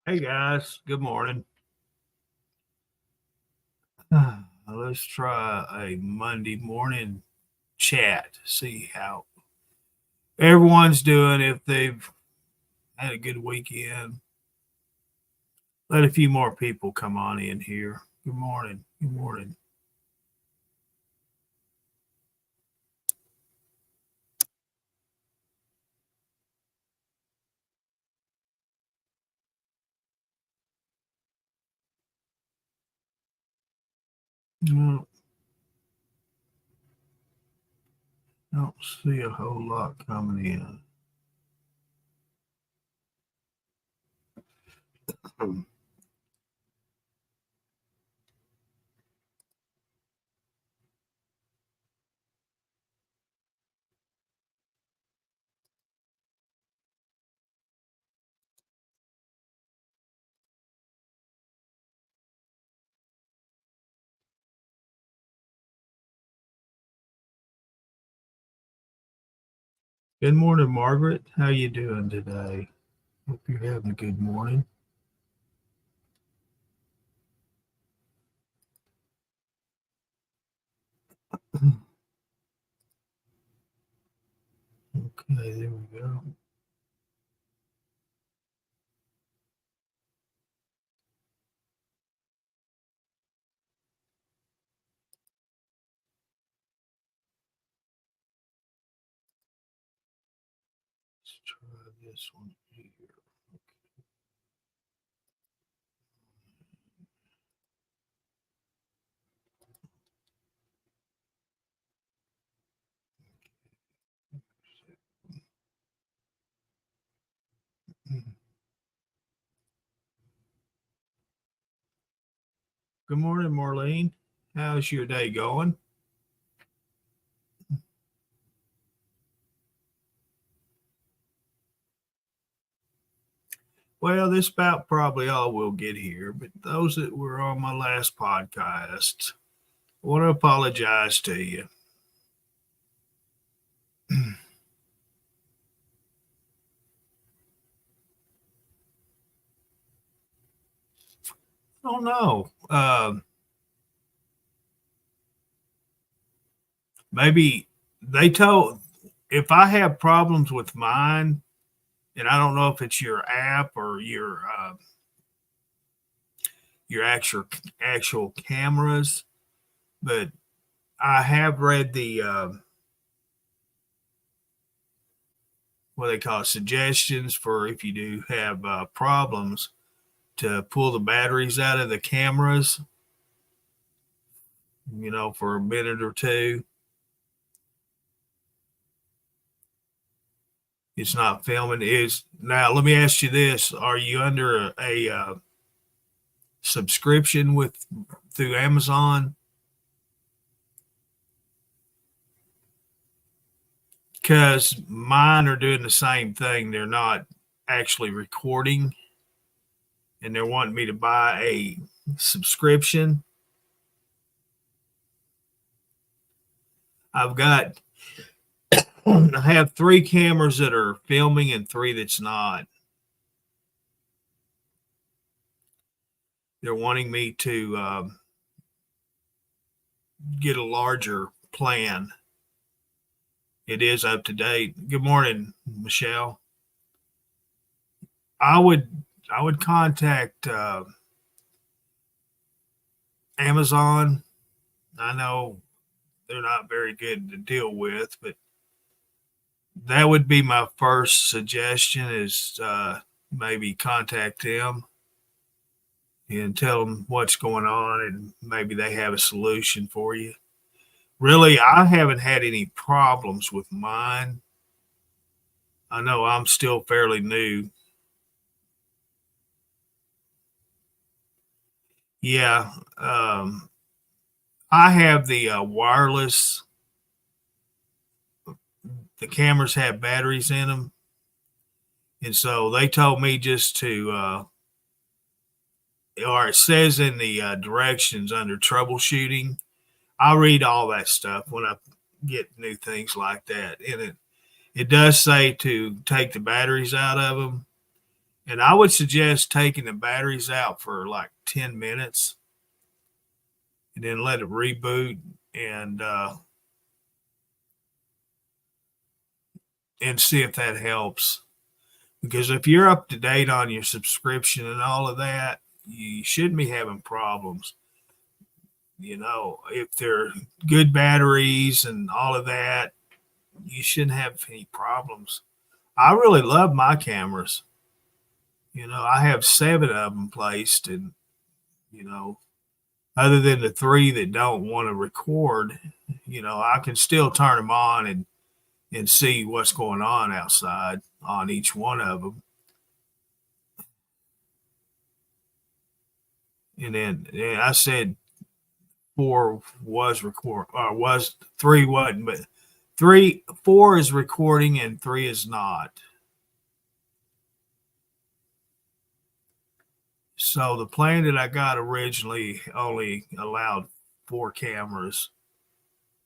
Hey guys, good morning. Let's try a Monday morning chat. See how everyone's doing, if they've had a good weekend. Let a few more people come on in here. Good morning. Good morning. No, don't see a whole lot coming in. Good morning, Margaret. How you doing today? Hope you're having a good morning. Okay, there we go. Let's try this one here. Good morning, Marlene. How's your day going? Well, this about probably all we'll get here, but those that were on my last podcast, I want to apologize to you. I don't know. Maybe they told, if I have problems with mine, and I don't know if it's your app or your actual cameras, but I have read the what they call suggestions for if you do have problems to pull the batteries out of the cameras, for a minute or two. It's not filming. Is now. Let me ask you this: are you under a subscription with through Amazon? Because mine are doing the same thing. They're not actually recording, and they're wanting me to buy a subscription. I've got I have three cameras that are filming and three that's not. They're wanting me to get a larger plan. It is up to date. Good morning, Michelle. I would I would contact Amazon. I know they're not very good to deal with, but that would be my first suggestion is maybe contact them and tell them what's going on, and maybe they have a solution for you. Really, I haven't had any problems with mine. I know I'm still fairly new. Yeah, I have the wireless. The cameras have batteries in them, and so they told me just to, or it says in the directions under troubleshooting. I read all that stuff when I get new things like that, and it does say to take the batteries out of them And I would suggest taking the batteries out for like 10 minutes and then let it reboot and see if that helps. Because if you're up to date on your subscription and all of that, you shouldn't be having problems. If they're good batteries and all of that, you shouldn't have any problems. I really love my cameras. I have 7 of them placed, and you know, other than the 3 that don't want to record, I can still turn them on and see what's going on outside on each one of them. And then I said 4 was record, or was 3 wasn't, but 4 is recording and 3 is not. So the plan that I got originally only allowed 4 cameras.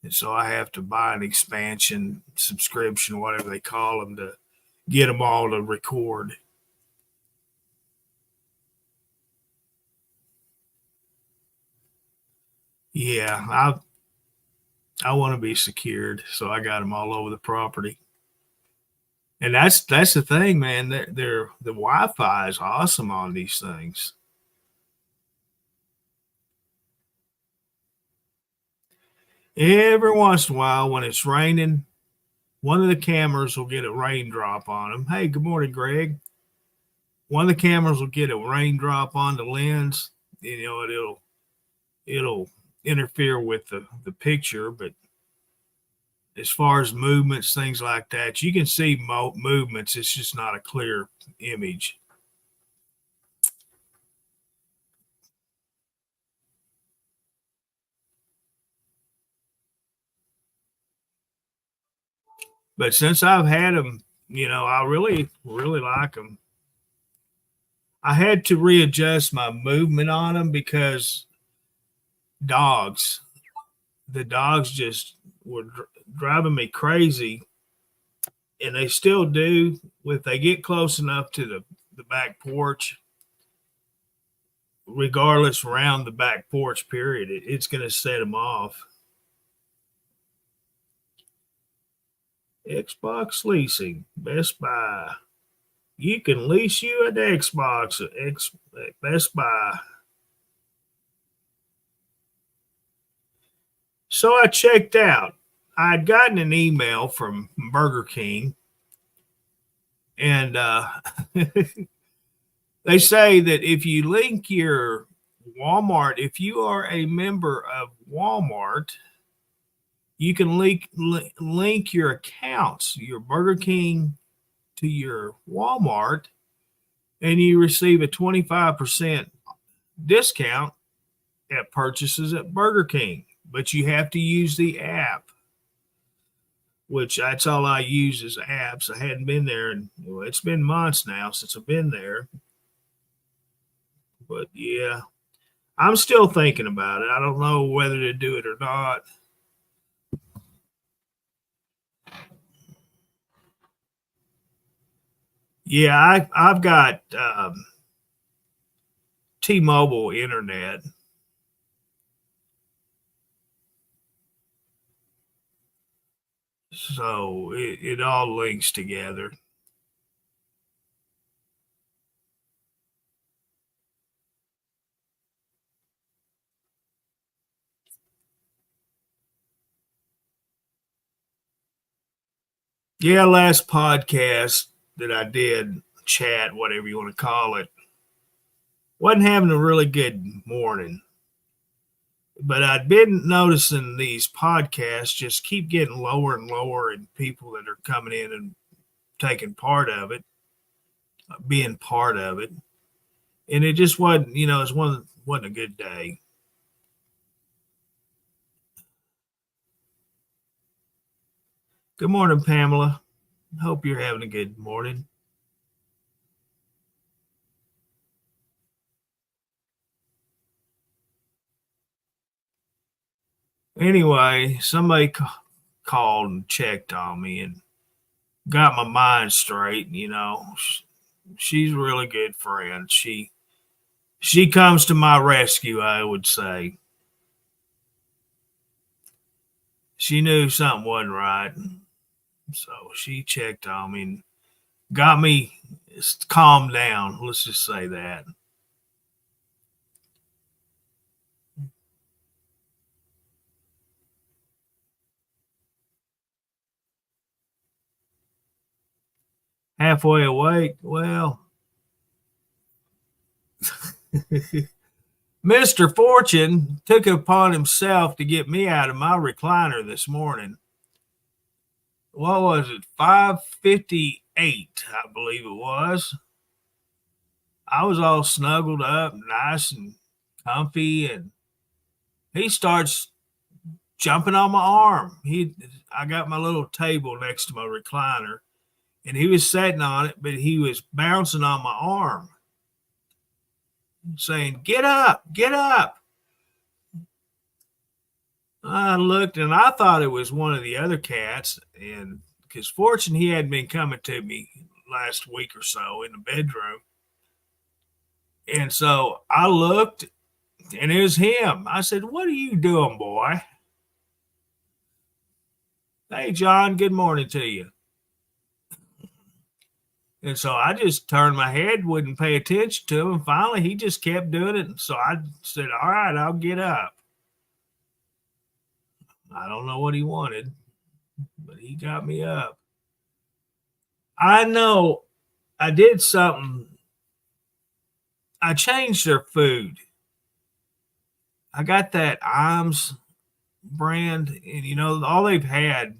And so I have to buy an expansion subscription, whatever they call them, to get them all to record. Yeah, I want to be secured, so I got them all over the property. And that's the thing, man. The Wi-Fi is awesome on these things. Every once in a while, when it's raining, one of the cameras will get a raindrop on them. Hey, good morning, Greg. One of the cameras will get a raindrop on the lens. It'll interfere with the picture, but as far as movements, things like that, you can see movements. It's just not a clear image. But since I've had them, I really, really like them. I had to readjust my movement on them because dogs, the dogs just were driving me crazy, and they still do. If they get close enough to the back porch, regardless around the back porch, period, it's going to set them off. Xbox leasing, Best Buy. You can lease you an Xbox at Best Buy. So I checked out. I'd gotten an email from Burger King, and they say that if you link your Walmart, if you are a member of Walmart, you can link your accounts, your Burger King to your Walmart, and you receive a 25% discount at purchases at Burger King. But you have to use the app, which that's all I use is apps. I hadn't been there, and it's been months now since I've been there. But yeah, I'm still thinking about it. I don't know whether to do it or not. Yeah, I've got T-Mobile internet. So it all links together. Yeah, last podcast that I did, chat, whatever you want to call it, wasn't having a really good morning. But I'd been noticing these podcasts just keep getting lower and lower, and people that are coming in and taking part of it, being part of it. And it just wasn't, it wasn't a good day. Good morning, Pamela. Hope you're having a good morning. Anyway, somebody called and checked on me and got my mind straight. she's a really good friend. She comes to my rescue, I would say. She knew something wasn't right, so she checked on me and got me calmed down. Let's just say that. Halfway awake, well, Mr. Fortune took it upon himself to get me out of my recliner this morning. What was it? 5:58, I believe it was. I was all snuggled up, nice and comfy, and he starts jumping on my arm. I got my little table next to my recliner, and he was sitting on it, but he was bouncing on my arm, saying, "Get up, get up." I looked and I thought it was one of the other cats, and because Fortune, he hadn't been coming to me last week or so in the bedroom. And so I looked and it was him. I said, "What are you doing, boy?" "Hey, John, good morning to you." And so I just turned my head, wouldn't pay attention to him. Finally, he just kept doing it. And so I said, "All right, I'll get up." I don't know what he wanted, but he got me up. I know I did something. I changed their food. I got that Iams brand, and all they've had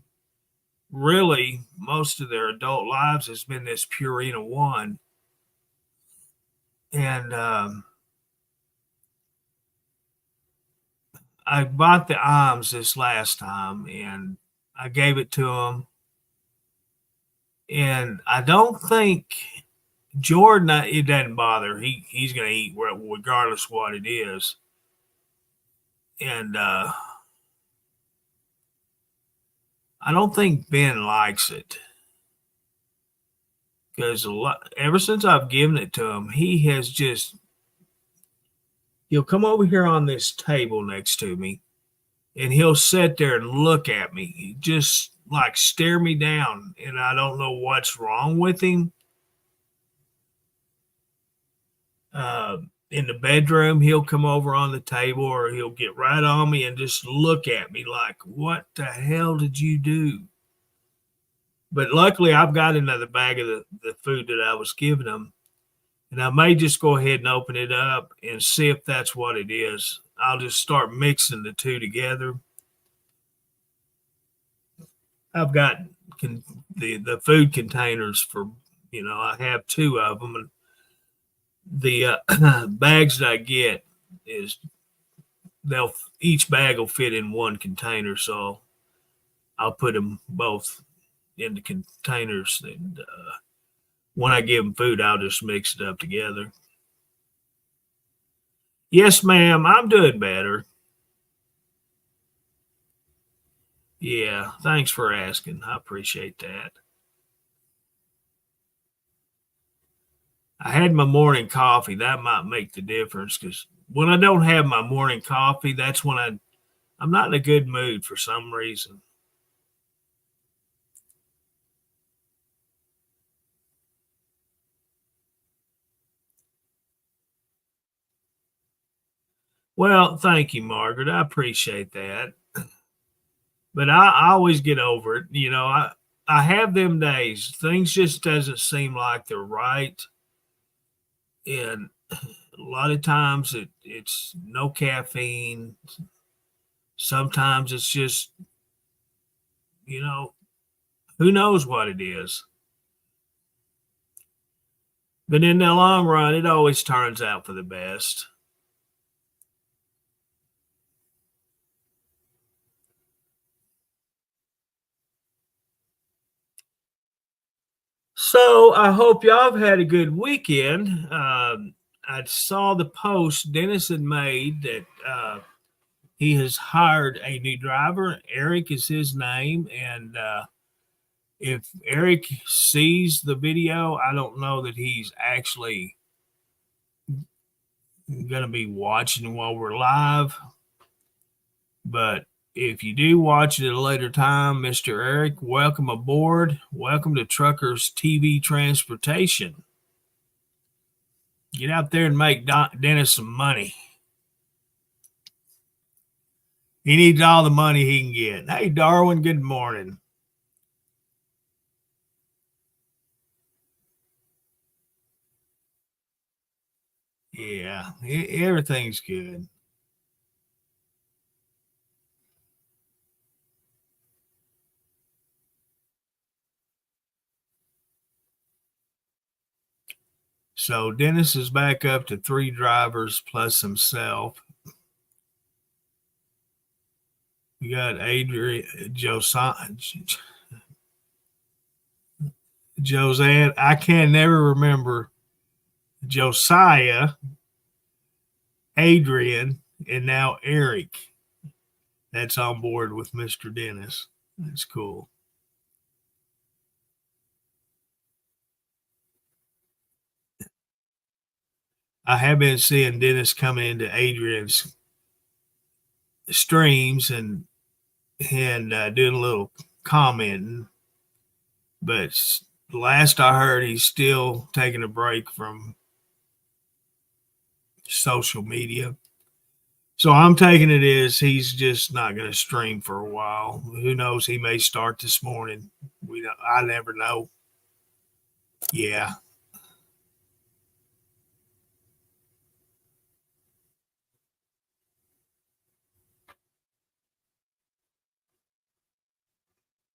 really most of their adult lives has been this Purina One. And I bought the Iams this last time and I gave it to him. And I don't think Jordan, it doesn't bother. He's going to eat regardless what it is. And I don't think Ben likes it because ever since I've given it to him, he'll come over here on this table next to me and he'll sit there and look at me, just like stare me down. And I don't know what's wrong with him. In the bedroom, he'll come over on the table or he'll get right on me and just look at me like, "What the hell did you do?" But luckily, I've got another bag of the food that I was giving him. And I may just go ahead and open it up and see if that's what it is. I'll just start mixing the two together. I've got the food containers for, I have two of them. And the bags that I get each bag will fit in one container. So I'll put them both in the containers. And when I give them food, I'll just mix it up together. Yes, ma'am, I'm doing better. Yeah, thanks for asking. I appreciate that. I had my morning coffee. That might make the difference because when I don't have my morning coffee, that's when I'm not in a good mood for some reason. Well, thank you, Margaret. I appreciate that. But I always get over it. I have them days. Things just doesn't seem like they're right. And a lot of times it's no caffeine. Sometimes it's just, you know, who knows what it is. But in the long run, it always turns out for the best. So I hope y'all have had a good weekend. I saw the post Dennis had made that he has hired a new driver. Eric is his name, and if Eric sees the video, I don't know that he's actually going to be watching while we're live. But if you do watch it at a later time, Mr. Eric, welcome aboard. Welcome to Truckers TV Transportation. Get out there and make Dennis some money. He needs all the money he can get. Hey, Darwin, good morning. Yeah, everything's good. So Dennis is back up to 3 drivers plus himself. We got Adrian, Josanne. I can never remember Josiah, Adrian, and now Eric. That's on board with Mr. Dennis. That's cool. I have been seeing Dennis coming into Adrian's streams and doing a little commenting, but last I heard, he's still taking a break from social media. So I'm taking it as he's just not going to stream for a while. Who knows? He may start this morning. I never know. Yeah.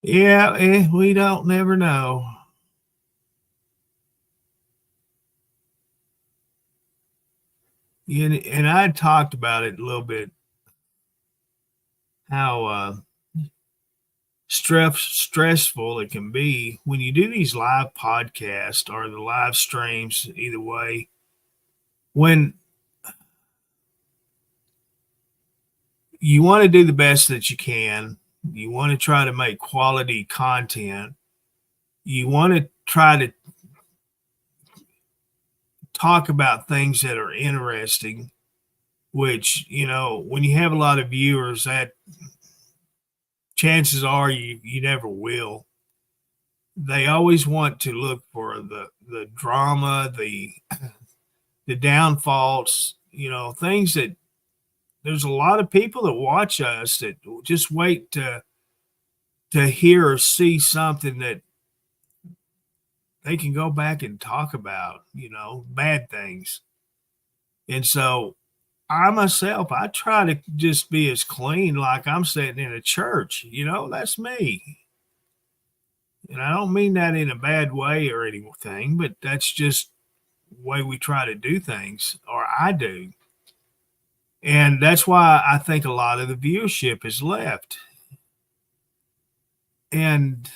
Yeah, we don't never know. And I talked about it a little bit, how stressful it can be when you do these live podcasts or the live streams, either way. When you want to do the best that you can, you want to try to make quality content, you want to try to talk about things that are interesting, which, when you have a lot of viewers, that chances are you never will. They always want to look for the drama, the downfalls, things that there's a lot of people that watch us that just wait to hear or see something that they can go back and talk about, bad things. And so I myself, I try to just be as clean like I'm sitting in a church. That's me. And I don't mean that in a bad way or anything, but that's just the way we try to do things, or I do. And that's why I think a lot of the viewership is left. And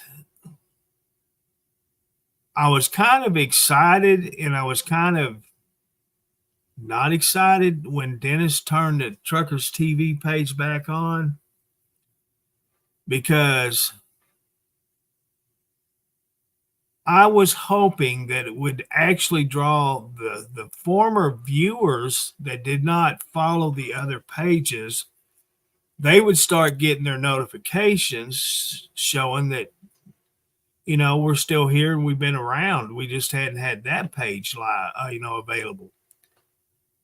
I was kind of excited and I was kind of not excited when Dennis turned the Truckers TV page back on, because I was hoping that it would actually draw the former viewers that did not follow the other pages. They would start getting their notifications showing that, we're still here and we've been around. We just hadn't had that page available.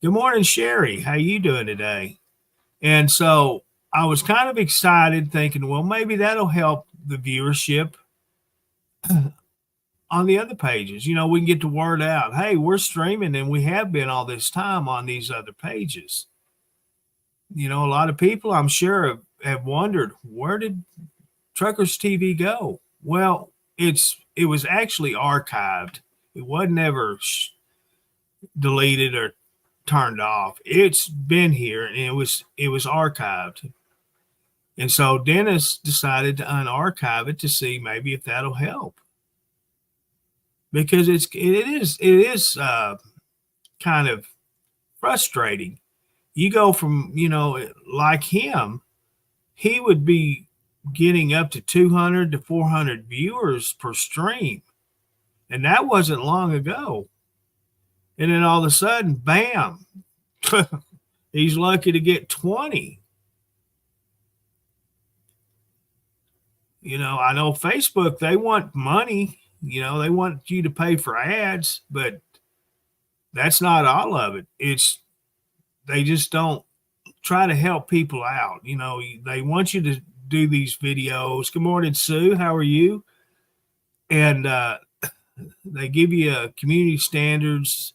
Good morning, Sherry. How you doing today? And so I was kind of excited, thinking, well, maybe that'll help the viewership on the other pages. We can get the word out. Hey, we're streaming and we have been all this time on these other pages. A lot of people, I'm sure, have wondered, where did Truckers TV go? Well, it was actually archived. It wasn't ever deleted or turned off. It's been here and it was archived. And so Dennis decided to unarchive it to see maybe if that'll help. Because it is kind of frustrating. You go from, like him, he would be getting up to 200 to 400 viewers per stream. And that wasn't long ago. And then all of a sudden, bam, he's lucky to get 20. I know Facebook, they want money. They want you to pay for ads, but that's not all of it. They just don't try to help people out. They want you to do these videos. Good morning, Sue. How are you? And they give you community standards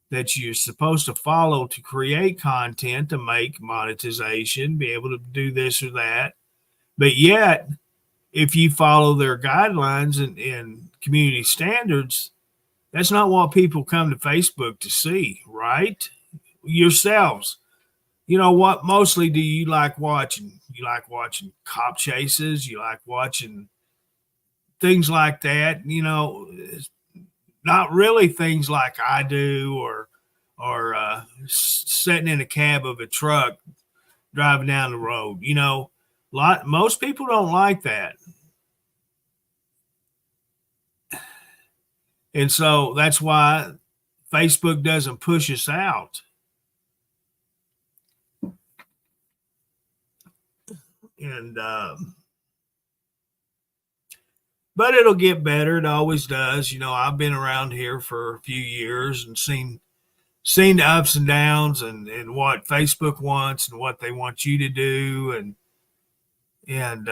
that you're supposed to follow to create content, to make monetization, be able to do this or that. But yet, if you follow their guidelines and community standards, that's not what people come to Facebook to see, right? Yourselves. What mostly do you like watching? You like watching cop chases? You like watching things like that? Not really things like I do, or sitting in a cab of a truck driving down the road. Most people don't like that. And so that's why Facebook doesn't push us out. And but it'll get better. It always does. I've been around here for a few years and seen the ups and downs, and what Facebook wants and what they want you to do, and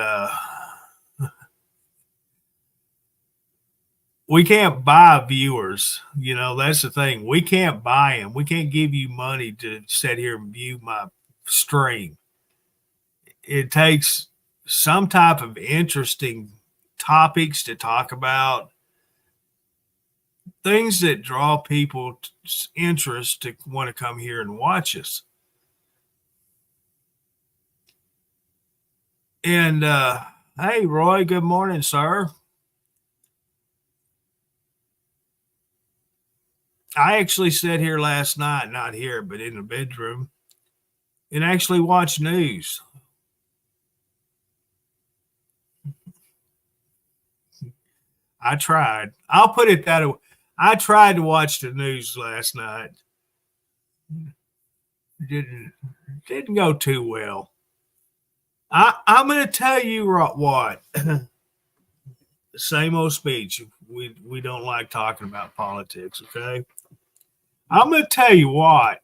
we can't buy viewers. That's the thing. We can't buy them. We can't give you money to sit here and view my stream. It takes some type of interesting topics to talk about, things that draw people's interest to want to come here and watch us. And hey, Roy, good morning, sir. I actually sat here last night, not here, but in the bedroom, and actually watched news. I tried. I'll put it that way. I tried to watch the news last night. Didn't go too well. I'm going to tell you what. Same old speech. We don't like talking about politics, okay? I'm going to tell you what.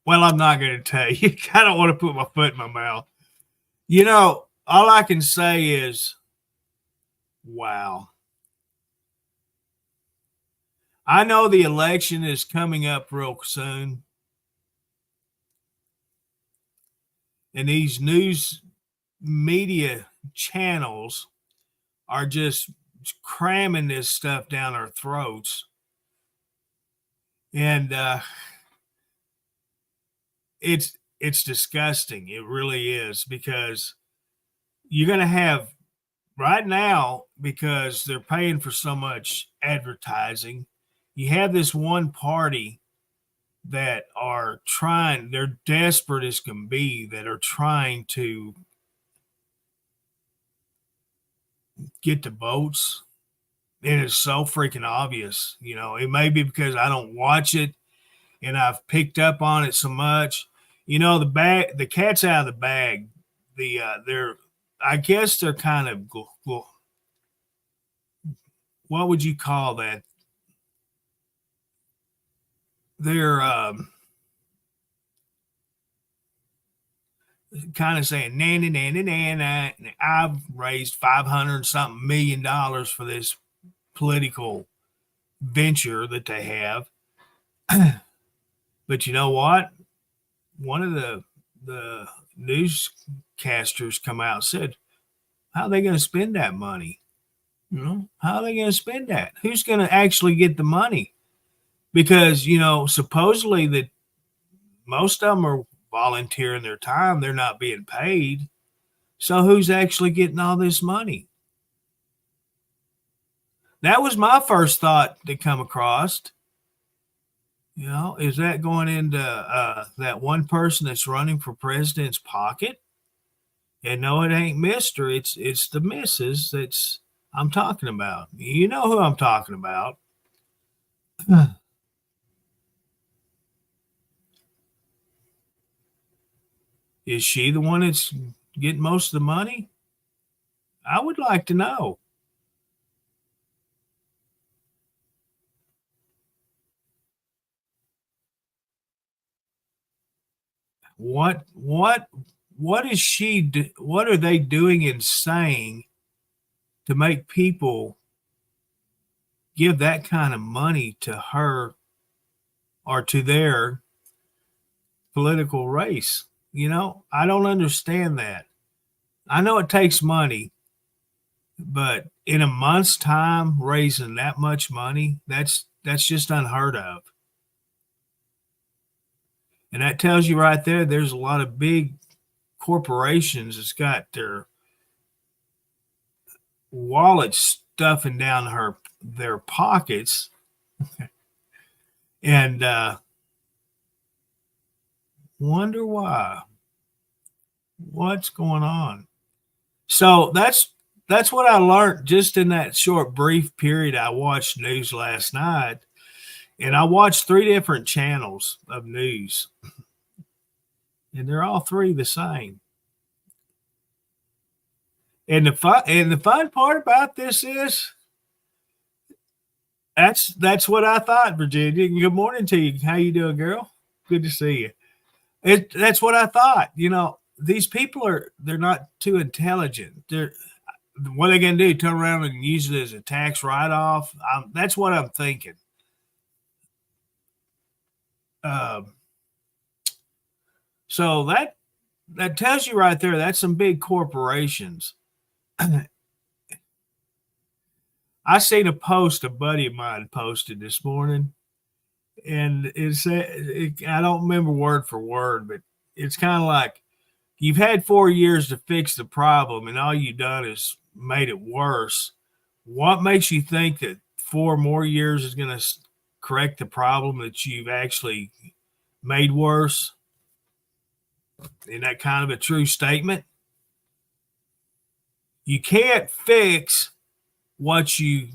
Well, I'm not going to tell you. I don't want to put my foot in my mouth. All I can say is, wow. I know the election is coming up real soon. And these news media channels are just cramming this stuff down our throats. And it's disgusting. It really is, because you're going to have right now, because they're paying for so much advertising, you have this one party that are trying, they're desperate as can be, that are trying to get the votes. And it's so freaking obvious. It may be because I don't watch it and I've picked up on it so much. The cat's out of the bag. I guess they're kind of, what would you call that? They're kind of saying, nanny, I've raised $500 something million for this political venture that they have. But you know what? One of the newscasters come out and said, how are they going to spend that money? How are they going to spend that? Who's going to actually get the money? Because, supposedly that most of them are volunteering their time. They're not being paid. So who's actually getting all this money? That was my first thought to come across. You know, is that going into that one person that's running for president's pocket? And no, it ain't Mister. It's the Missus that's I'm talking about. You know who I'm talking about. Is she the one that's getting most of the money? I would like to know. What what is what are they doing and saying to make people give that kind of money to her or to their political race? You know, I don't understand that. I know it takes money, but in a month's time raising that much money, that's just unheard of. And that tells you right there there's a lot of big corporations that's got their wallets stuffing down their pockets and wonder why. What's going on? So that's what I learned just in that short brief period I watched news last night. And I watched three different channels of news, and they're all three the same. And the fun part about this is that's what I thought, Virginia. Good morning to you. How you doing, girl? Good to see you. That's what I thought. You know, these people they're not too intelligent. They're what are they going to do? Turn around and use it as a tax write off? That's what I'm thinking. Um, so that tells you right there. That's some big corporations. I seen a post a buddy of mine posted this morning, and I don't remember word for word, but it's kind of like you've had 4 years to fix the problem, and all you've done is made it worse. What makes you think that 4 more years is going to correct the problem that you've actually made worse? Isn't that kind of a true statement? You can't fix what you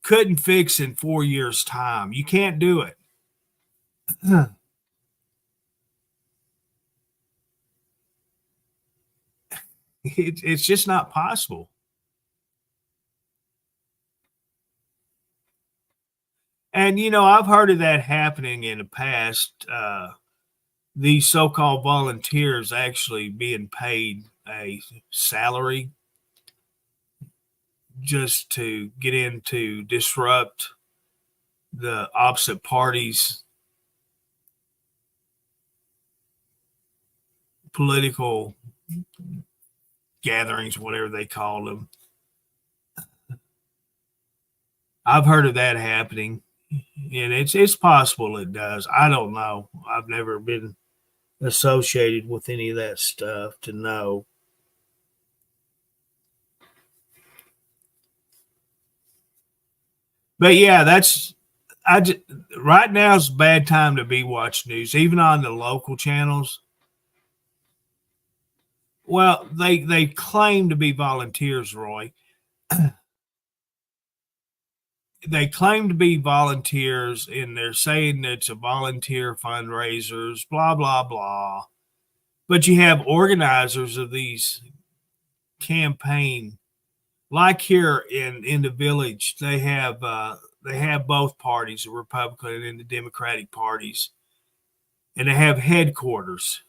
couldn't fix in 4 years' time. You can't do it. It's just not possible. And you know, I've heard of that happening in the past. These so-called volunteers actually being paid a salary just to get in to disrupt the opposite party's political gatherings, whatever they call them. I've heard of that happening, and it's possible it does. I don't know. I've never been associated with any of that stuff to know. But yeah, that's I just, right now is a bad time to be watching news, even on the local channels. Well, they claim to be volunteers, Roy. They claim to be volunteers, and they're saying it's a volunteer fundraisers, blah blah blah. But you have organizers of these campaign, like here in the village, they have both parties, the Republican and the Democratic parties, and they have headquarters.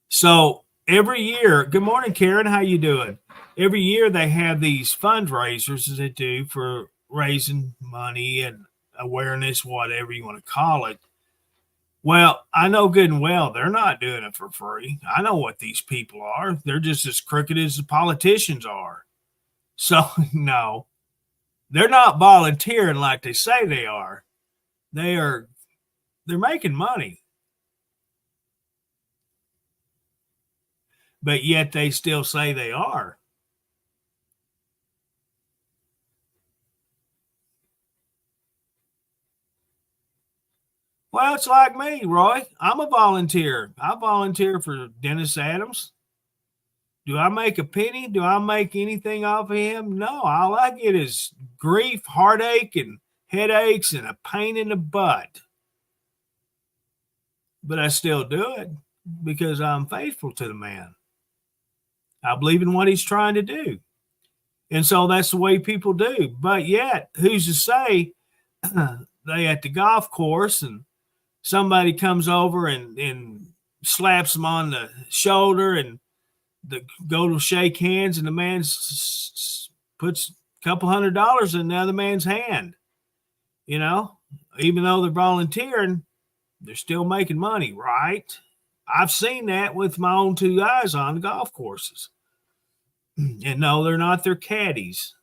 So every year, good morning, Karen. How you doing? Every year they have these fundraisers that they do for raising money and awareness, whatever you want to call it. Well, I know good and well they're not doing it for free. I know what these people are. They're just as crooked as the politicians are. So no, they're not volunteering like they say they are. They are they're making money, but yet they still say they are. Well, it's like me, Roy. I'm a volunteer. I volunteer for Dennis Adams. Do I make a penny? Do I make anything off of him? No. All I get is grief, heartache, and headaches and a pain in the butt. But I still do it because I'm faithful to the man. I believe in what he's trying to do. And so that's the way people do. But yet, who's to say they at the golf course and somebody comes over and slaps them on the shoulder and go to shake hands, and the man puts a couple $100 in the other man's hand. You know, even though they're volunteering, they're still making money, right? I've seen that with my own two eyes on the golf courses. And no, they're not their caddies.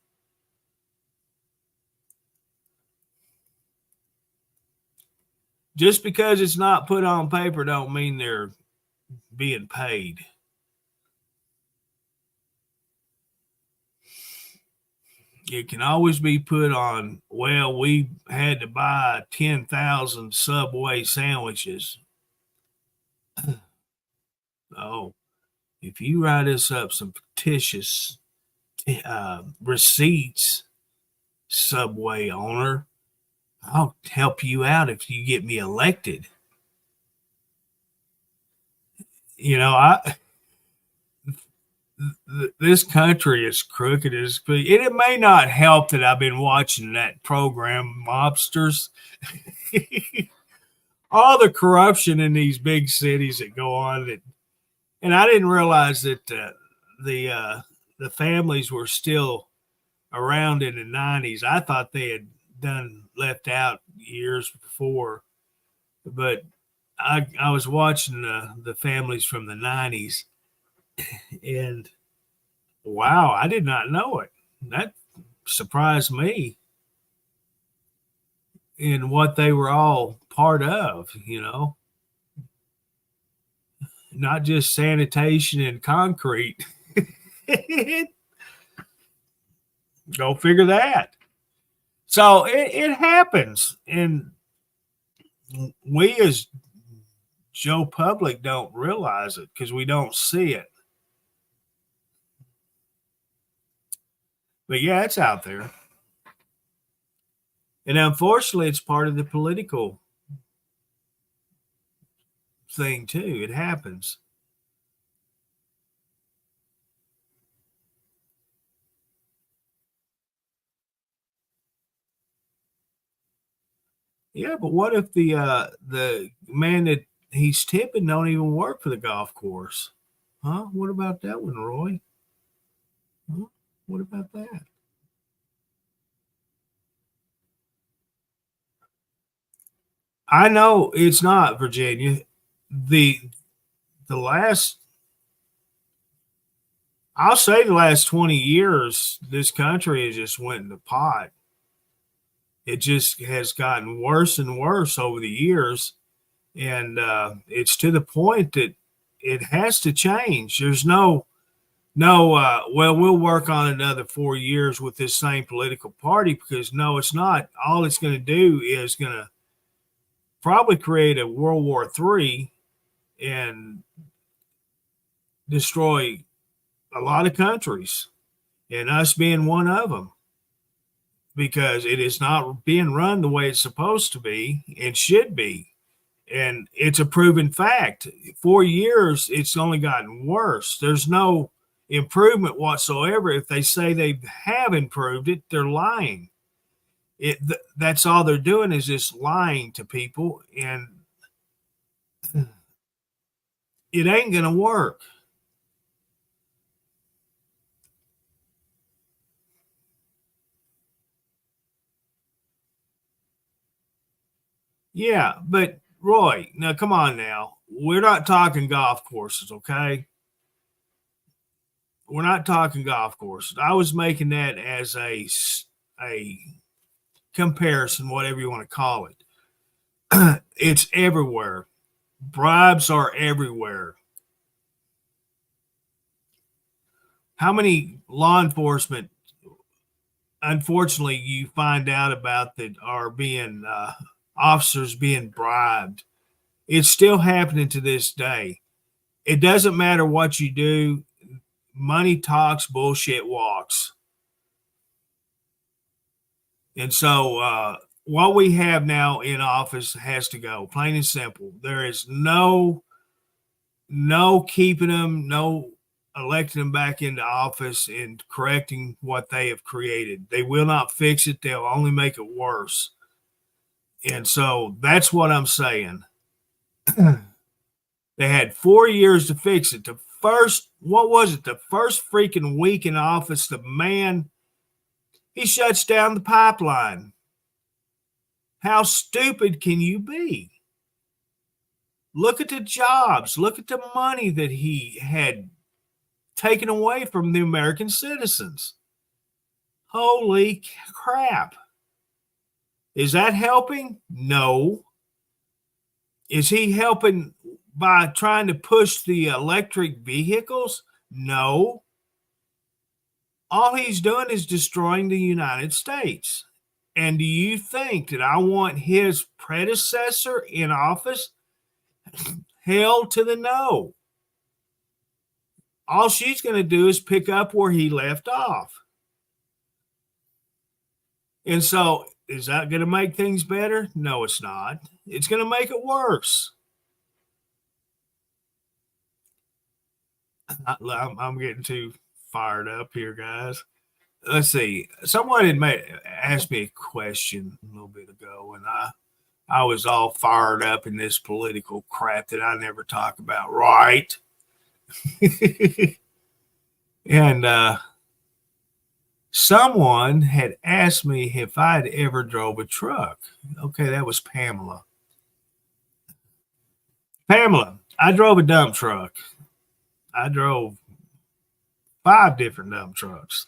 Just because it's not put on paper don't mean they're being paid. It can always be put on, well, we had to buy 10,000 Subway sandwiches. Oh, if you write us up some fictitious receipts, Subway owner, I'll help you out if you get me elected. You know, this country is crooked as and it may not help that I've been watching that program, Mobsters. All the corruption in these big cities that go on, and I didn't realize that the families were still around in the 90s. I thought they had left out years before, but I was watching the families from the 90s, and wow, I did not know it. That surprised me in what they were all part of, you know, not just sanitation and concrete. Go figure that. So it happens. And we as Joe Public don't realize it because we don't see it. But yeah, it's out there. And unfortunately, it's part of the political thing too. It happens. Yeah, but what if the man that he's tipping don't even work for the golf course? Huh? What about that one, Roy? Huh? What about that? I know it's not Virginia. The the last I'll say the last 20 years, this country has just went in the pot. It just has gotten worse and worse over the years. And it's to the point that it has to change. There's well, we'll work on another 4 years with this same political party because no, it's not. All it's going to do is going to probably create a World War III and destroy a lot of countries, and us being one of them, because it is not being run the way it's supposed to be and should be. And it's a proven fact. 4 years, it's only gotten worse. There's no improvement whatsoever. If they say they have improved it, they're lying. That's all they're doing is just lying to people, and it ain't going to work. Yeah, but Roy, now come on now. We're not talking golf courses, okay? We're not talking golf courses. I was making that as a comparison, whatever you want to call it. It's everywhere. Bribes are everywhere. How many law enforcement, unfortunately, you find out about that are being officers being bribed. It's still happening to this day. It doesn't matter what you do. Money talks, bullshit walks. And so what we have now in office has to go, plain and simple. There is no keeping them, no electing them back into office and correcting what they have created. They will not fix it. They'll only make it worse. And so that's what I'm saying. They had 4 years to fix it. The first freaking week in office, the man, he shuts down the pipeline. How stupid can you be? Look at the jobs. Look at the money that he had taken away from the American citizens. Holy crap. Is that helping? No. Is he helping by trying to push the electric vehicles? No. All he's doing is destroying the United States. And do you think that I want his predecessor in office? Hell to the no. All she's going to do is pick up where he left off. And so, is that going to make things better? No, it's not. It's going to make it worse. I'm getting too fired up here, guys. Let's see. Someone had asked me a question a little bit ago, and I was all fired up in this political crap that I never talk about, right? And someone had asked me if I'd ever drove a truck. Okay, that was Pamela. Pamela, I drove a dump truck. I drove 5 different dump trucks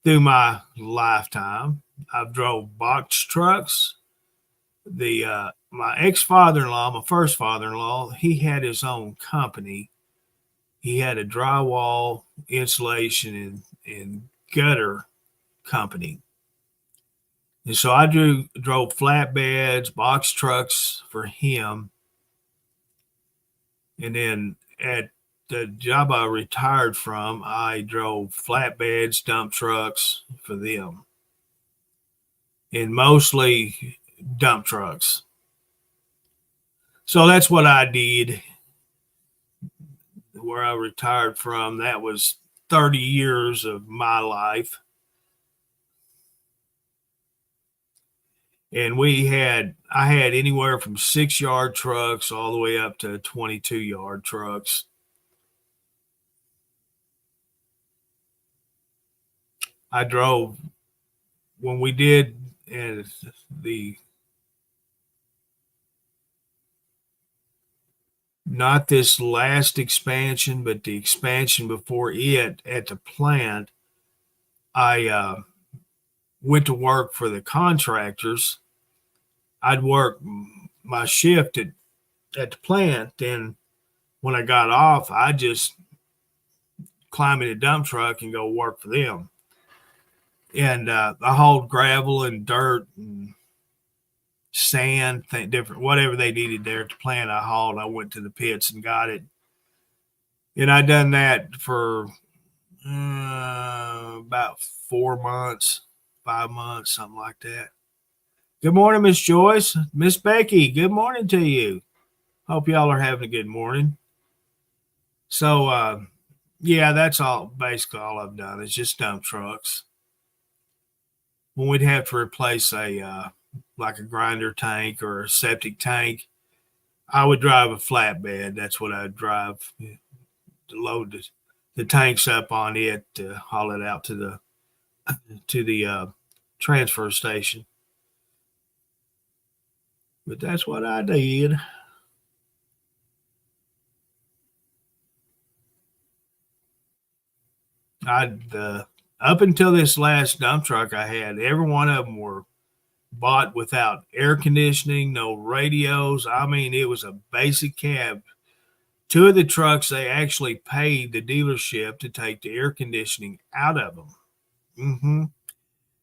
through my lifetime. I've drove box trucks. My ex-father-in-law, my first father-in-law, he had his own company. He had a drywall, insulation, and gutter company. And so I drove flatbeds, box trucks for him. And then at the job I retired from, I drove flatbeds, dump trucks for them. And mostly dump trucks. So that's what I did. Where I retired from, that was 30 years of my life. And I had anywhere from 6-yard trucks all the way up to 22-yard trucks. I drove when we did not this last expansion, but the expansion before it at the plant. I went to work for the contractors. I'd work my shift at the plant. Then when I got off, I just climb in a dump truck and go work for them. And I hauled gravel and dirt and sand, different, whatever they needed there at the plant. I hauled. I went to the pits and got it. And I done that for about 4 months, 5 months, something like that. Good morning, Miss Joyce. Miss Becky, good morning to you. Hope y'all are having a good morning. So, yeah, that's basically all I've done is just dump trucks. When we'd have to replace like a grinder tank or a septic tank, I would drive a flatbed. That's what I'd drive to load the tanks up on it to haul it out to the transfer station. But that's what I did. Up until this last dump truck I had, every one of them were bought without air conditioning, no radios. I mean, it was a basic cab. 2 of the trucks, they actually paid the dealership to take the air conditioning out of them.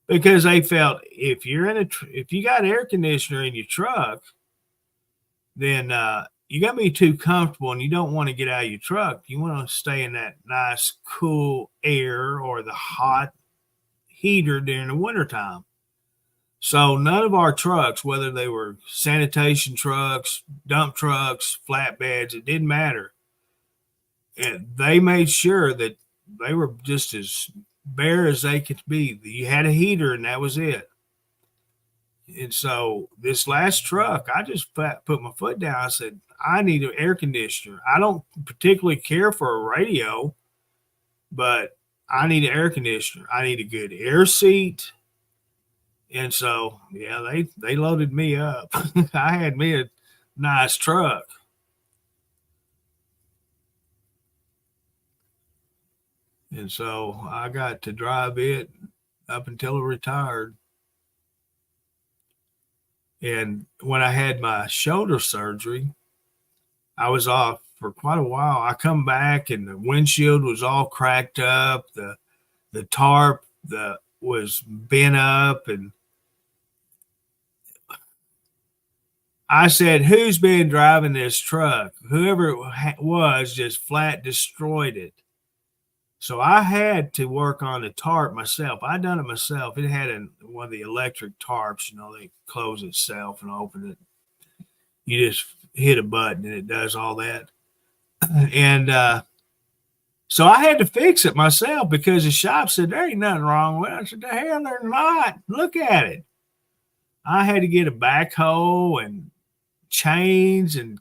because they felt if you got air conditioner in your truck, then you got to be too comfortable and you don't want to get out of your truck. You want to stay in that nice, cool air or the hot heater during the wintertime. So none of our trucks, whether they were sanitation trucks, dump trucks, flatbeds, it didn't matter. And they made sure that they were just as bare as they could be. You had a heater and that was it. And so this last truck, I just put my foot down. I said, I need an air conditioner. I don't particularly care for a radio, but I need an air conditioner. I need a good air seat. And so, yeah, they loaded me up. I had me a nice truck. And so I got to drive it up until I retired. And when I had my shoulder surgery, I was off for quite a while. I come back and the windshield was all cracked up. The tarp was bent up, and I said, "Who's been driving this truck? Whoever it was just flat destroyed it." So I had to work on the tarp myself. I done it myself. It had one of the electric tarps, they close itself and open it. You just hit a button and it does all that. And so I had to fix it myself because the shop said, there ain't nothing wrong with it. I said, the hell, they're not. Look at it. I had to get a backhoe and chains and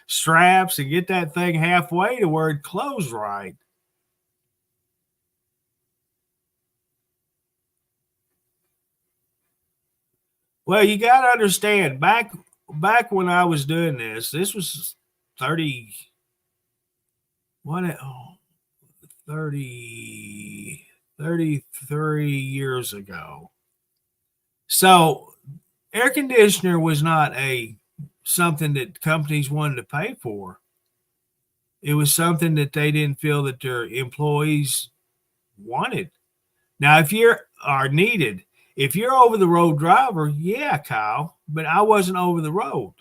straps and get that thing halfway to where it closed right. Well, you got to understand, back when I was doing this was 30, what, 30, 33 years ago. So air conditioner was not something that companies wanted to pay for. It was something that they didn't feel that their employees wanted. Now, if you're over the road driver, yeah, Kyle, but I wasn't over the road.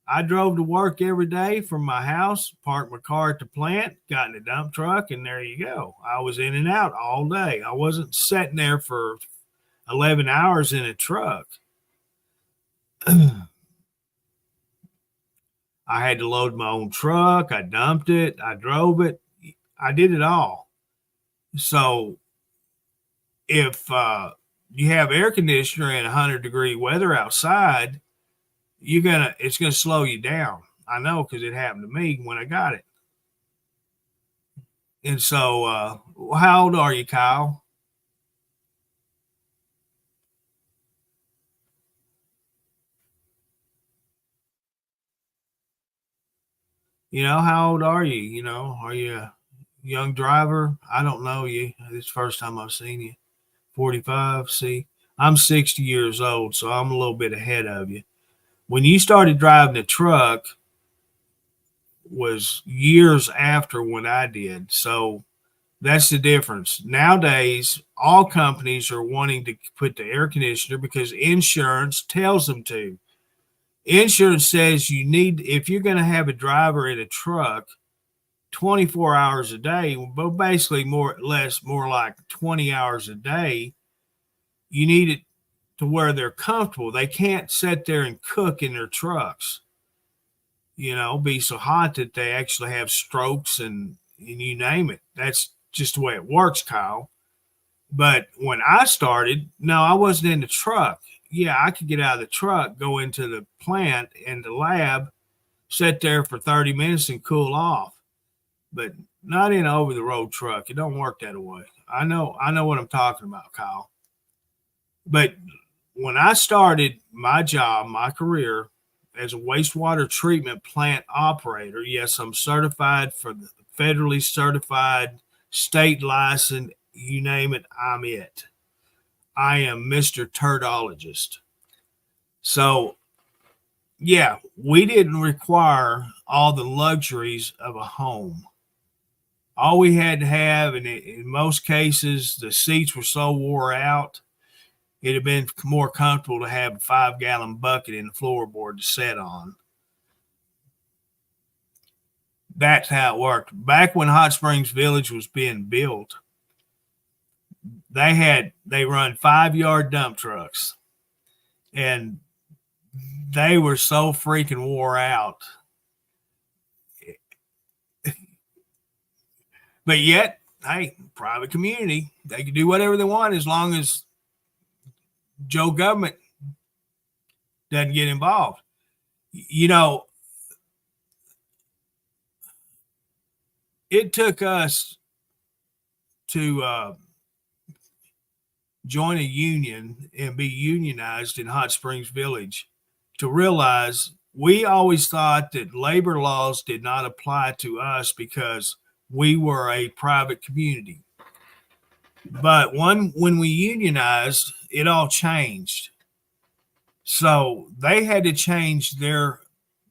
I drove to work every day from my house, parked my car at the plant, got in a dump truck, and there you go. I was in and out all day. I wasn't sitting there for 11 hours in a truck. I had to load my own truck. I dumped it. I drove it. I did it all. So if you have air conditioner in 100-degree weather outside, it's gonna slow you down. I know because it happened to me when I got it. And so, how old are you, Kyle? How old are you? Are you a young driver? I don't know you. This is the first time I've seen you. 45. See, I'm 60 years old, so I'm a little bit ahead of you. When you started driving a truck was years after when I did. So that's the difference. Nowadays, all companies are wanting to put the air conditioner because insurance tells them to. Insurance says if you're going to have a driver in a truck 24 hours a day, but basically more like 20 hours a day, you need it to where they're comfortable. They can't sit there and cook in their trucks, be so hot that they actually have strokes and you name it. That's just the way it works, Kyle. But when I started, no, I wasn't in the truck. Yeah, I could get out of the truck, go into the plant and the lab, sit there for 30 minutes and cool off. But not in an over the road truck. It don't work that way. I know what I'm talking about, Kyle. But when I started my job, my career as a wastewater treatment plant operator, yes, I'm certified for the federally certified, state licensed, you name it, I'm it. I am Mr. Turdologist. So, yeah, we didn't require all the luxuries of a home. All we had to have, and in most cases, the seats were so wore out, it'd have been more comfortable to have a 5-gallon bucket in the floorboard to sit on. That's how it worked. Back when Hot Springs Village was being built, they run 5-yard dump trucks, and they were so freaking wore out. But yet, hey, private community, they can do whatever they want as long as Joe government doesn't get involved. You know, it took us to join a union and be unionized in Hot Springs Village to realize we always thought that labor laws did not apply to us because we were a private community. But when we unionized, it all changed. So they had to change the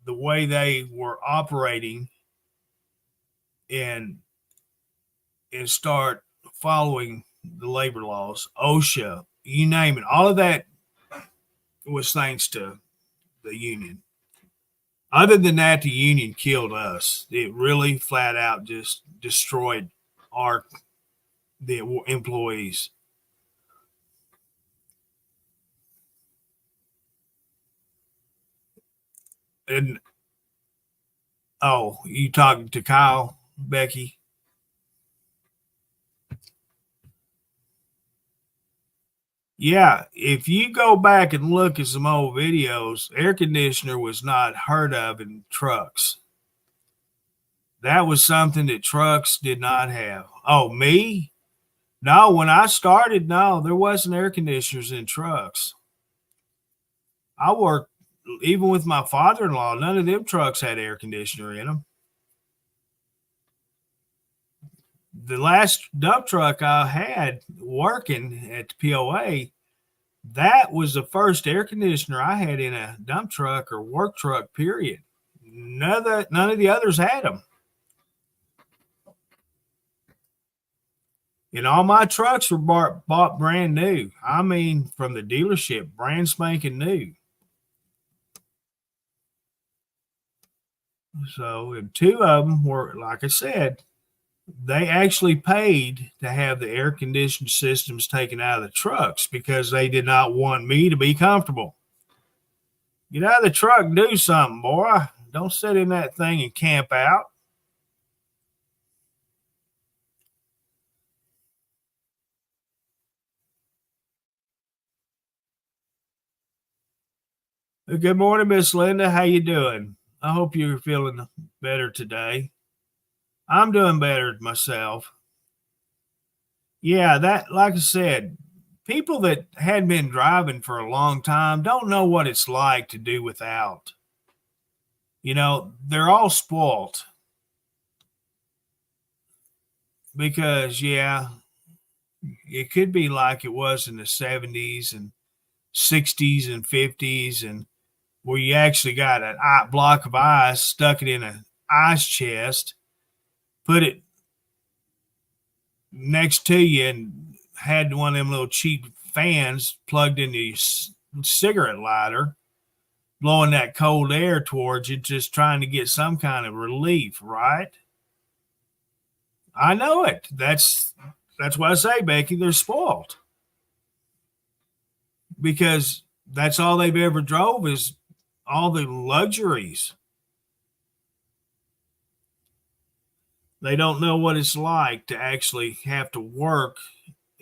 way they were operating and start following the labor laws, OSHA, you name it. All of that was thanks to the union. Other than that, the union killed us. It really flat out just destroyed the employees. And oh, you talking to Kyle, Becky? Yeah, if you go back and look at some old videos, air conditioner was not heard of in trucks. That was something that trucks did not have. Oh, me? No, when I started, no, there wasn't air conditioners in trucks. I worked even with my father-in-law. None of them trucks had air conditioner in them. The last dump truck I had working at the POA, that was the first air conditioner I had in a dump truck or work truck, period. None of the others had them. And all my trucks were bought brand new. I mean, from the dealership, brand spanking new. So, and 2 of them were, like I said, they actually paid to have the air conditioning systems taken out of the trucks because they did not want me to be comfortable. Get out of the truck and do something, boy. Don't sit in that thing and camp out. Good morning, Miss Linda. How you doing? I hope you're feeling better today. I'm doing better myself. Yeah, that, like I said, people that hadn't been driving for a long time don't know what it's like to do without. You know, they're all spoiled because, yeah, it could be like it was in the 70s and 60s and 50s, and where you actually got a block of ice, stuck it in an ice chest, put it next to you, and had one of them little cheap fans plugged into your cigarette lighter, blowing that cold air towards you, just trying to get some kind of relief, right? I know it. That's what I say, Becky. They're spoiled because that's all they've ever drove is all the luxuries. They don't know what it's like to actually have to work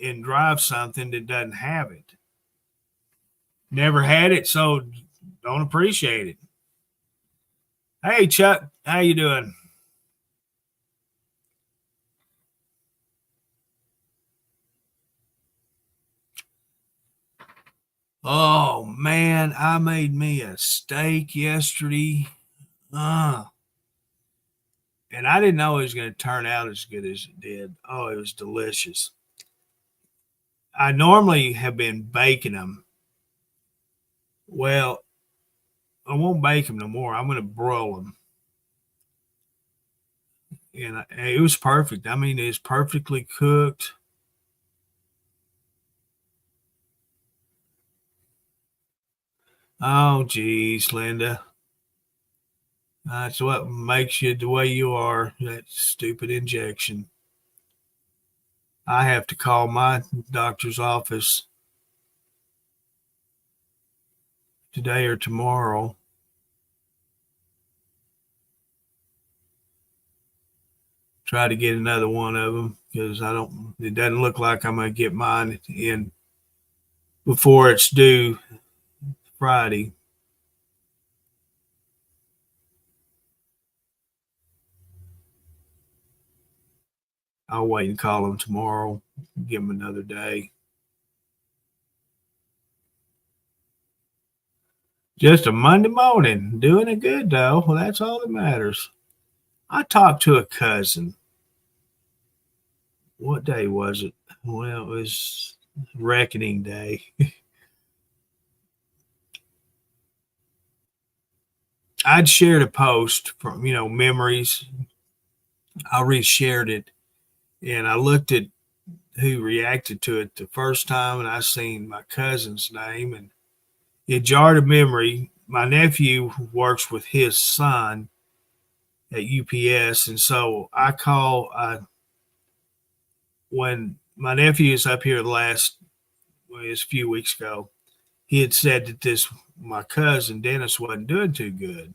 and drive something that doesn't have it. Never had it, so don't appreciate it. Hey, Chuck, how you doing? Oh man, I made me a steak yesterday. Uh, and I didn't know it was going to turn out as good as it did. Oh, it was delicious. I normally have been baking them. Well, I won't bake them no more. I'm going to broil them. and it was perfect. I mean, it's perfectly cooked. Oh, geez, Linda. That's what makes you the way you are. That stupid injection. I have to call my doctor's office today or tomorrow. Try to get another one of them because it doesn't look like I'm going to get mine in before it's due Friday. I'll wait and call them tomorrow. Give them another day. Just a Monday morning, doing it good though. Well, that's all that matters. I talked to a cousin. What day was it? Well, it was Reckoning Day. I'd shared a post from, memories. I reshared it and I looked at who reacted to it the first time and I seen my cousin's name and it jarred a memory. My nephew works with his son at UPS. And so when my nephew is up here it was a few weeks ago, he had said that my cousin Dennis wasn't doing too good.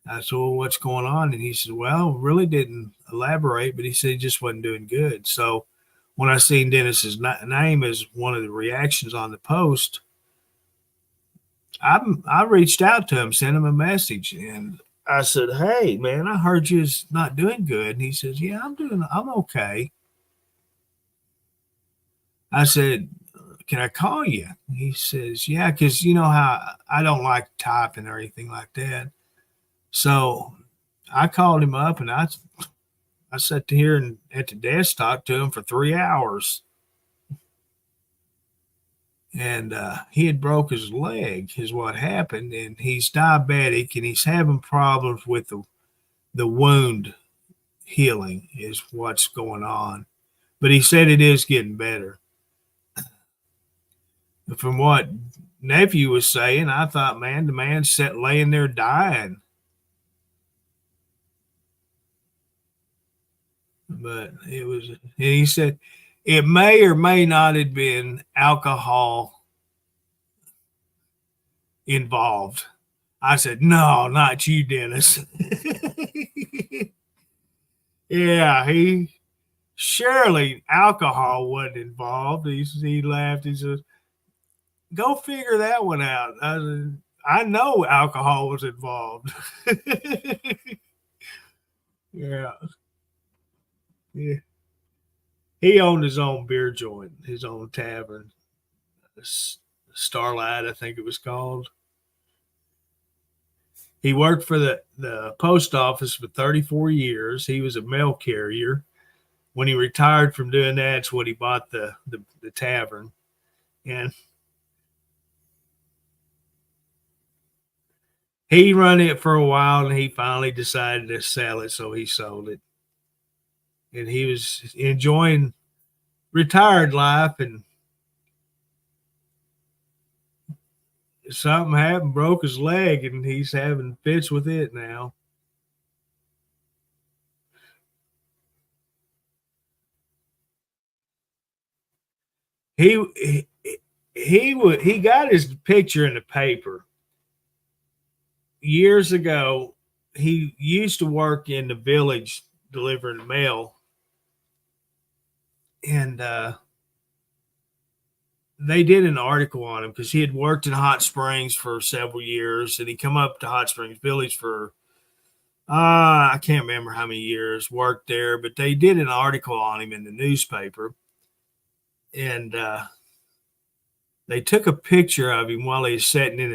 I said, well, what's going on? And he said, well, really didn't elaborate, but he said he just wasn't doing good. So when I seen Dennis's name as one of the reactions on the post, I reached out to him, sent him a message, and I said, hey, man, I heard you're not doing good. And he says, yeah, I'm okay. I said, can I call you? He says, yeah, because you know how I don't like typing or anything like that. So I called him up and I sat here and at the desk talked to him for 3 hours. And he had broke his leg is what happened. And he's diabetic and he's having problems with the wound healing is what's going on. But he said it is getting better. From what nephew was saying, I thought, man, the man's sat laying there dying. But it was, and he said it may or may not have been alcohol involved. I said, no, not you, Dennis. Yeah, surely alcohol wasn't involved. He laughed. He said, go figure that one out. I know alcohol was involved. Yeah. Yeah. He owned his own beer joint, his own tavern, Starlight, I think it was called. He worked for the post office for 34 years. He was a mail carrier. When he retired from doing that, it's when he bought the tavern. And he run it for a while and he finally decided to sell it, so he sold it. And he was enjoying retired life and something happened, broke his leg, and he's having fits with it now. He he got his picture in the paper years ago. He used to work in the village delivering mail, and they did an article on him because he had worked in Hot Springs for several years, and he come up to Hot Springs Village for I can't remember how many years worked there, but they did an article on him in the newspaper, and they took a picture of him while he's sitting in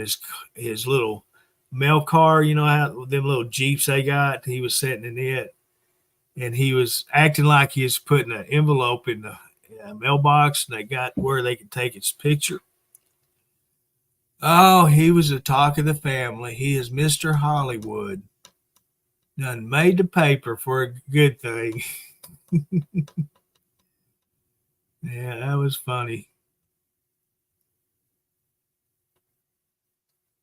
his little mail car. You know how them little Jeeps they got? He was sitting in it, and he was acting like he was putting an envelope in the mailbox, and they got where they could take his picture. Oh, he was the talk of the family. He is Mr. Hollywood. Done made the paper for a good thing. Yeah, that was funny.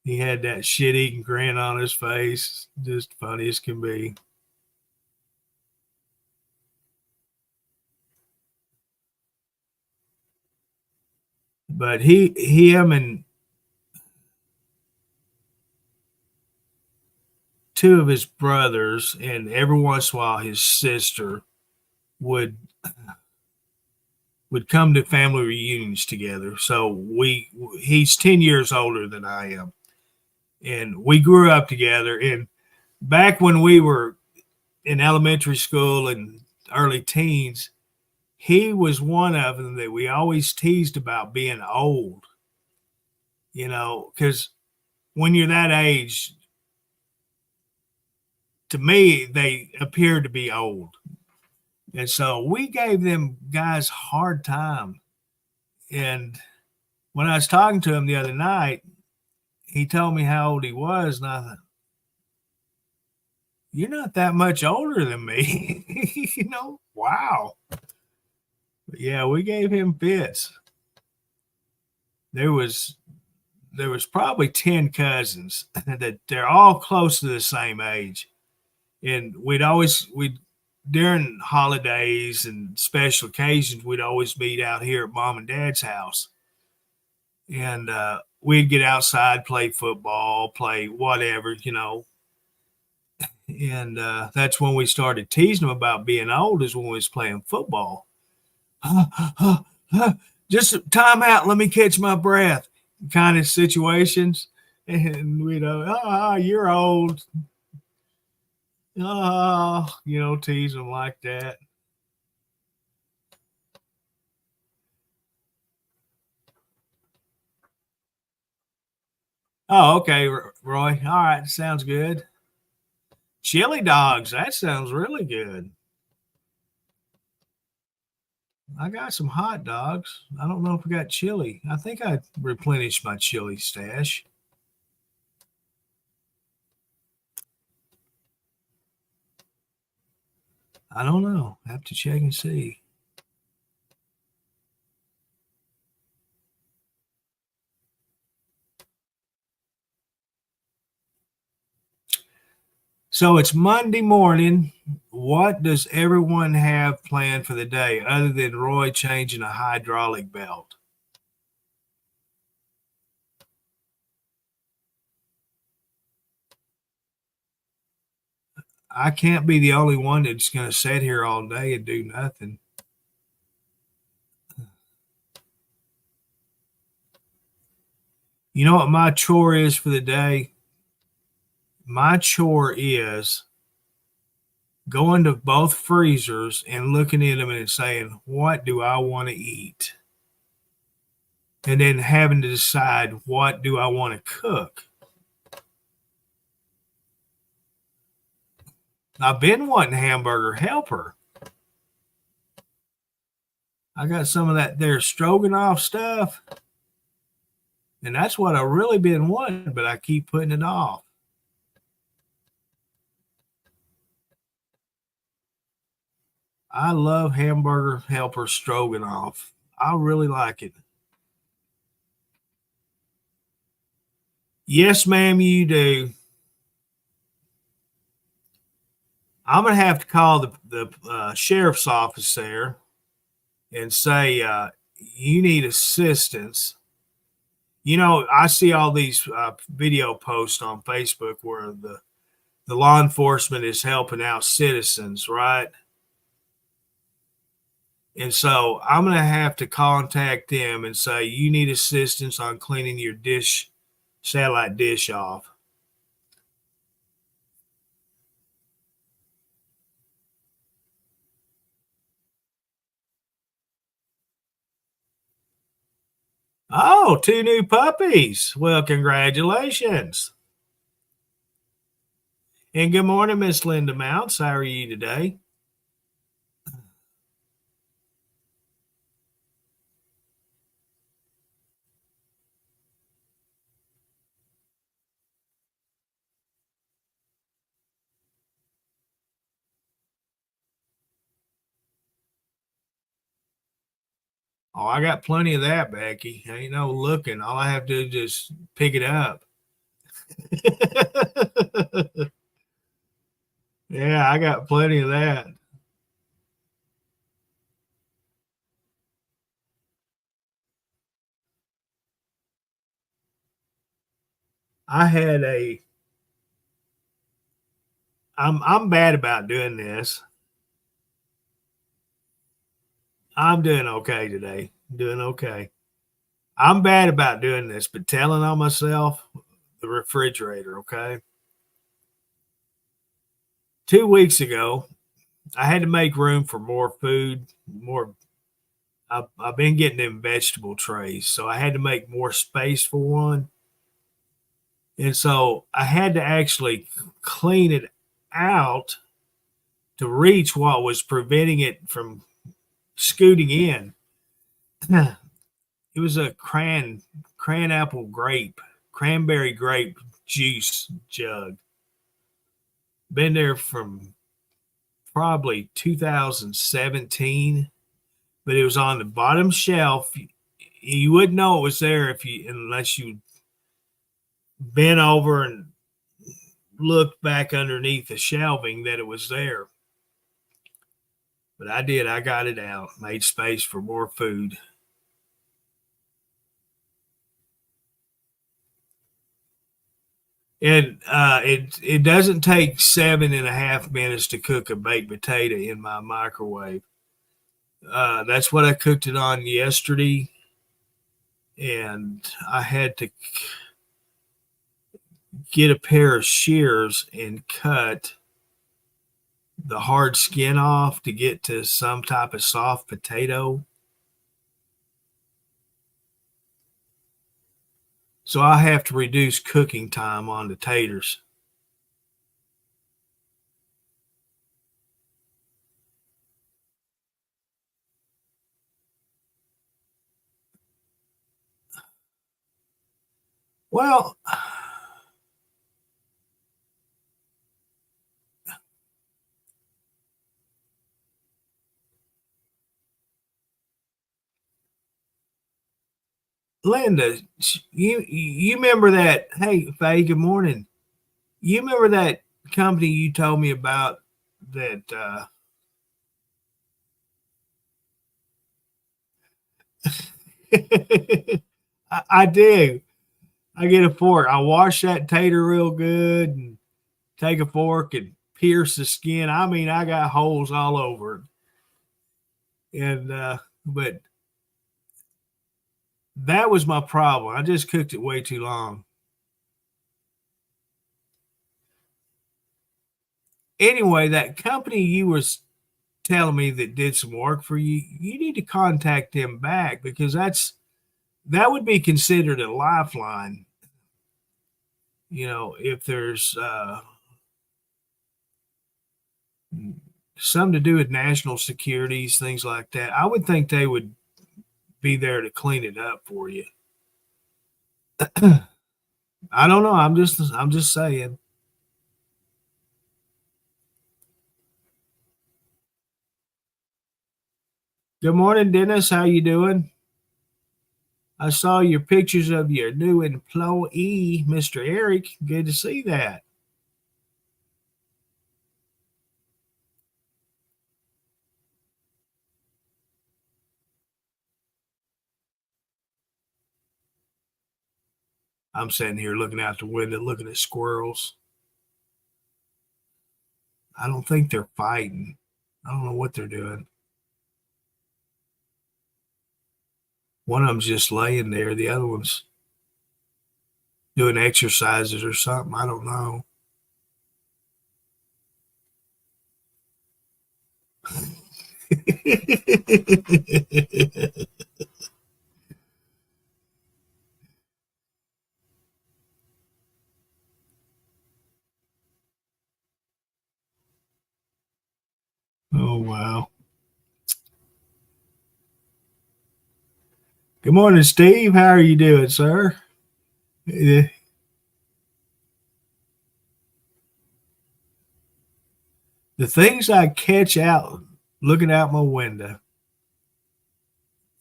He had that shit eating grin on his face. Just funny as can be. But him and two of his brothers, and every once in a while his sister would come to family reunions together. So he's 10 years older than I am. And we grew up together. And back when we were in elementary school and early teens, he was one of them that we always teased about being old, because when you're that age, to me, they appear to be old. And so we gave them guys a hard time. And when I was talking to him the other night, he told me how old he was. And I thought, you're not that much older than me. Wow. But yeah, we gave him fits. There was probably 10 cousins that they're all close to the same age. And we'd during holidays and special occasions, we'd always meet out here at mom and dad's house. And we'd get outside, play football, play whatever. And that's when we started teasing them about being old, is when we was playing football. Just time out, let me catch my breath kind of situations. And you're old. Tease them like that. Oh, okay, Roy. All right, sounds good. Chili dogs, that sounds really good. I got some hot dogs. I don't know if I got chili. I think I replenished my chili stash. I don't know. I have to check and see. So it's Monday morning. What does everyone have planned for the day other than Roy changing a hydraulic belt? I can't be the only one that's going to sit here all day and do nothing. You know what my chore is for the day? My chore is going to both freezers and looking at them and saying, what do I want to eat? And then having to decide, what do I want to cook? I've been wanting hamburger helper. I got some of that there stroganoff stuff. And that's what I really been wanting, but I keep putting it off. I love hamburger helper stroganoff. I really like it. Yes, ma'am, you do. I'm gonna have to call the sheriff's office there and say you need assistance. I see all these video posts on Facebook where the law enforcement is helping out citizens, right? And so I'm going to have to contact them and say, you need assistance on cleaning your satellite dish off. Oh, two new puppies. Well, congratulations. And good morning, Miss Linda Mounts. How are you today? Oh, I got plenty of that, Becky. Ain't no looking. All I have to do is just pick it up. Yeah, I got plenty of that. I had a I'm bad about doing this. I'm doing okay today. Doing okay. I'm bad about doing this, but telling on myself, the refrigerator, okay? 2 weeks ago, I had to make room for more food, more. I've been getting them vegetable trays, so I had to make more space for one. And so I had to actually clean it out to reach what was preventing it from scooting in. It was a cranberry grape juice jug. Been there from probably 2017, but it was on the bottom shelf. You wouldn't know it was there if you unless you bent over and looked back underneath the shelving that it was there. But I did. I got it out, made space for more food. And it doesn't take 7.5 minutes to cook a baked potato in my microwave. That's what I cooked it on yesterday, and I had to get a pair of shears and cut the hard skin off to get to some type of soft potato. So I have to reduce cooking time on the taters. Well, Linda, you remember that? Hey, Faye, good morning. You remember that company you told me about that? I do. I get a fork. I wash that tater real good and take a fork and pierce the skin. I mean, I got holes all over it. And but that was my problem. I just cooked it way too long. Anyway, that company you was telling me that did some work for you, you need to contact them back because that would be considered a lifeline. If there's something to do with national securities, things like that, I would think they would be there to clean it up for you. I don't know. I'm just saying. Good morning, Dennis. How you doing? I saw your pictures of your new employee, Mr. Eric. Good to see that. I'm sitting here looking out the window, looking at squirrels. I don't think they're fighting. I don't know what they're doing. One of them's just laying there. The other one's doing exercises or something. I don't know. Oh, wow. Good morning, Steve. How are you doing, sir? The things I catch out looking out my window.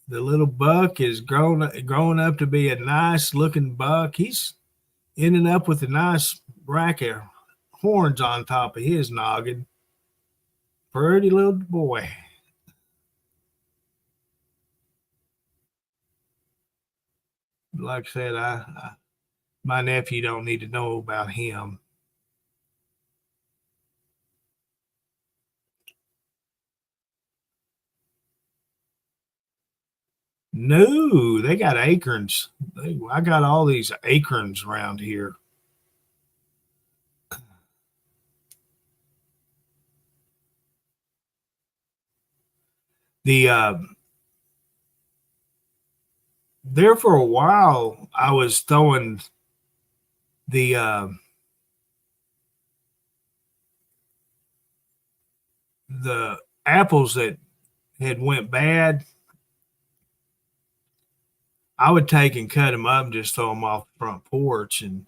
The little buck is growing up to be a nice looking buck. He's ending up with a nice rack of horns on top of his noggin. Pretty little boy. Like I said, my nephew don't need to know about him. No, they got acorns. I got all these acorns around here. The there for a while, I was throwing the the apples that had went bad. I would take and cut them up and just throw them off the front porch and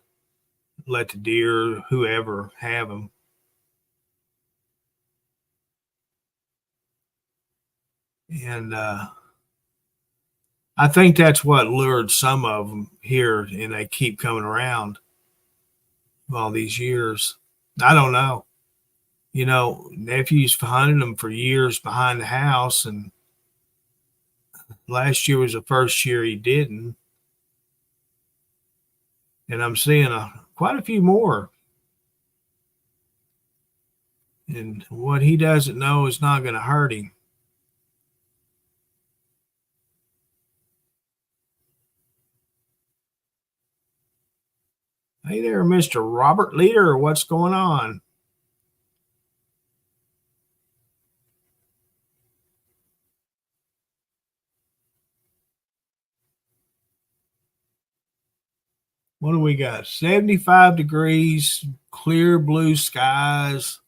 let the deer, whoever, have them. And I think that's what lured some of them here, and they keep coming around all these years. I don't know. You know, nephew's hunted them for years behind the house, and last year was the first year he didn't. And I'm seeing quite a few more. And what he doesn't know is not going to hurt him. Hey there, Mr. Robert Leader. What's going on? What do we got? 75 degrees, clear blue skies.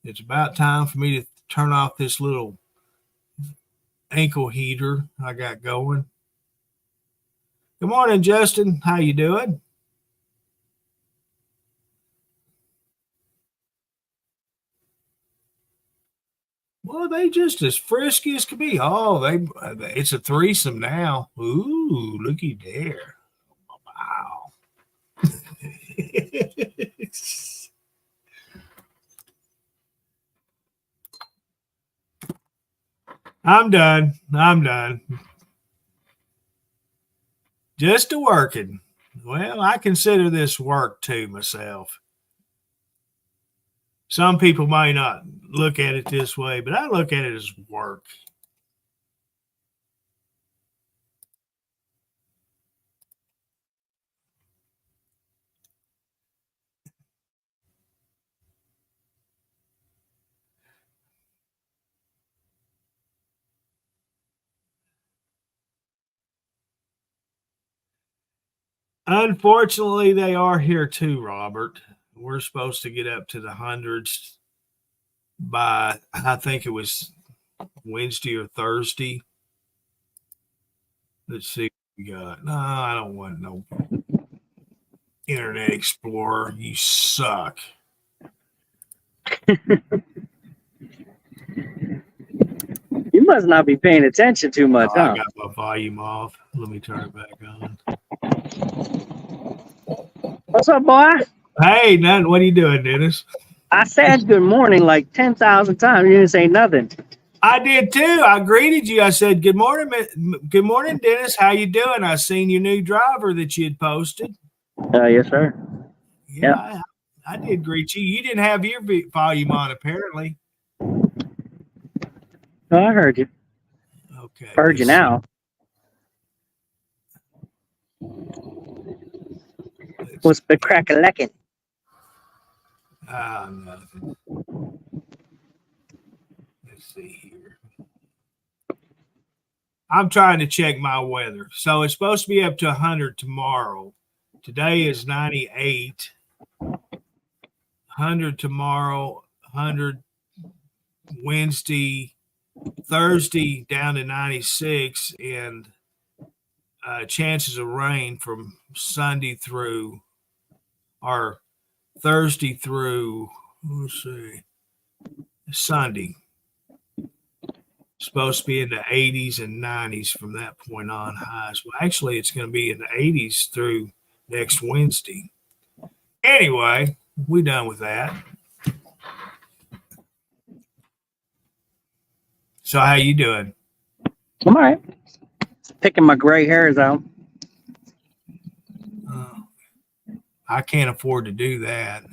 It's about time for me to turn off this little ankle heater I got going. Good morning, Justin. How you doing? Well, they just as frisky as could be. Oh, it's a threesome now. Ooh, looky there. Wow. I'm done. I'm done. Just a working. Well, I consider this work too myself. Some people might not look at it this way, but I look at it as work. Unfortunately, they are here too, Robert. We're supposed to get up to the hundreds by, I think it was Wednesday or Thursday. Let's see what we got. No, I don't want no Internet Explorer. You suck. You must not be paying attention too much, huh? I got my volume off. Let me turn it back on. What's up, boy? Hey, nothing. What are you doing, Dennis? I said good morning like 10,000 times. You didn't say nothing. I did too. I greeted you. I said, "Good morning, good morning, Dennis. How you doing? I seen your new driver that you had posted." Yes, sir. Yeah, yep. I did greet you. You didn't have your volume on, apparently. Oh, I heard you. Okay. Heard you now. What's the crack-a-lackin'? Nothing. Let's see here. I'm trying to check my weather. So it's supposed to be up to 100 tomorrow. Today is 98. 100 tomorrow, 100 Wednesday, Thursday down to 96, and chances of rain from Sunday through, or Thursday through, let's see, Sunday. supposed to be in the 80s and 90s from that point on highs. Well, actually, it's going to be in the 80s through next Wednesday. Anyway, we done with that. So how you doing? I'm all right. Picking my gray hairs out. I can't afford to do that.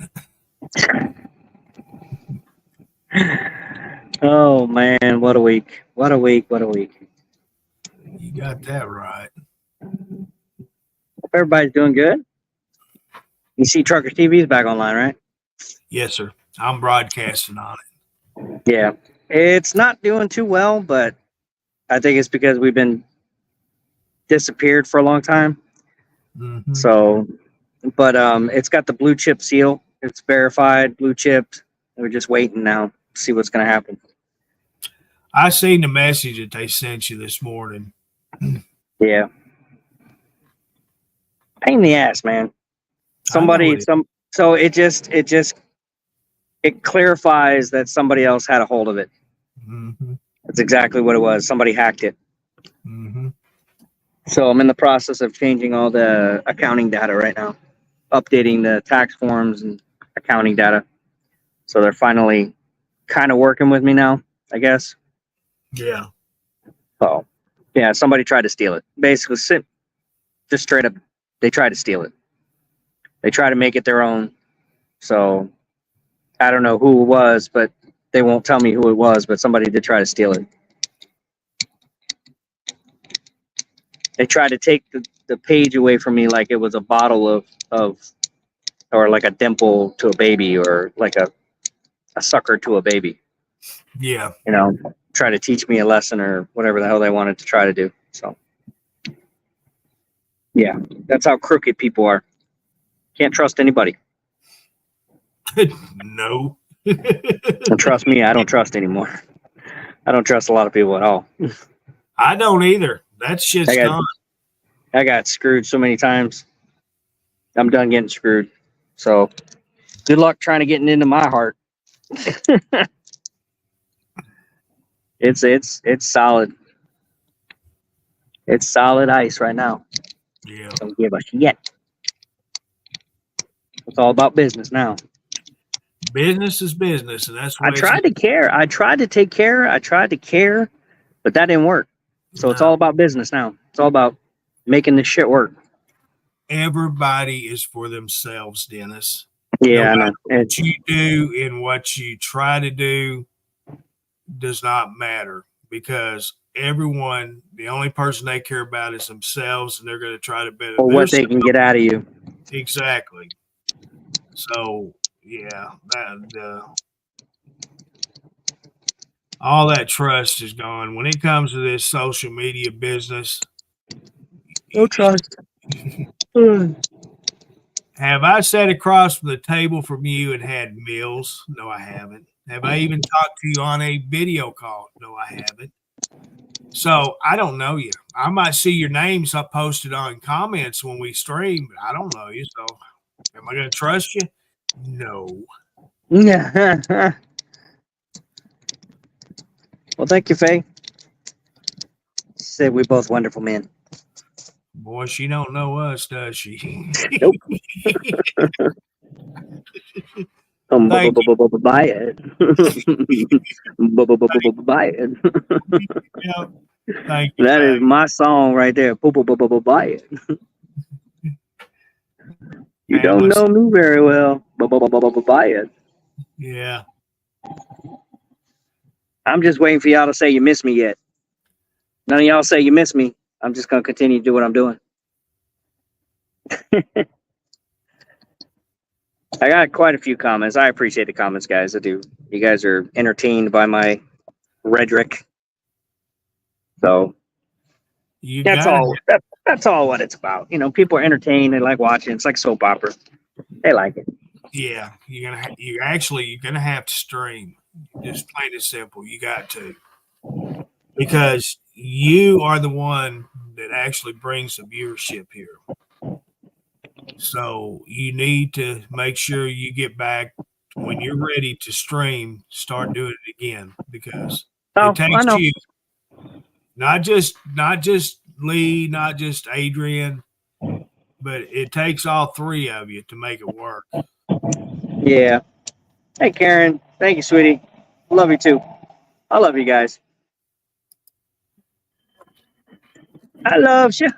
Oh man, what a week. What a week. What a week. You got that right. Hope everybody's doing good. You see Trucker TV is back online, right? Yes, sir. I'm broadcasting on it. Yeah. It's not doing too well, but I think it's because we've been disappeared for a long time. Mm-hmm. So, but it's got the blue chip seal. It's verified, blue chipped. We're just waiting now to see what's going to happen. I seen the message that they sent you this morning. Yeah. Pain in the ass, man. So it clarifies that somebody else had a hold of it. Mm-hmm. That's exactly what it was. Somebody hacked it. Mm-hmm. So I'm in the process of changing all the accounting data right now, updating the tax forms and accounting data. So they're finally kind of working with me now, I guess. Yeah. So, yeah, somebody tried to steal it. Basically, just straight up, they tried to steal it. They try to make it their own. So I don't know who it was, but they won't tell me who it was, but somebody did try to steal it. They tried to take the page away from me like it was a bottle of or like a dimple to a baby or like a sucker to a baby. Yeah. You know, try to teach me a lesson or whatever the hell they wanted to try to do. So, yeah, that's how crooked people are. Can't trust anybody. No. And trust me, I don't trust anymore. I don't trust a lot of people at all. I don't either. That shit's gone. I got screwed so many times. I'm done getting screwed. So, good luck trying to get into my heart. It's solid. It's solid ice right now. Yeah. Don't give a shit. It's all about business now. Business is business, and that's I tried to care. I tried to take care. I tried to care, but that didn't work. So it's all about business now. It's all about making this shit work. Everybody is for themselves, Dennis. Yeah, no I know. What you do and what you try to do does not matter because everyone, the only person they care about is themselves, and they're going to try to better or what they can get out of you. Exactly. So, yeah, all that trust is gone. When it comes to this social media business, no trust. Have I sat across from the table from you and had meals? No, I haven't. Have I even talked to you on a video call? No, I haven't. So I don't know you. I might see your names up posted on comments when we stream, but I don't know you. So am I going to trust you? No. Well, thank you, Faye. She said we're both wonderful men. Boy, she don't know us, does she? Nope. Buy it. Buy it. Yeah. Thank you. That is my song right there. Buy it. You don't know me very well. Buy it. Yeah. I'm just waiting for y'all to say you miss me yet. None of y'all say you miss me. I'm just going to continue to do what I'm doing. I got quite a few comments. I appreciate the comments, guys. I do. You guys are entertained by my rhetoric. So that's all. That's all what it's about. You know, people are entertained. They like watching. It's like soap opera. They like it. Yeah, you're gonna have to stream. Just plain and simple. You got to, because you are the one that actually brings the viewership here. So you need to make sure you get back when you're ready to stream. Start doing it again because it takes you. Not just Lee, not just Adrian, but it takes all three of you to make it work. Yeah. Hey, Karen. Thank you, sweetie. Love you too. I love you guys. I love you.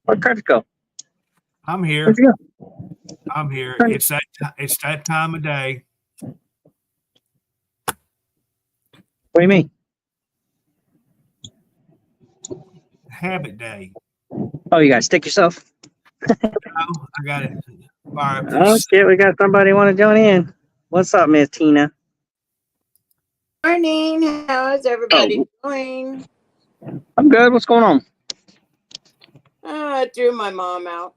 Where'd Curtis go? I'm here. Where'd you I'm here. go? It's that time of day. What do you mean? Habit day. Oh, you gotta stick yourself? Oh, I got it. Fire up Oh, this. shit. We got somebody want to join in. What's up, Miss Tina? Morning. How is everybody doing? I'm good. What's going on? Oh, I threw my mom out.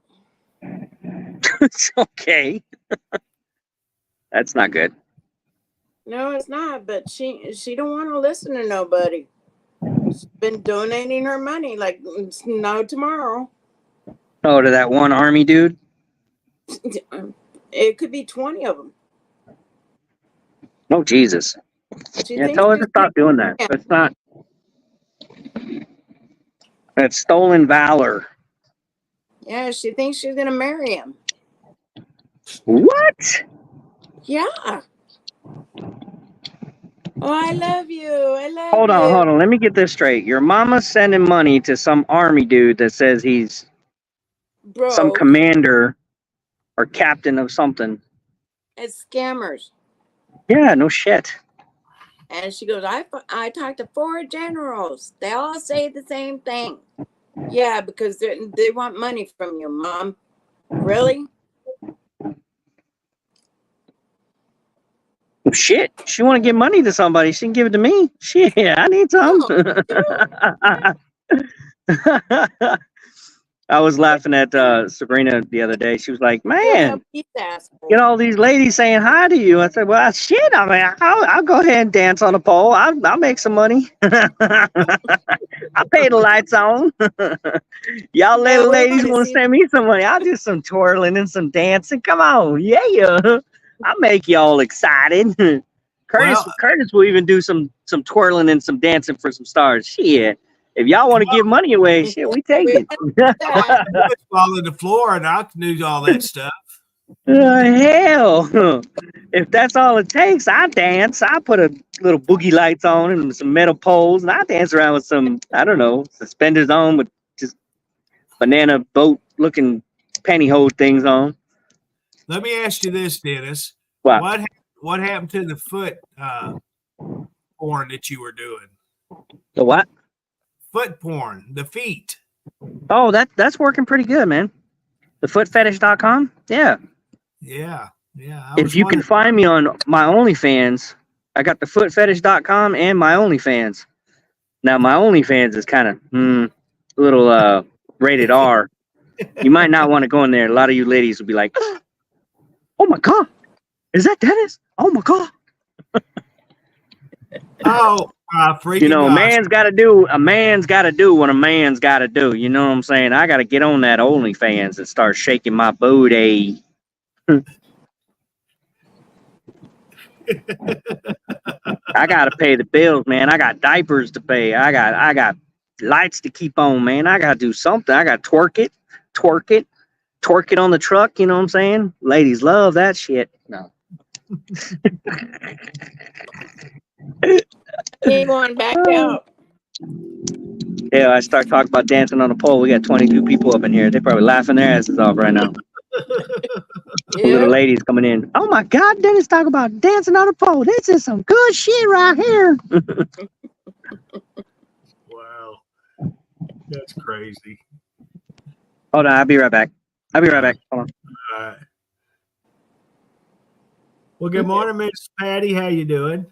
It's okay. That's not good. No, it's not. But she don't want to listen to nobody. She's been donating her money like no tomorrow. Oh, to that one army dude? It could be 20 of them. Oh, Jesus. She Yeah, thinks tell her she's to stop doing that. Yeah. That's not. That's stolen valor. Yeah, she thinks she's gonna marry him. What? Yeah. Oh, I love you. I love Hold you. on. Let me get this straight. Your mama's sending money to some army dude that says he's Bro, some commander or captain of something. it's scammers. Yeah, no shit. And she goes, I talked to 4 generals. They all say the same thing. Yeah, because they want money from you, Mom. Really? Shit. She want to give money to somebody. She can give it to me. Shit, I need some. I was laughing at Sabrina the other day. She was like, man, get all these ladies saying hi to you. I said, well, shit, I mean, I'll go ahead and dance on a pole. I'll make some money. I'll pay the lights on. Y'all little ladies want to send me some money. I'll do some twirling and some dancing. Come on. Yeah. I'll make you all excited. Curtis will even do some twirling and some dancing for some stars. Shit. If y'all want to give money away, shit, we take it. Fall on the floor and I can do all that stuff. Hell, if that's all it takes, I dance. I put a little boogie lights on and some metal poles, and I dance around with some, I don't know, suspenders on with just banana boat looking pantyhose things on. Let me ask you this, Dennis. What happened to the foot porn that you were doing? The what? Foot porn, the feet. Oh, that's working pretty good, man. The footfetish.com? Yeah. Yeah. If you can find me on my OnlyFans, I got the footfetish.com and my OnlyFans. Now, my OnlyFans is kind of a little rated R. You might not want to go in there. A lot of you ladies will be like, oh my God, is that Dennis? Oh my God. Oh, freaking you know, gosh. a man's got to do what a man's got to do. You know what I'm saying? I got to get on that OnlyFans and start shaking my booty. I got to pay the bills, man. I got diapers to pay. I got lights to keep on, man. I got to do something. I got to twerk it on the truck. You know what I'm saying? Ladies love that shit. No. He won back out. Yeah, I start talking about dancing on a pole. We got 22 people up in here. They're probably laughing their asses off right now. Little ladies coming in. Oh my God, Dennis talk about dancing on a pole. This is some good shit right here. Wow. That's crazy. Hold on, I'll be right back. Hold on. All right. Well, good morning, Miss Patty. How you doing?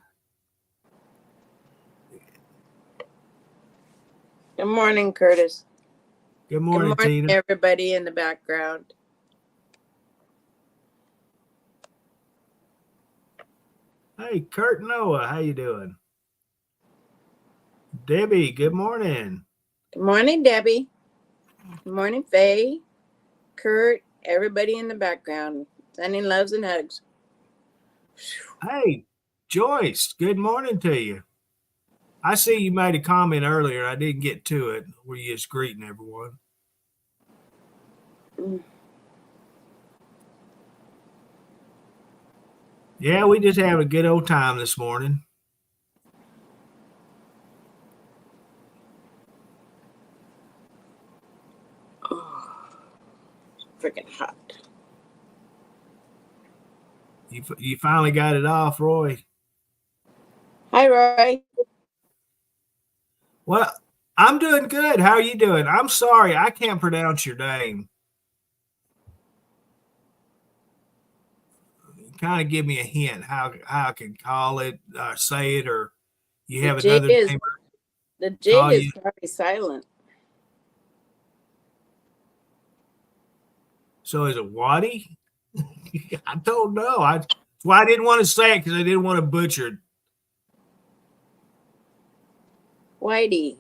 Good morning, Curtis. Good morning, Tina. Everybody in the background. Hey, Kurt Noah, how you doing? Debbie, good morning. Good morning, Debbie. Good morning, Faye, Kurt, everybody in the background. Sending loves and hugs. Hey, Joyce, good morning to you. I see you made a comment earlier. I didn't get to it. Were you just greeting everyone? Yeah, we just having a good old time this morning. Oh, freaking hot. You finally got it off, Roy. Hi, Roy. Well, I'm doing good. How are you doing? I'm sorry, I can't pronounce your name. Kind of give me a hint how I can call it, say it, or you have another name. The J is probably silent. So is it Waddy? I don't know. I didn't want to say it because I didn't want to butcher it. Whitey.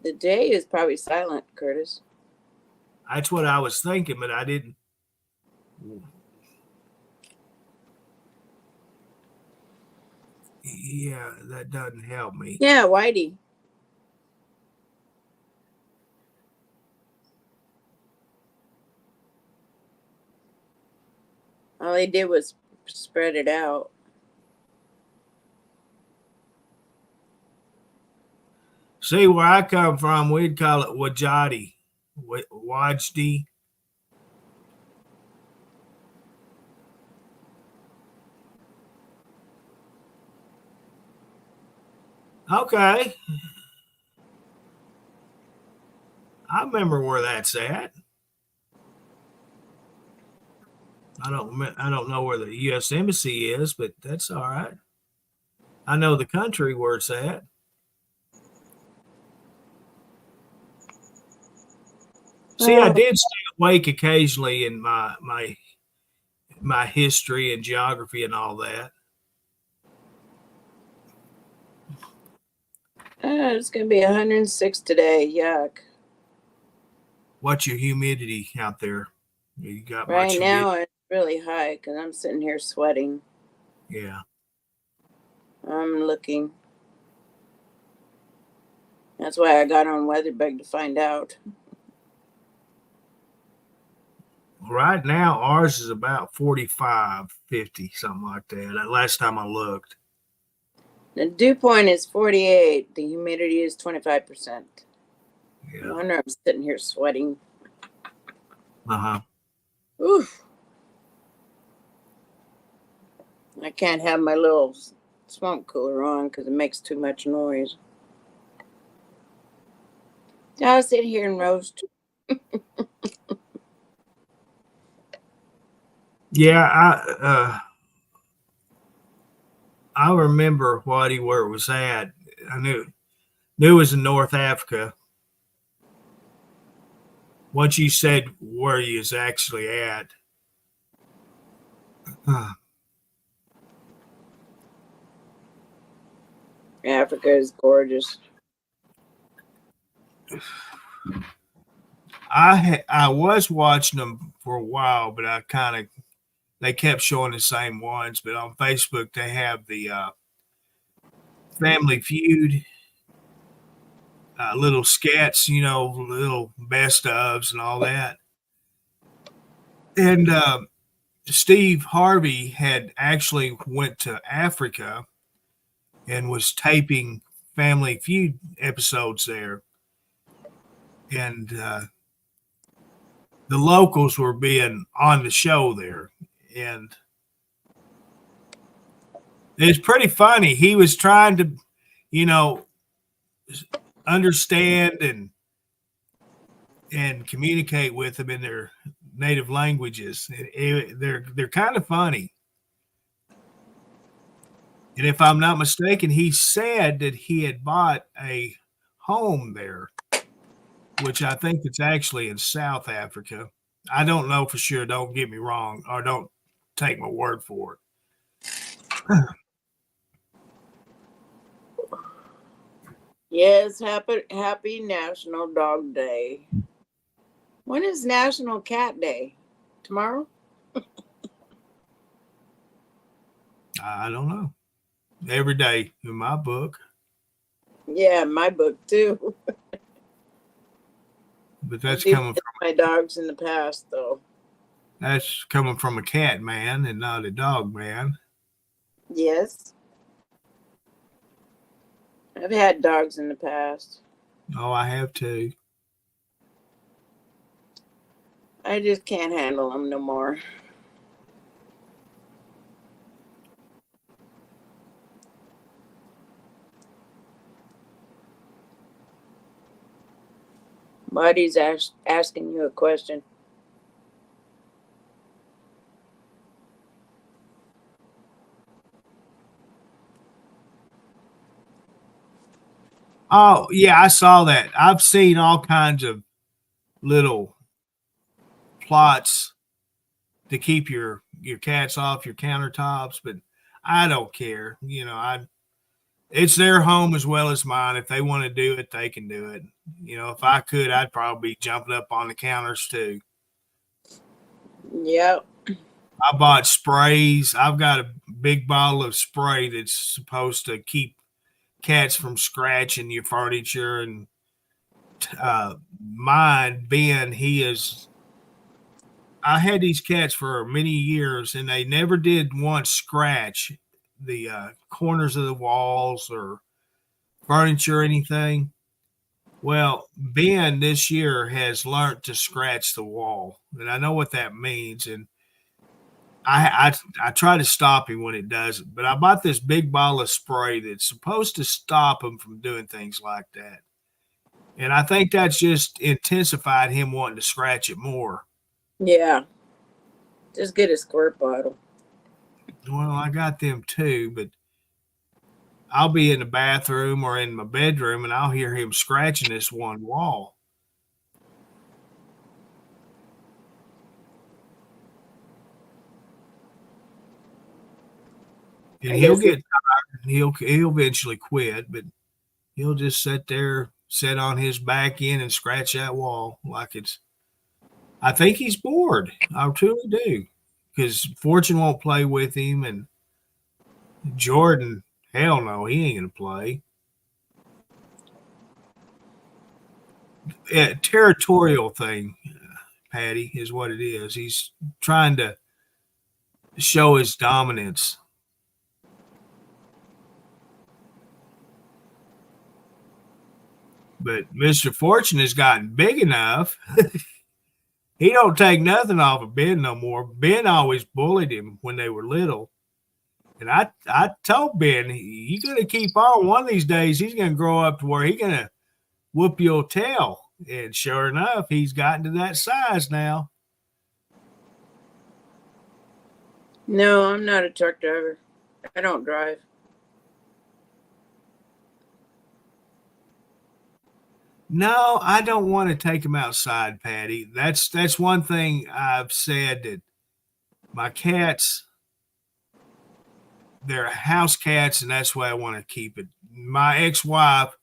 The J is probably silent, Curtis. That's what I was thinking, but I didn't. Yeah, that doesn't help me. Yeah, Whitey. All they did was spread it out. See, where I come from, we'd call it Wajadi. Wajdi. Okay. I remember where that's at. I don't know where the U.S. Embassy is, but that's all right. I know the country where it's at. See, I did stay awake occasionally in my history and geography and all that. It's going to be 106 today. Yuck. What's your humidity out there? You got right much now humidity? it's really high because I'm sitting here sweating. Yeah. I'm looking. That's why I got on WeatherBug to find out. Right now, ours is about 45, 50, something like that. Last time I looked. The dew point is 48. The humidity is 25%. Yeah. No wonder I'm sitting here sweating. Uh-huh. Oof. I can't have my little smoke cooler on because it makes too much noise. I'll sit here and roast. Yeah, I remember where it was at. I knew it was in North Africa. Once you said where you was actually at. Africa is gorgeous. I was watching them for a while, but they kept showing the same ones. But on Facebook, they have the Family Feud little skits, little best ofs and all that. And Steve Harvey had actually went to Africa and was taping Family Feud episodes there. And the locals were being on the show there. And it's pretty funny. He was trying to, understand and communicate with them in their native languages. They're kind of funny. And if I'm not mistaken, he said that he had bought a home there, which I think it's actually in South Africa. I don't know for sure. Don't get me wrong, or don't take my word for it. Yes, happy National Dog Day. When is National Cat Day? Tomorrow? I don't know. Every day in my book. Yeah, my book too. But that's I do coming miss from my dogs in the past, though. a cat man and not a dog man. Yes, I've had dogs in the past. Oh, I have too. I just can't handle them no more. Marty's asking you a question. Oh, yeah, I saw that. I've seen all kinds of little plots to keep your cats off your countertops, but I don't care. It's their home as well as mine. If they want to do it, they can do it. If I could, I'd probably be jumping up on the counters too. Yep. I bought sprays. I've got a big bottle of spray that's supposed to keep cats from scratching your furniture. And mine, Ben, I had these cats for many years, and they never did once scratch the corners of the walls or furniture or anything. Well, Ben this year has learned to scratch the wall, and I know what that means. And I try to stop him when it does it, but I bought this big bottle of spray that's supposed to stop him from doing things like that. And I think that's just intensified him wanting to scratch it more. Yeah. Just get a squirt bottle. Well, I got them too, but I'll be in the bathroom or in my bedroom and I'll hear him scratching this one wall. And he'll get tired. He'll eventually quit, but he'll just sit on his back end and scratch that wall like it's. I think he's bored. I truly do, because Fortune won't play with him, and Jordan, hell no, he ain't gonna play. Territorial thing, Patty, is what it is. He's trying to show his dominance. But Mr. Fortune has gotten big enough. He don't take nothing off of Ben no more. Ben always bullied him when they were little. And I told Ben, you gonna keep on. One of these days, he's gonna grow up to where he's gonna whoop your tail. And sure enough, he's gotten to that size now. No, I'm not a truck driver. I don't drive. No, I don't want to take him outside, Patty. That's one thing I've said, that my cats, they're house cats, and that's the way I want to keep it. My ex-wife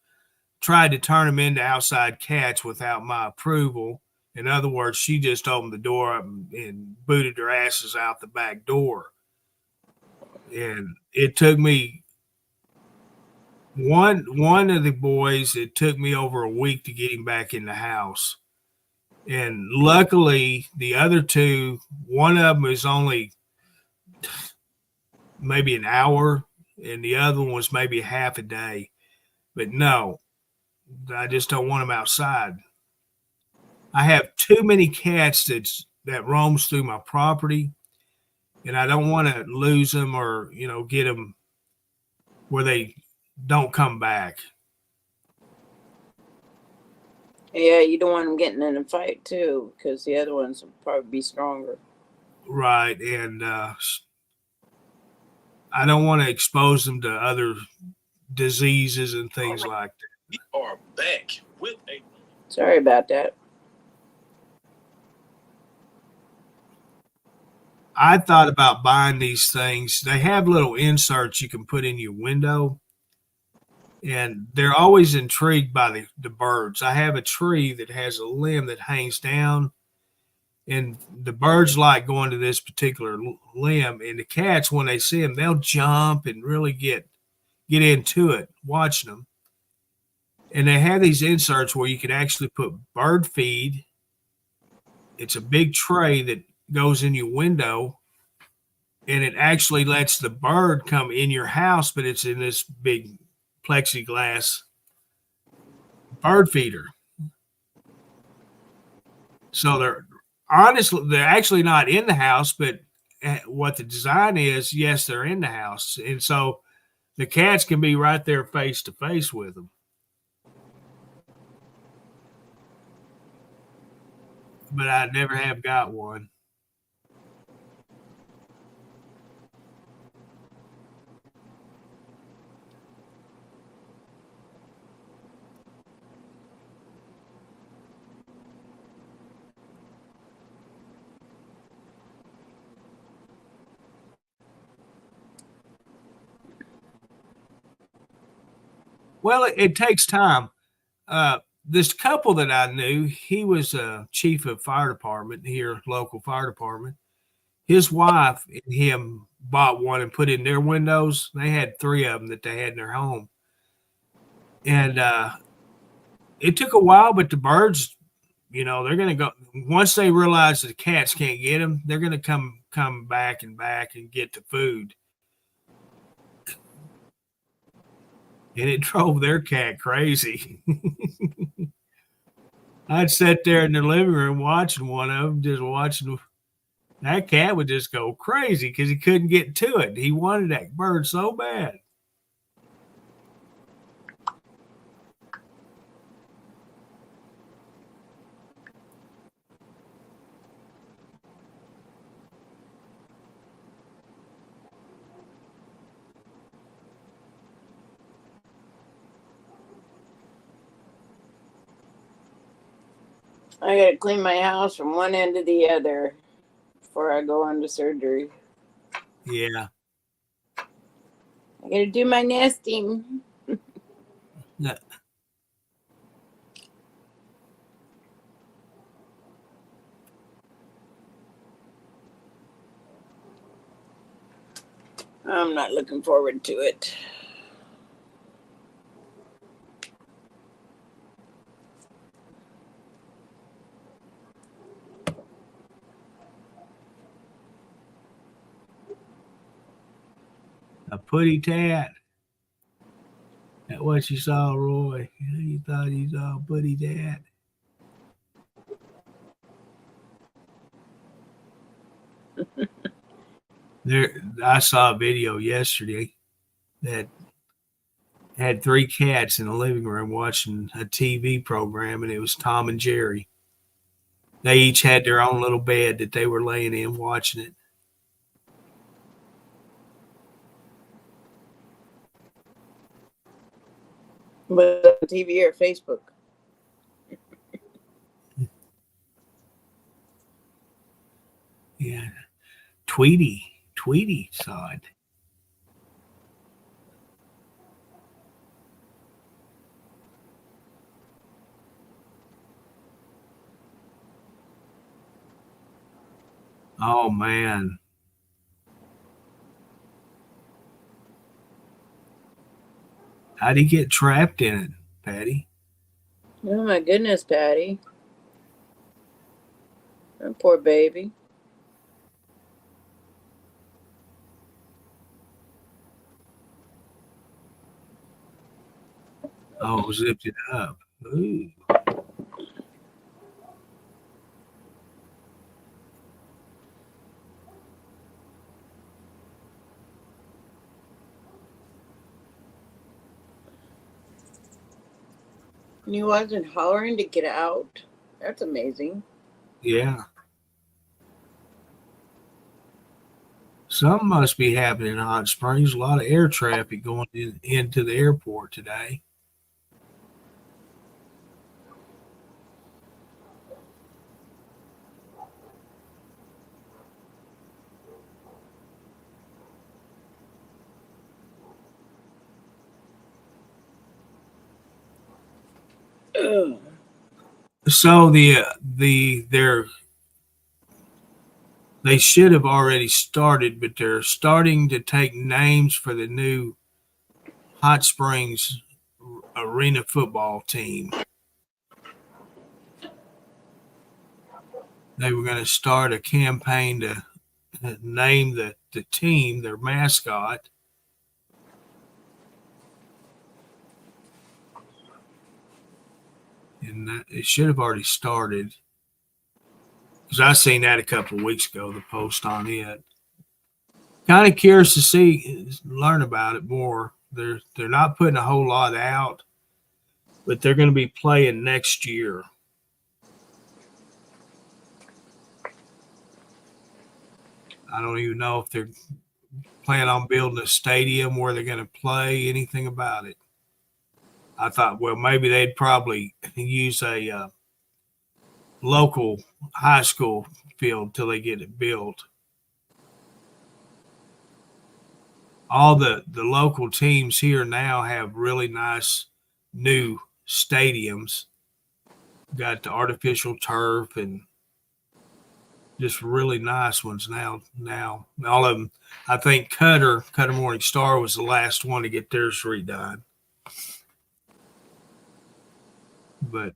tried to turn them into outside cats without my approval. In other words, she just opened the door up and booted their asses out the back door. And it took me one of the boys, it took me over a week to get him back in the house. And luckily, the other two, one of them is only maybe an hour, and the other one was maybe half a day. But no, I just don't want them outside. I have too many cats that roams through my property, and I don't want to lose them or get them where they don't come back. Yeah, you don't want them getting in a fight too, because the other ones will probably be stronger. Right, and I don't want to expose them to other diseases and things like that. We are back with a. Sorry about that. I thought about buying these things. They have little inserts you can put in your window, and they're always intrigued by the birds. I have a tree that has a limb that hangs down, And the birds like going to this particular limb, and the cats, when they see them, they'll jump and really get into it, watching them. And they have these inserts where you can actually put bird feed. It's a big tray that goes in your window, and it actually lets the bird come in your house, but it's in this big plexiglass bird feeder. So they're actually not in the house, but what the design is, yes, they're in the house. And so the cats can be right there face to face with them. But I never have got one. Well, it takes time. This couple that I knew, he was a chief of fire department here, local fire department. His wife and him bought one and put it in their windows. They had 3 of them that they had in their home. And it took a while, but the birds, they're going to go, once they realize the cats can't get them, they're going to come back and get the food. And it drove their cat crazy. I'd sit there in the living room watching one of them, just watching. That cat would just go crazy because he couldn't get to it. He wanted that bird so bad. I gotta clean my house from one end to the other before I go into surgery. Yeah. I gotta do my nesting. No. I'm not looking forward to it. A putty tat. That's what you saw, Roy. You thought you saw a putty tat. I saw a video yesterday that had 3 cats in the living room watching a TV program, and it was Tom and Jerry. They each had their own little bed that they were laying in watching it. Was it on TV or Facebook? Yeah. Tweety saw it. Oh, man. How'd he get trapped in it, Patty? Oh my goodness, Patty. Oh, poor baby. Oh, zipped it up. Ooh. And he wasn't hollering to get out. That's amazing. Yeah. Something must be happening in Hot Springs. A lot of air traffic going into the airport today. Ugh. So they're They should have already started, but they're starting to take names for the new Hot Springs arena football team. They were going to start a campaign to name the team, their mascot. And it should have already started. Because I seen that a couple of weeks ago, the post on it. Kind of curious to learn about it more. They're not putting a whole lot out, but they're going to be playing next year. I don't even know if they're planning on building a stadium where they're going to play, anything about it. I thought, well, maybe they'd probably use a local high school field till they get it built. All the local teams here now have really nice new stadiums. Got the artificial turf and just really nice ones now. All of them. I think Cutter Morning Star was the last one to get theirs redone. But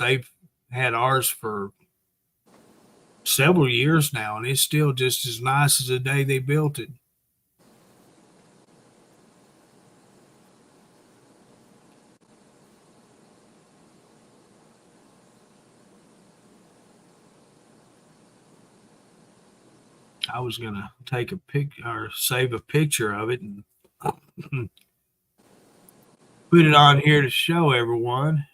they've had ours for several years now, and it's still just as nice as the day they built it. I was gonna take a pic or save a picture of it and put it on here to show everyone.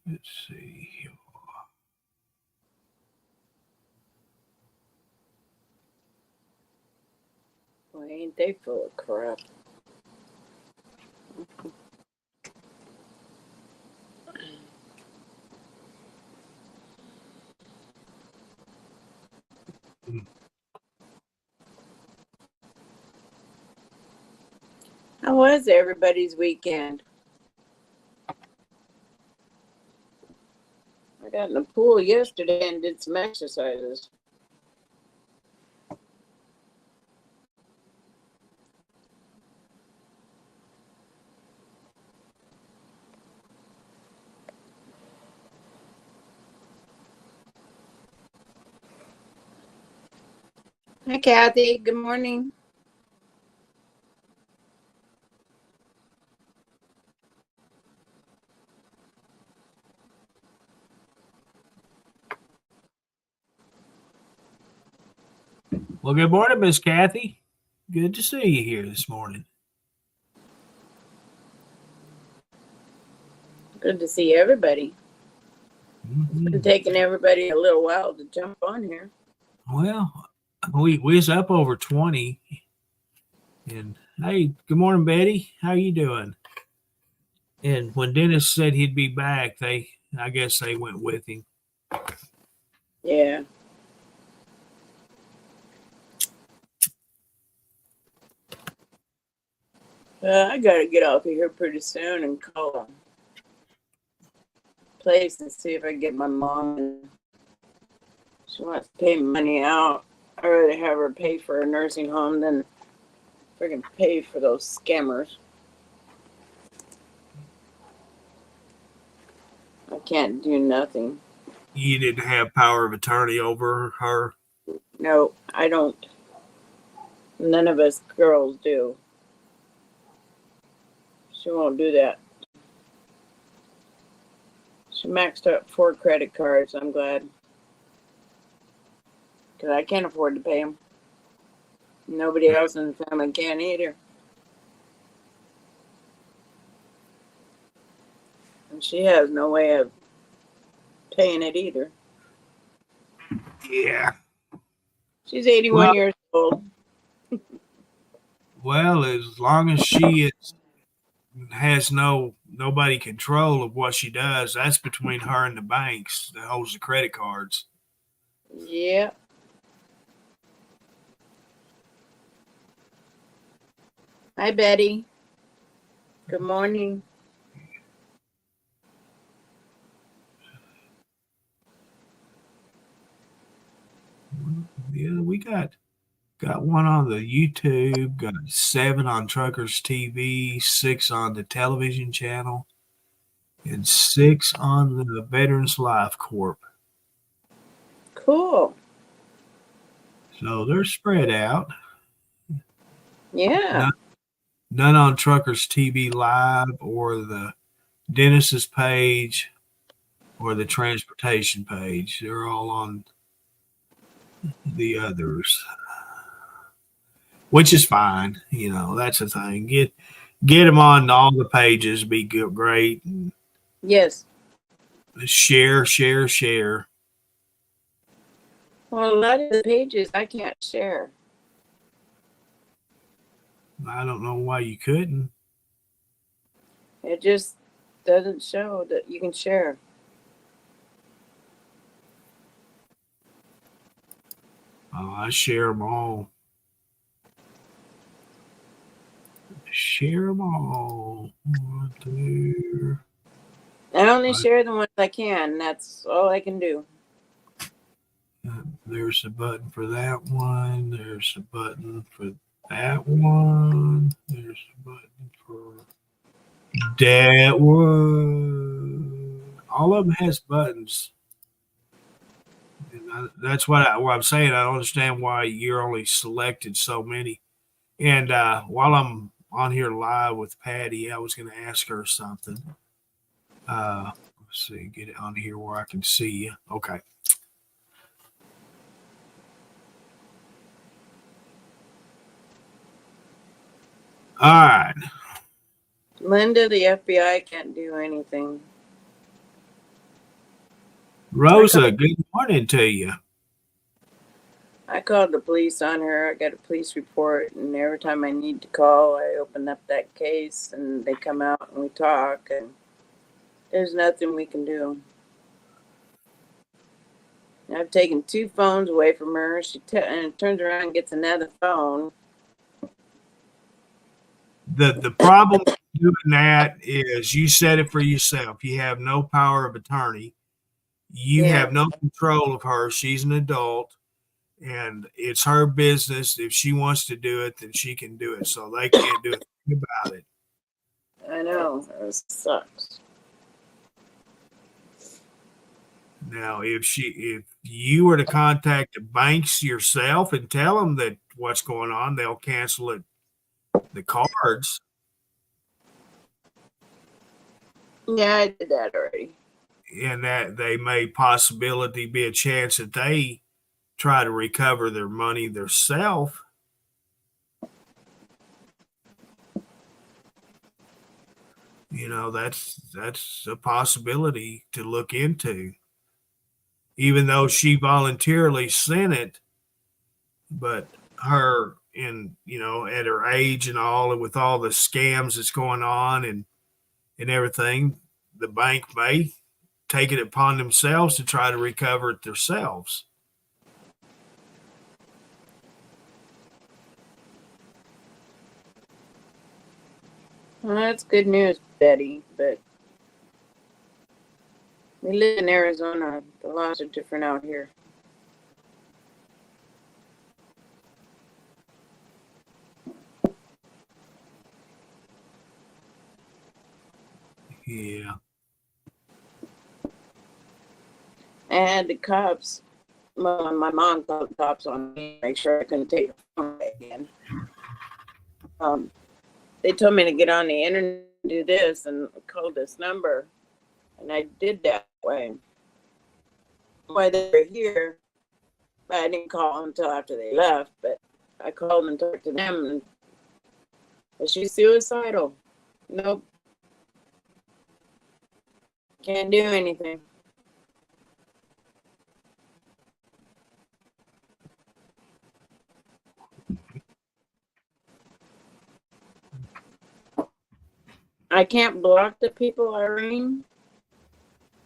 Let's see here. Boy, ain't they full of crap. How was everybody's weekend? I got in the pool yesterday and did some exercises. Hi, Kathy. Good morning. Well, good morning, Miss Kathy. Good to see you here this morning. Good to see everybody. Mm-hmm. It's been taking everybody a little while to jump on here. Well, we was up over 20. And hey, good morning, Betty. How you doing? And when Dennis said he'd be back, I guess they went with him. Yeah. I gotta get off of here pretty soon and call a place and see if I can get my mom. She wants to pay money out. I'd rather have her pay for a nursing home than freaking pay for those scammers. I can't do nothing. You didn't have power of attorney over her? No, I don't. None of us girls do. She won't do that. She maxed out 4 credit cards. I'm glad. Because I can't afford to pay them. Nobody else in the family can either. And she has no way of paying it either. Yeah. She's 81 years old. Well, as long as she has nobody control of what she does, that's between her and the banks that holds the credit cards. Yeah. Hi, Betty. Good morning. Yeah, we got one on the YouTube, got 7 on Truckers TV, 6 on the television channel, and 6 on the Veterans Life Corp. Cool. So they're spread out. Yeah. None on Truckers TV Live or the Dennis's page or the transportation page. They're all on the others, which is fine. You know, that's the thing. Get them on all the pages. Be good, great. Yes. Share, share, share. Well, a lot of the pages I can't share. I don't know why you couldn't. It just doesn't show that you can share. I share them all. Share them all. Right there. I only share the ones I can. That's all I can do. There's a button for that one. There's a button for that one. There's a button for that one. All of them has buttons. And that's what I'm saying. I don't understand why you're only selected so many. And while I'm on here live with Patty, I was going to ask her something. Let's see, get it on here where I can see you. Okay. All right. Linda, the FBI can't do anything. Rosa, good morning to you. I called the police on her. I got a police report, and every time I need to call, I open up that case, and they come out and we talk, and there's nothing we can do. I've taken 2 phones away from her. She turns around and gets another phone. The problem with doing that is you said it for yourself. You have no power of attorney. You have no control of her. She's an adult, and it's her business. If she wants to do it, then she can do it. So they can't do anything about it. I know. It sucks. Now, if you were to contact the banks yourself and tell them that what's going on, they'll cancel it, the cards. Yeah, I did that already. And that they may possibility be a chance that they try to recover their money themselves. You know, that's a possibility to look into. Even though she voluntarily sent it, but her at her age and all, and with all the scams that's going on and everything, the bank may take it upon themselves to try to recover it themselves. Well, that's good news, Betty, but we live in Arizona. The laws are different out here. Yeah. I had the cops. Well, my mom called the cops on me to make sure I couldn't take the phone away again. They told me to get on the internet and do this and call this number. And I did that way. Why they were here, but I didn't call until after they left. But I called and talked to them. And is she suicidal? Nope. Can't do anything. I can't block the people, Irene,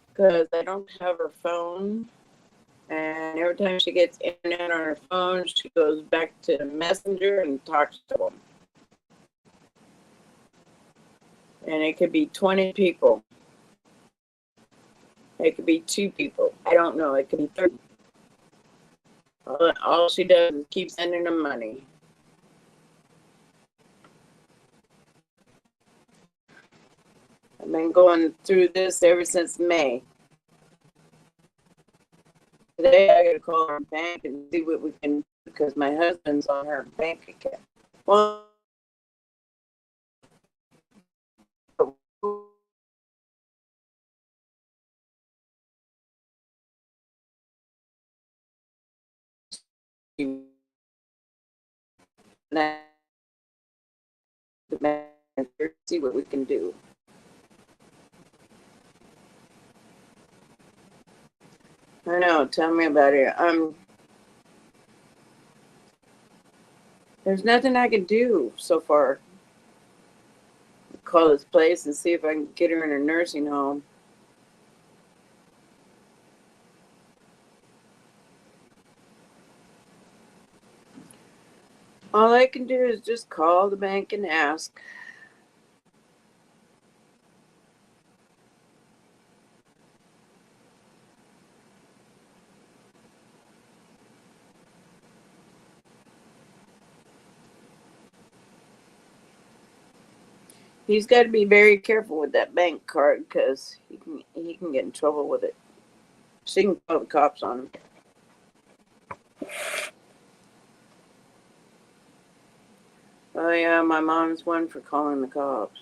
because I don't have her phone. And every time she gets internet on her phone, she goes back to Messenger and talks to them. And it could be 20 people. It could be 2 people. I don't know. It could be 30. All she does is keep sending them money. I've been going through this ever since May. Today I gotta call our bank and see what we can do because my husband's on her bank account. Well, see what we can do. I know. Tell me about it. There's nothing I can do so far. Call this place and see if I can get her in a nursing home. All I can do is just call the bank and ask. He's got to be very careful with that bank card because he can get in trouble with it. She can call the cops on him. Oh yeah, my mom's one for calling the cops.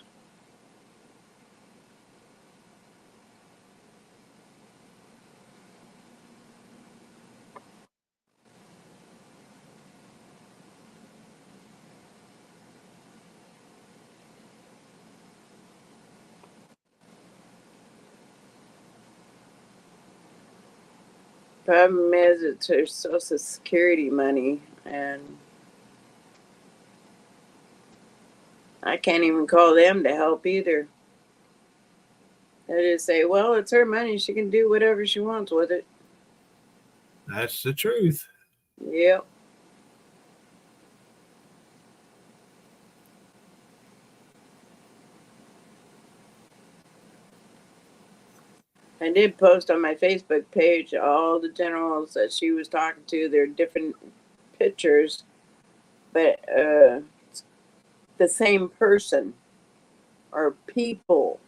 Problem is, it's her Social Security money, and I can't even call them to help either. They just say, well, it's her money. She can do whatever she wants with it. That's the truth. Yep. I did post on my Facebook page all the generals that she was talking to. They're different pictures, but the same person or people.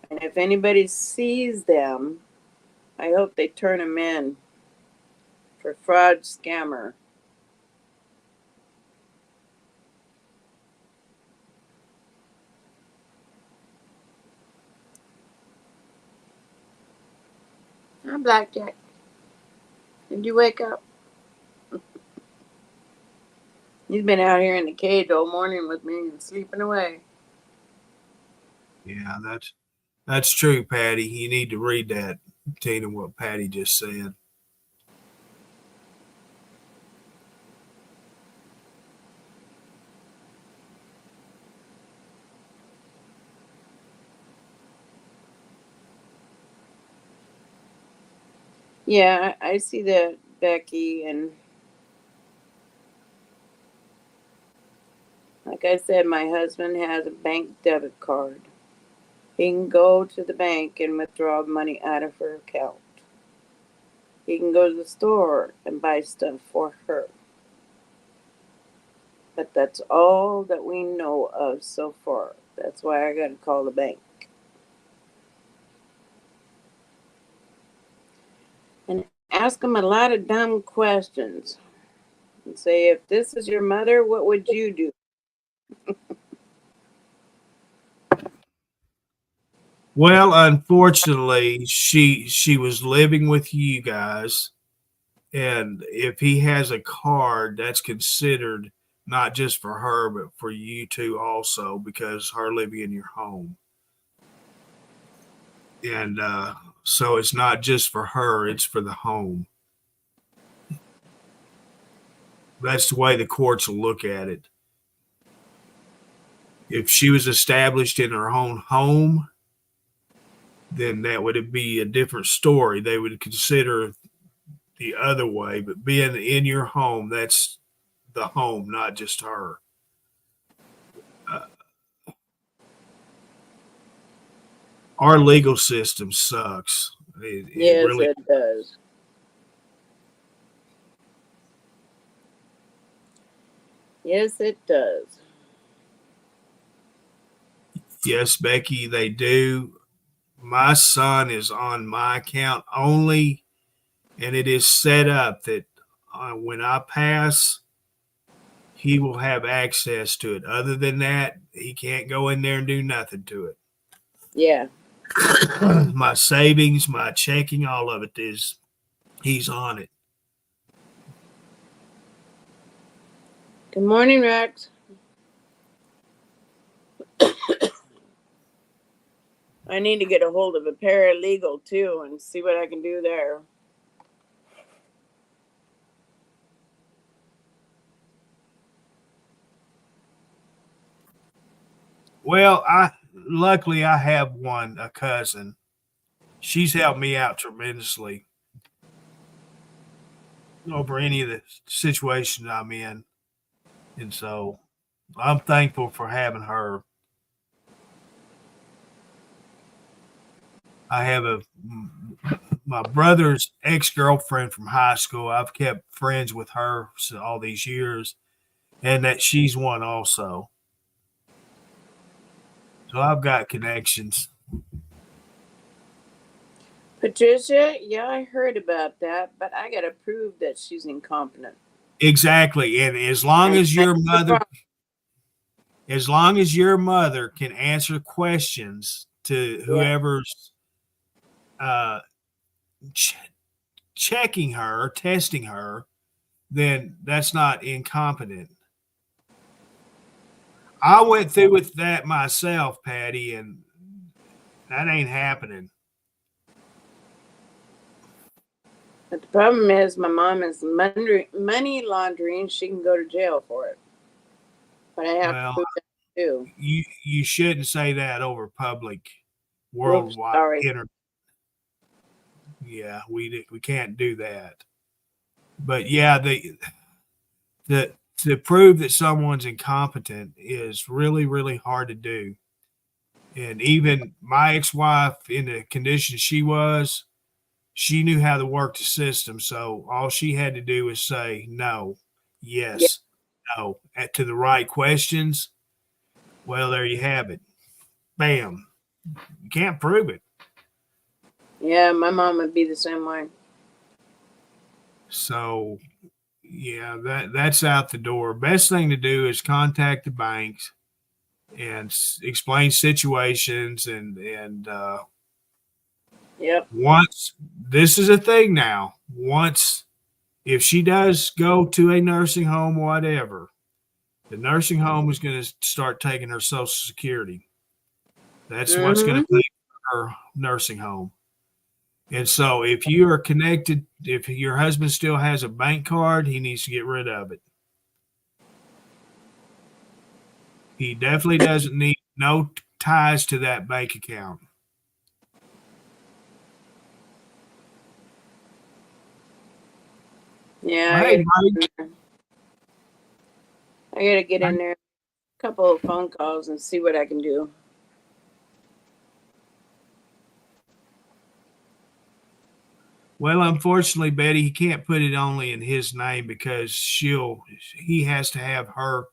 And if anybody sees them, I hope they turn them in for fraud scammer. I'm Blackjack. Did you wake up? He's been out here in the cage all morning with me and sleeping away. Yeah, that's true, Patty. You need to read that, Tina, what Patty just said. Yeah, I see that, Becky, and like I said, my husband has a bank debit card. He can go to the bank and withdraw money out of her account. He can go to the store and buy stuff for her. But that's all that we know of so far. That's why I got to call the bank. And ask them a lot of dumb questions. And say, if this is your mother, what would you do? Well, unfortunately, she was living with you guys, and if he has a card, that's considered not just for her, but for you too also, because her living in your home. And so it's not just for her, it's for the home. That's the way the courts will look at it. If she was established in her own home, then that would be a different story. They would consider the other way, but being in your home, that's the home, not just her. our legal system sucks. It Yes, really, it does. Yes, it does. yes, Becky, they do. My son is on my account only, and it is set up that when I pass, he will have access to it. Other than that, he can't go in there and do nothing to it. Yeah. My savings, my checking, all of it is he's on it. Good morning, Rex. I need to get a hold of a paralegal too and see what I can do there. Well, luckily I have a cousin. She's helped me out tremendously over any of the situations I'm in. And so I'm thankful for having her. I have my brother's ex-girlfriend from high school. I've kept friends with her all these years, and that she's one also. So I've got connections. Patricia, yeah, I heard about that, but I got to prove that she's incompetent. Exactly. And as long as your mother can answer questions to whoever's checking her, testing her, then that's not incompetent. I went through with that myself, Patty, and that ain't happening. But the problem is, my mom is money laundering. She can go to jail for it. But I have to prove that too. You shouldn't say that over public worldwide internet. Yeah, we can't do that. But yeah, to prove that someone's incompetent is really, really hard to do. And even my ex-wife, in the condition she was, she knew how to work the system. So all she had to do was say no, yes, no, to the right questions. Well, there you have it. Bam. You can't prove it. Yeah, my mom would be the same way. So, yeah, that's out the door. Best thing to do is contact the banks and explain situations and once this is a thing now, once if she does go to a nursing home, whatever, the nursing home is going to start taking her Social Security. That's what's going to pay for her nursing home. And so if you are connected, if your husband still has a bank card, he needs to get rid of it. He definitely doesn't need no ties to that bank account. Yeah, Hey, I gotta get in there. A couple of phone calls and see what I can do. Well, unfortunately, Betty, he can't put it only in his name because he has to have her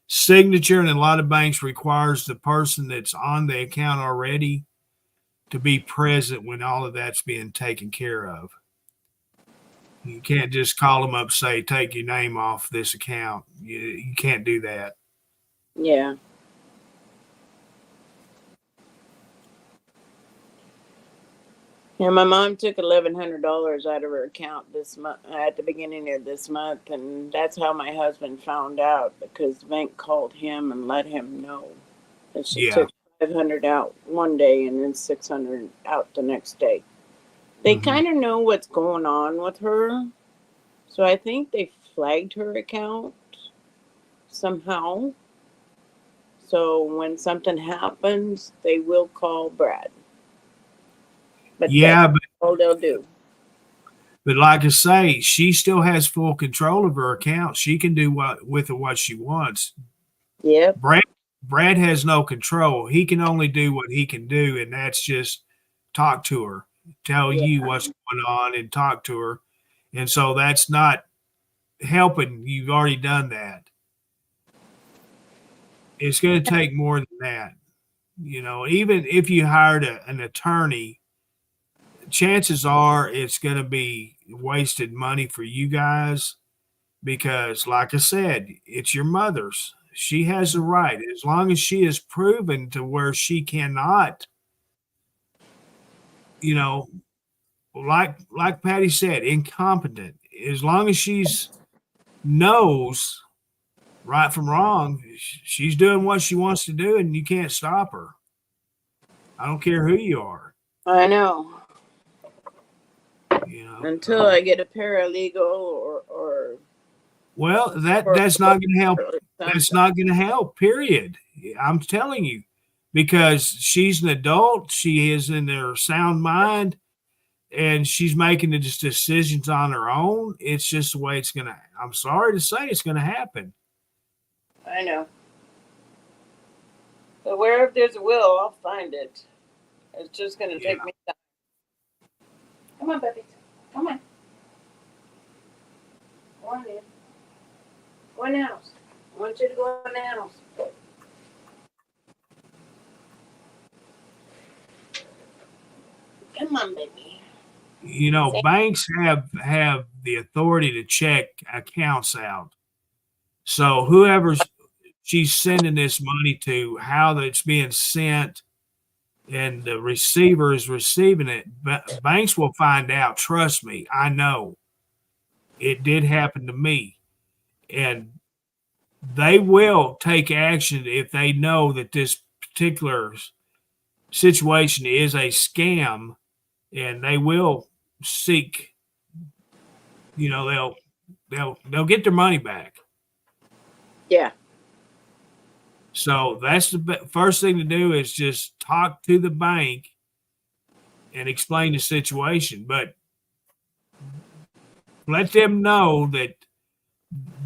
signature, and a lot of banks requires the person that's on the account already to be present when all of that's being taken care of. You can't just call them up, say, take your name off this account. You can't do that. Yeah. Yeah, my mom took $1,100 out of her account this month at the beginning of this month, and that's how my husband found out because the bank called him and let him know that she took $500 out one day and then $600 out the next day. They kind of know what's going on with her, so I think they flagged her account somehow. So when something happens, they will call Brad. But that's all they'll do. But like I say, she still has full control of her account. She can do what she wants. Yeah. Brad Brad has no control. He can only do what he can do, and that's just talk to her, tell Yeah. you what's going on, and talk to her. And so that's not helping. You've already done that. It's going to take more than that. Even if you hired an attorney, chances are it's going to be wasted money for you guys because, like I said, it's your mother's. She has the right, as long as she is proven to where she cannot, you know, like Patty said, incompetent. As long as she's knows right from wrong, she's doing what she wants to do, and you can't stop her. I don't care who you are. I know. You know, Until I get a paralegal or well, that's not going to help. or That's something. not going to help. Period. I'm telling you, because she's an adult. She is in her sound mind, and she's making the decisions on her own. It's just the way it's going to. I'm sorry to say, it's going to happen. I know. But wherever there's a will, I'll find it. It's just going to take me time. Come on, baby. Come on. Go on in. Go in the house. I want you to go in the house. Come on, baby. Banks have the authority to check accounts out. So whoever she's sending this money to, how it's being sent, and the receiver is receiving it, banks will find out. Trust me, I know. It did happen to me. And they will take action if they know that this particular situation is a scam, and they will seek, they'll get their money back. Yeah. So that's the first thing to do is just talk to the bank and explain the situation, but let them know that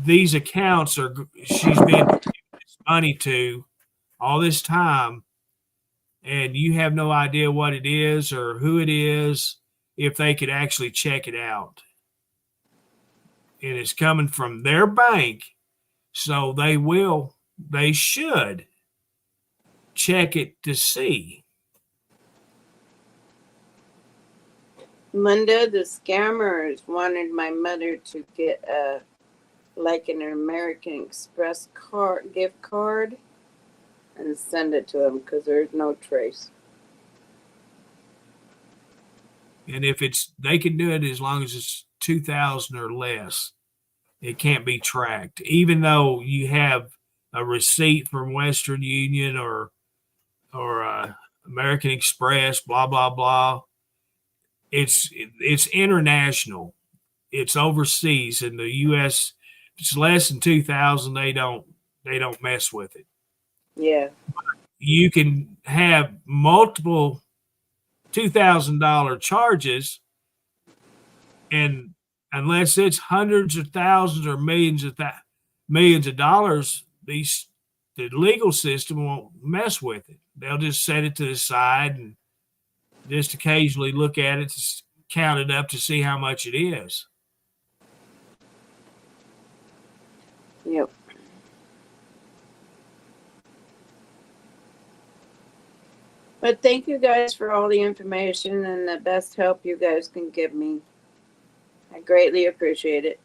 these accounts she's been giving this money to all this time, and you have no idea what it is or who it is, if they could actually check it out. And it's coming from their bank, so they should check it to see. Linda, the scammers wanted my mother to get an American Express gift card and send it to them because there's no trace. And if they can do it as long as it's 2,000 or less, it can't be tracked. Even though you have a receipt from Western Union or American Express, blah blah blah. It's international. It's overseas. In the U.S., if it's less than 2,000, they don't mess with it. Yeah. You can have multiple $2,000 charges, and unless it's hundreds of thousands or millions of dollars, the legal system won't mess with it. They'll just set it to the side and just occasionally look at it, to count it up to see how much it is. Yep. But thank you guys for all the information and the best help you guys can give me. I greatly appreciate it.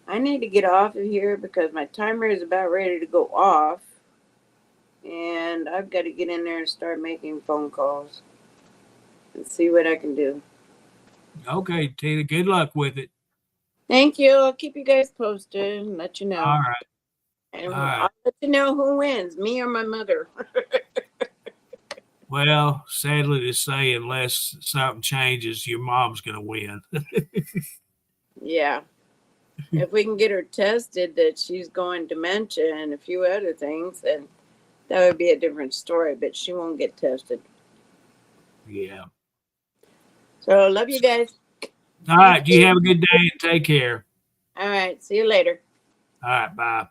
I need to get off of here because my timer is about ready to go off. And I've got to get in there and start making phone calls and see what I can do. Okay, Tina, good luck with it. Thank you. I'll keep you guys posted and let you know. All right. And All right. I'll let you know who wins, me or my mother. Well, sadly to say, unless something changes, your mom's going to win. Yeah. If we can get her tested that she's going dementia and a few other things, then that would be a different story, but she won't get tested. Yeah. So love you guys. All right. You have a good day and take care. All right. See you later. All right. Bye.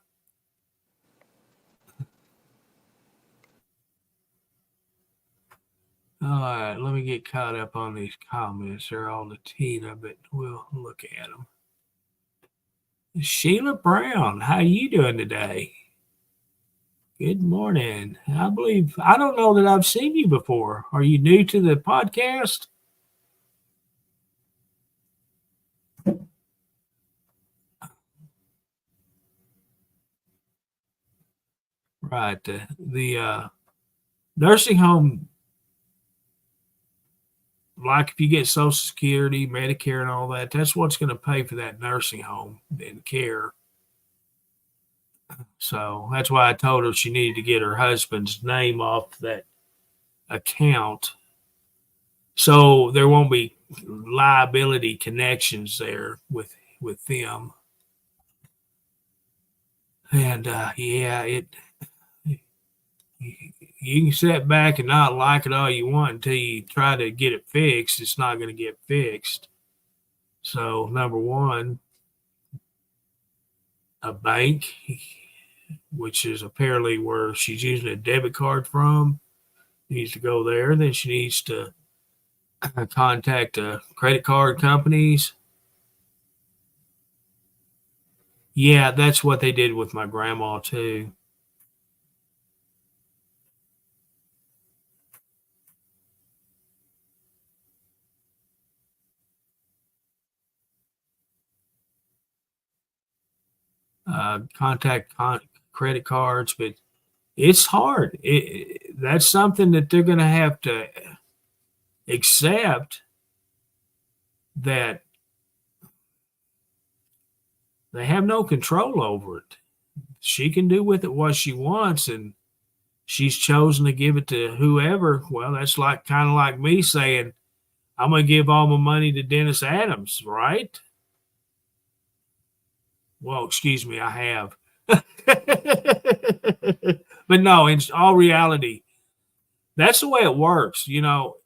All right, let me get caught up on these comments. They're all the Tina, but we'll look at them. Sheila Brown, how you doing today? Good morning. I don't know that I've seen you before. Are you new to the podcast? Right. The nursing home, like if you get Social Security, Medicare, and all that, that's what's going to pay for that nursing home and care. So that's why I told her she needed to get her husband's name off that account, so there won't be liability connections there with them. And yeah, you can sit back and not like it all you want until you try to get it fixed. It's not going to get fixed. So number one, a bank, which is apparently where she's using a debit card from, needs to go there. Then she needs to contact credit card companies. Yeah, that's what they did with my grandma too. Contact credit cards, but it's hard. That's something that they're going to have to accept, that they have no control over it. She can do with it what she wants, and she's chosen to give it to whoever. Well, that's like kind of like me saying, I'm going to give all my money to Dennis Adams, right? Well, excuse me, I have. But no, in all reality, that's the way it works. Well,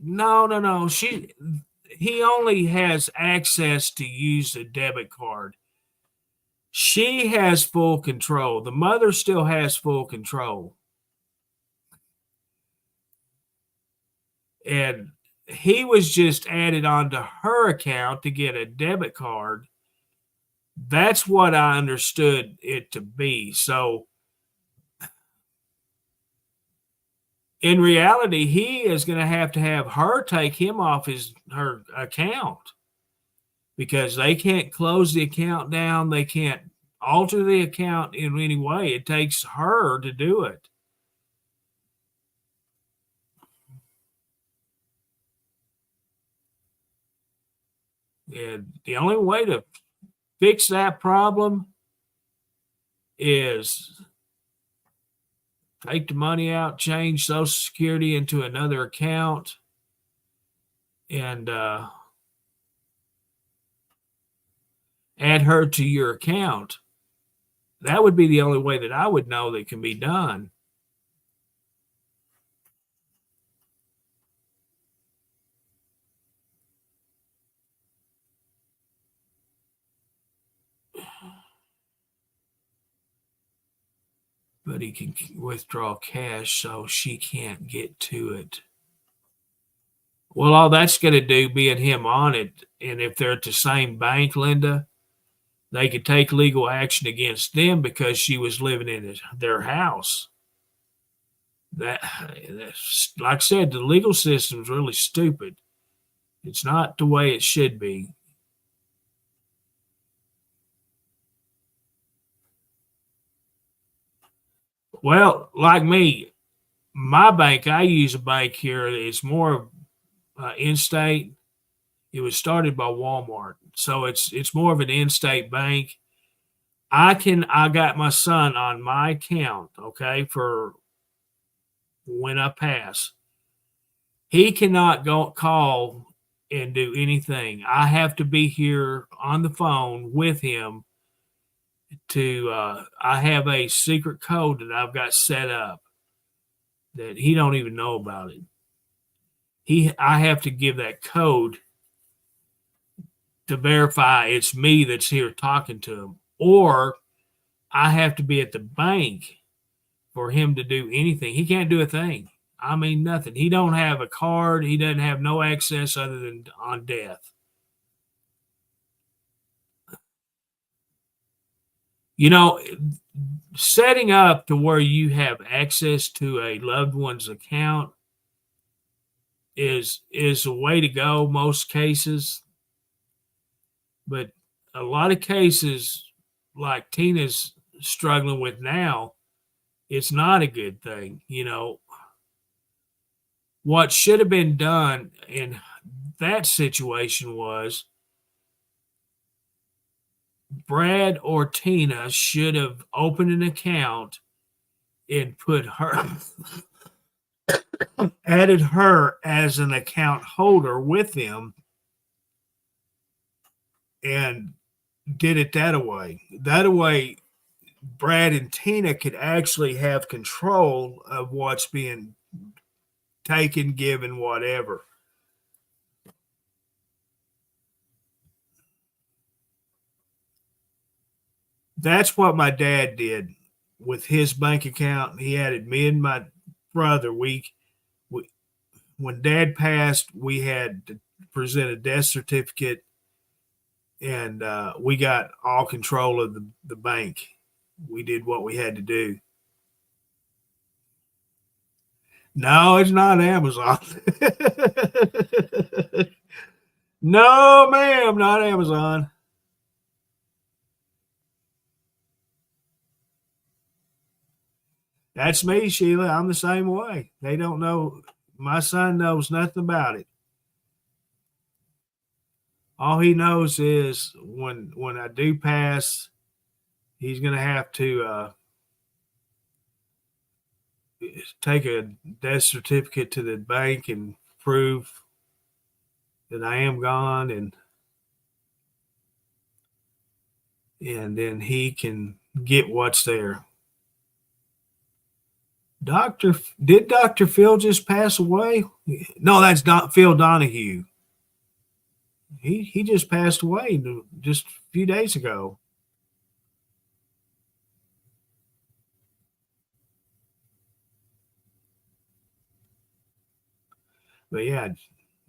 no. He only has access to use a debit card. She has full control. The mother still has full control. And he was just added onto her account to get a debit card. That's what I understood it to be. So in reality, he is going to have her take him off her account, because they can't close the account down. They can't alter the account in any way. It takes her to do it. And the only way to fix that problem is take the money out, change Social Security into another account, and add her to your account. That would be the only way that I would know that can be done. But he can withdraw cash, so she can't get to it. Well, all that's going to do, being him on it, and if they're at the same bank, Linda, they could take legal action against them because she was living in their house. That's, like I said, the legal system's really stupid. It's not the way it should be. Well, like me, my bank, I use a bank here. It's more in-state. It was started by Walmart, so it's more of an in-state bank. I got my son on my account, okay, for when I pass. He cannot go call and do anything. I have to be here on the phone with him I have a secret code that I've got set up that he don't even know about it. I have to give that code to verify it's me that's here talking to him, or I have to be at the bank for him to do anything. He can't do a thing. I mean, nothing. He don't have a card. He doesn't have no access other than on death. You know, setting up to where you have access to a loved one's account is a way to go most cases. But a lot of cases like Tina's struggling with now, it's not a good thing. You know, what should have been done in that situation was Brad or Tina should have opened an account and put her, added her as an account holder with them and did it that way. That way, Brad and Tina could actually have control of what's being taken, given, whatever. That's what my dad did with his bank account. He added me and my brother. When Dad passed, we had to present a death certificate, and we got all control of the bank. We did what we had to do. No, it's not Amazon. No, ma'am, not Amazon. That's me, Sheila. I'm the same way. They don't know. My son knows nothing about it. All he knows is when I do pass, he's going to have to take a death certificate to the bank and prove that I am gone, and then he can get what's there. Did Dr. Phil just pass away? No, that's Phil Donahue. He just passed away just a few days ago. But yeah,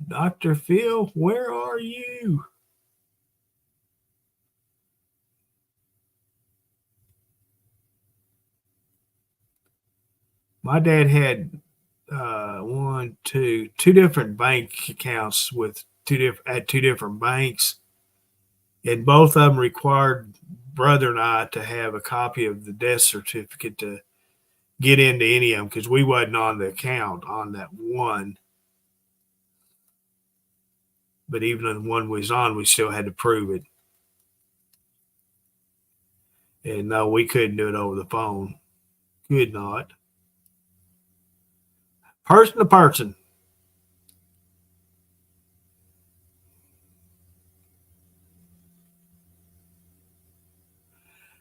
Dr. Phil, where are you? My dad had two different bank accounts with at two different banks, and both of them required brother and I to have a copy of the death certificate to get into any of them because we wasn't on the account on that one. But even if the one was on, we still had to prove it. And no, we couldn't do it over the phone. Could not. Person to person.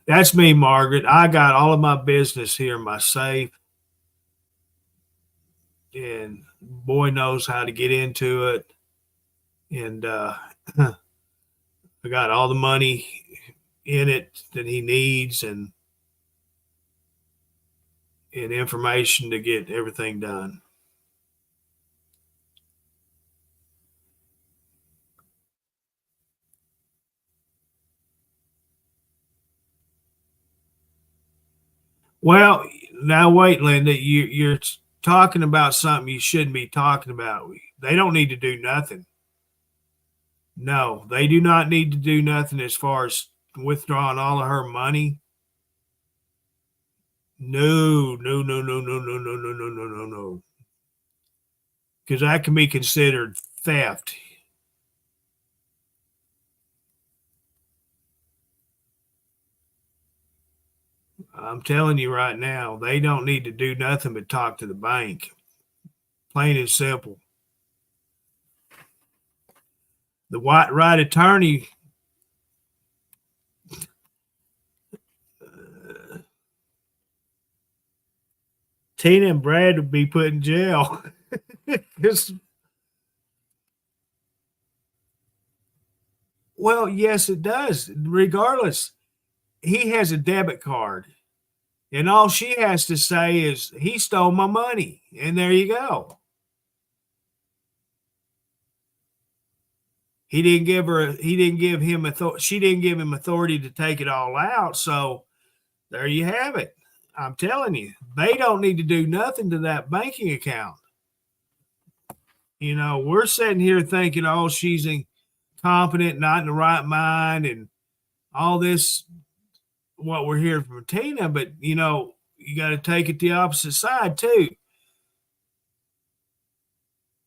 That's me, Margaret. I got all of my business here in my safe. And boy knows how to get into it. And I got all the money in it that he needs and information to get everything done. Well, now wait, Linda, you're talking about something you shouldn't be talking about. They don't need to do nothing. No, they do not need to do nothing as far as withdrawing all of her money. No. Because that can be considered theft. I'm telling you right now, they don't need to do nothing but talk to the bank. Plain and simple. The right attorney Tina and Brad would be put in jail. Well, yes, it does. Regardless, he has a debit card, and all she has to say is he stole my money, and there you go. He didn't give her. He didn't give him authority. She didn't give him authority to take it all out. So there you have it. I'm telling you, they don't need to do nothing to that banking account. You know, we're sitting here thinking, oh, she's incompetent, not in the right mind, and all this, what we're hearing from Tina. But, you know, you got to take it the opposite side, too.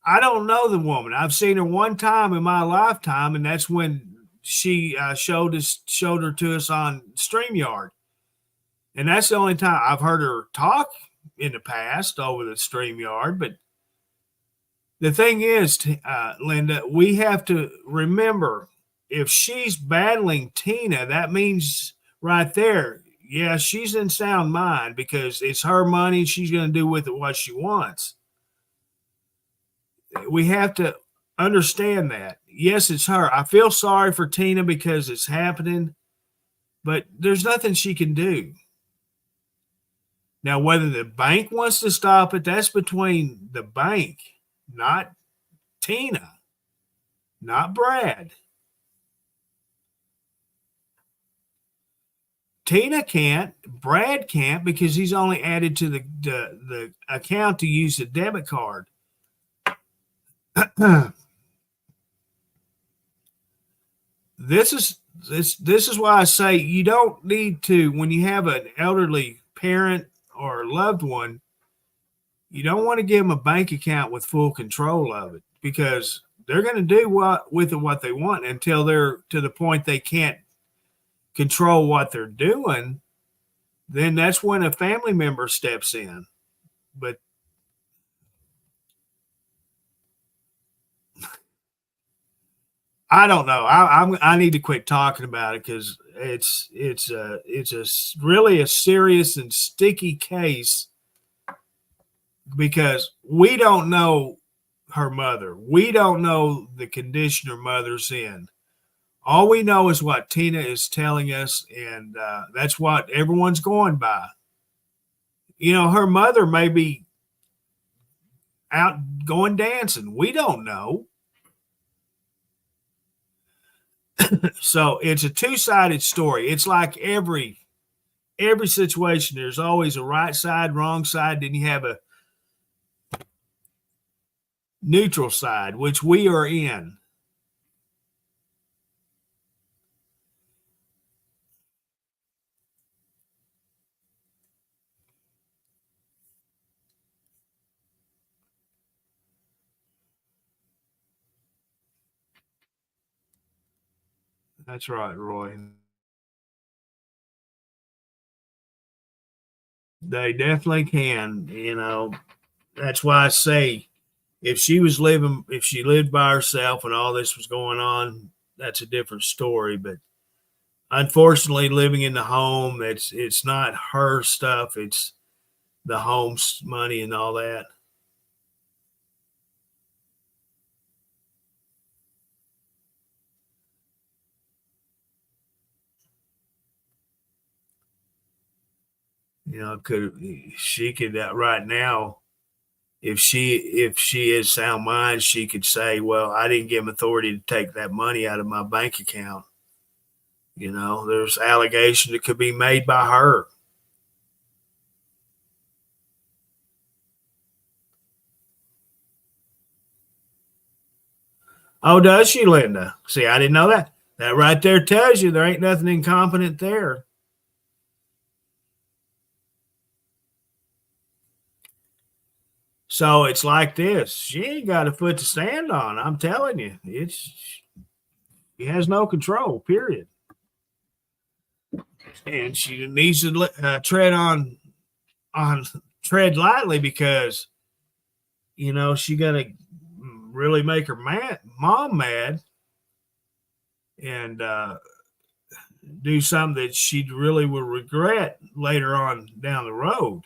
I don't know the woman. I've seen her one time in my lifetime, and that's when she showed her to us on StreamYard. And that's the only time I've heard her talk in the past over the StreamYard. But the thing is, Linda, we have to remember if she's battling Tina, that means right there, yeah, she's in sound mind because it's her money. She's going to do with it what she wants. We have to understand that. Yes, it's her. I feel sorry for Tina because it's happening, but there's nothing she can do. Now, whether the bank wants to stop it, that's between the bank, not Tina, not Brad. Tina can't, Brad can't because he's only added to the account to use the debit card. This is why I say you don't need to, when you have an elderly parent or loved one, you don't want to give them a bank account with full control of it because they're going to do with it what they want until they're to the point they can't control what they're doing. Then that's when a family member steps in. But I don't know. I need to quit talking about it because it's really a serious and sticky case because we don't know her mother. We don't know the condition her mother's in. All we know is what Tina is telling us, and that's what everyone's going by. You know, her mother may be out going dancing. We don't know. So it's a two-sided story. It's like every situation. There's always a right side, wrong side. Then you have a neutral side, which we are in. That's right, Roy. They definitely can. You know, that's why I say if she lived by herself and all this was going on, that's a different story. But unfortunately, living in the home, it's not her stuff. It's the home's money and all that. You know, she could right now, if she is sound mind, she could say, "Well, I didn't give him authority to take that money out of my bank account." You know, there's allegations that could be made by her. Oh, does she, Linda? See, I didn't know that. That right there tells you there ain't nothing incompetent there. So it's like this. She ain't got a foot to stand on. I'm telling you, she has no control. Period. And she needs to tread lightly because you know she gonna really make her mom mad, and do something that she really will regret later on down the road.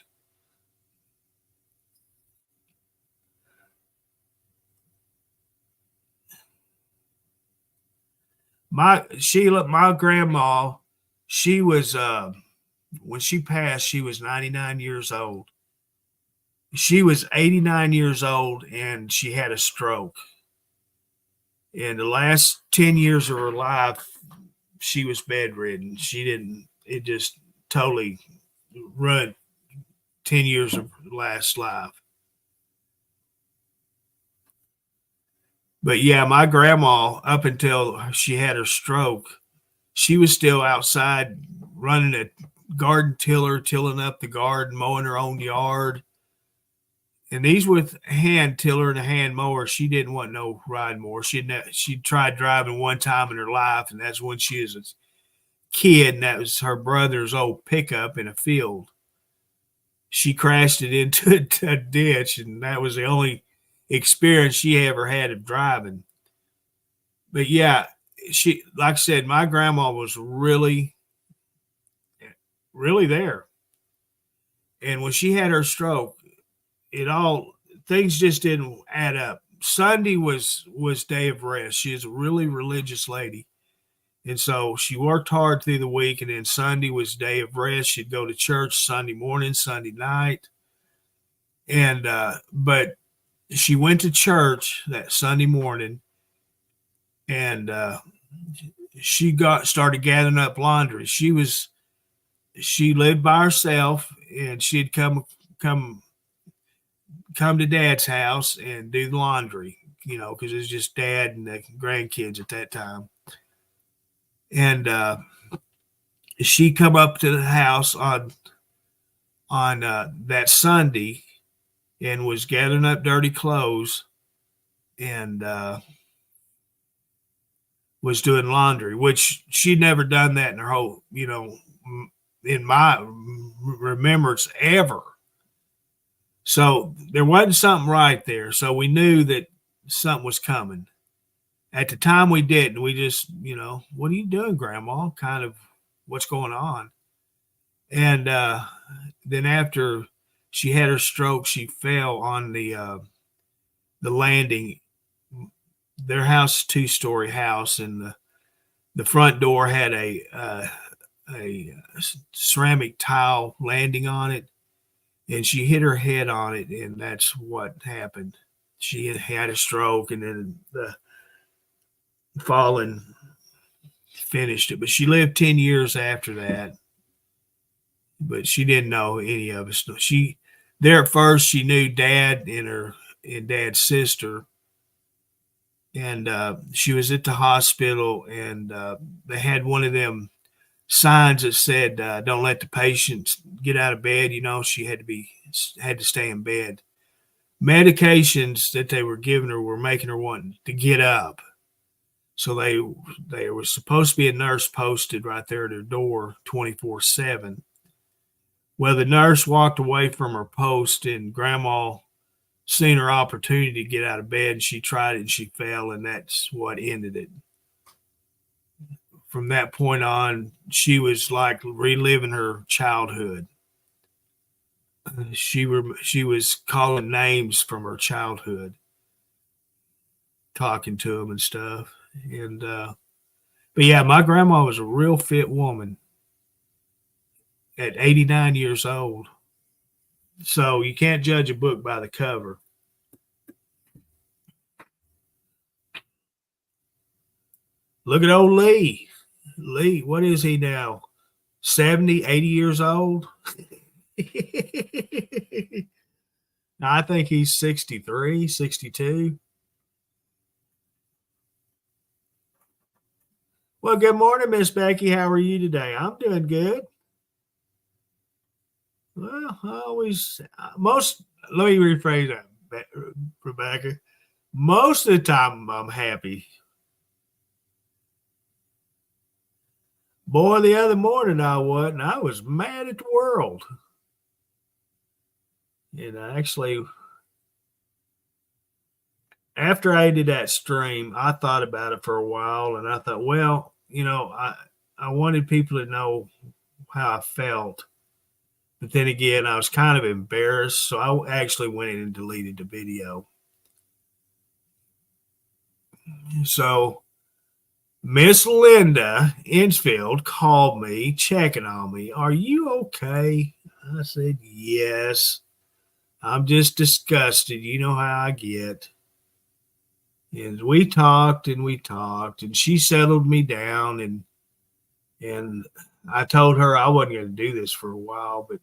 my grandma, she was when she passed, she was 99 years old. She was 89 years old and she had a stroke. In the last 10 years of her life, she was bedridden. It just totally ruined 10 years of her last life. But yeah, my grandma, up until she had her stroke, she was still outside running a garden tiller, tilling up the garden, mowing her own yard. And these with hand tiller and a hand mower. She didn't want no ride more. She tried driving one time in her life, and that's when she was a kid, and that was her brother's old pickup in a field. She crashed it into a ditch, and that was the only experience she ever had of driving. But yeah, she, like I said, my grandma was really, really there. And when she had her stroke, things just didn't add up. Sunday was day of rest. She is a really religious lady. And so she worked hard through the week, and then Sunday was day of rest. She'd go to church Sunday morning, Sunday night. And but she went to church that Sunday morning, and she started gathering up laundry. She lived by herself, and she'd come to Dad's house and do the laundry, because it was just Dad and the grandkids at that time. And she come up to the house on that Sunday and was gathering up dirty clothes and was doing laundry, which she'd never done that in her whole, in my remembrance ever. So there wasn't something right there. So we knew that something was coming. At the time we didn't. We just, what are you doing, Grandma? Kind of what's going on. And then after she had her stroke, she fell on the landing. Their house, 2-story house, and the front door had a ceramic tile landing on it. And she hit her head on it, and that's what happened. She had a stroke, and then the falling finished it. But she lived 10 years after that. But she didn't know any of us. There at first, she knew Dad and Dad's sister. And she was at the hospital, and they had one of them signs that said, don't let the patient get out of bed. She had to stay in bed. Medications that they were giving her were making her want to get up. So there was supposed to be a nurse posted right there at her door 24/7. Well, the nurse walked away from her post, and Grandma seen her opportunity to get out of bed, and she tried it and she fell, and that's what ended it. From that point on, she was like reliving her childhood. She was calling names from her childhood, talking to them and stuff. And but yeah, my grandma was a real fit woman at 89 years old. So you can't judge a book by the cover. Look at old Lee. Lee, what is he now? 70, 80 years old? I think he's 63, 62. Well, good morning, Miss Becky. How are you today? I'm doing good. Well, let me rephrase that, Rebecca. Most of the time, I'm happy. Boy, the other morning I wasn't. I was mad at the world. And actually, after I did that stream, I thought about it for a while, and I thought, well, I wanted people to know how I felt. But then again, I was kind of embarrassed, so I actually went in and deleted the video. So Miss Linda Inchfield called me, checking on me. Are you okay? I said, yes. I'm just disgusted. You know how I get. And we talked and we talked, and she settled me down, and I told her I wasn't going to do this for a while, but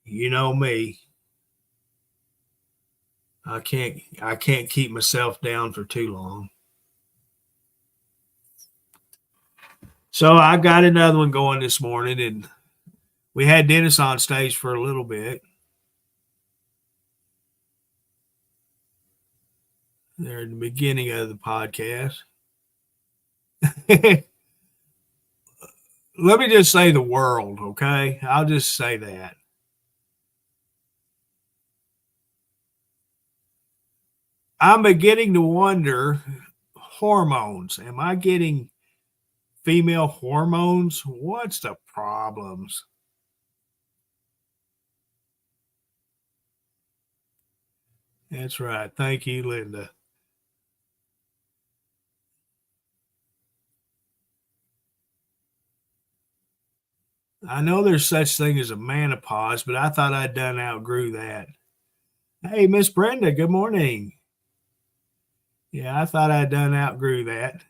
you know me. I can't keep myself down for too long. So I got another one going this morning, and we had Dennis on stage for a little bit. There in the beginning of the podcast. Let me just say the world, okay? I'll just say that. I'm beginning to wonder, hormones. Am I getting female hormones? What's the problems? That's right. Thank you, Linda. I know there's such thing as a menopause, but I thought I'd done outgrew that. Hey, Miss Brenda, good morning. Yeah, I thought I'd done outgrew that.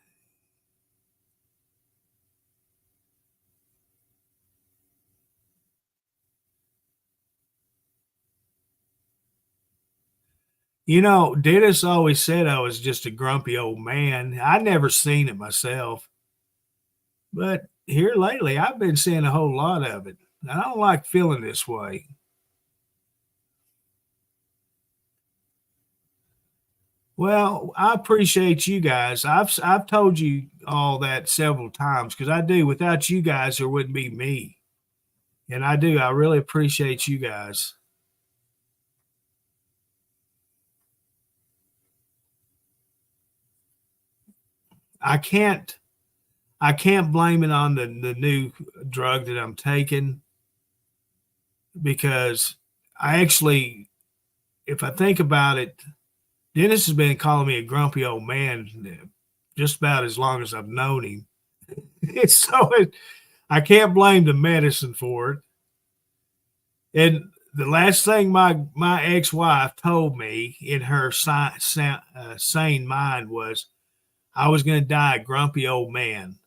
You know, Dennis always said I was just a grumpy old man. I never seen it myself. But here lately, I've been seeing a whole lot of it. I don't like feeling this way. Well, I appreciate you guys. I've told you all that several times because I do. Without you guys, there wouldn't be me. And I do. I really appreciate you guys. I can't blame it on the new drug that I'm taking because I actually, if I think about it, Dennis has been calling me a grumpy old man just about as long as I've known him. I can't blame the medicine for it. And the last thing my ex-wife told me in her sane mind was I was going to die a grumpy old man.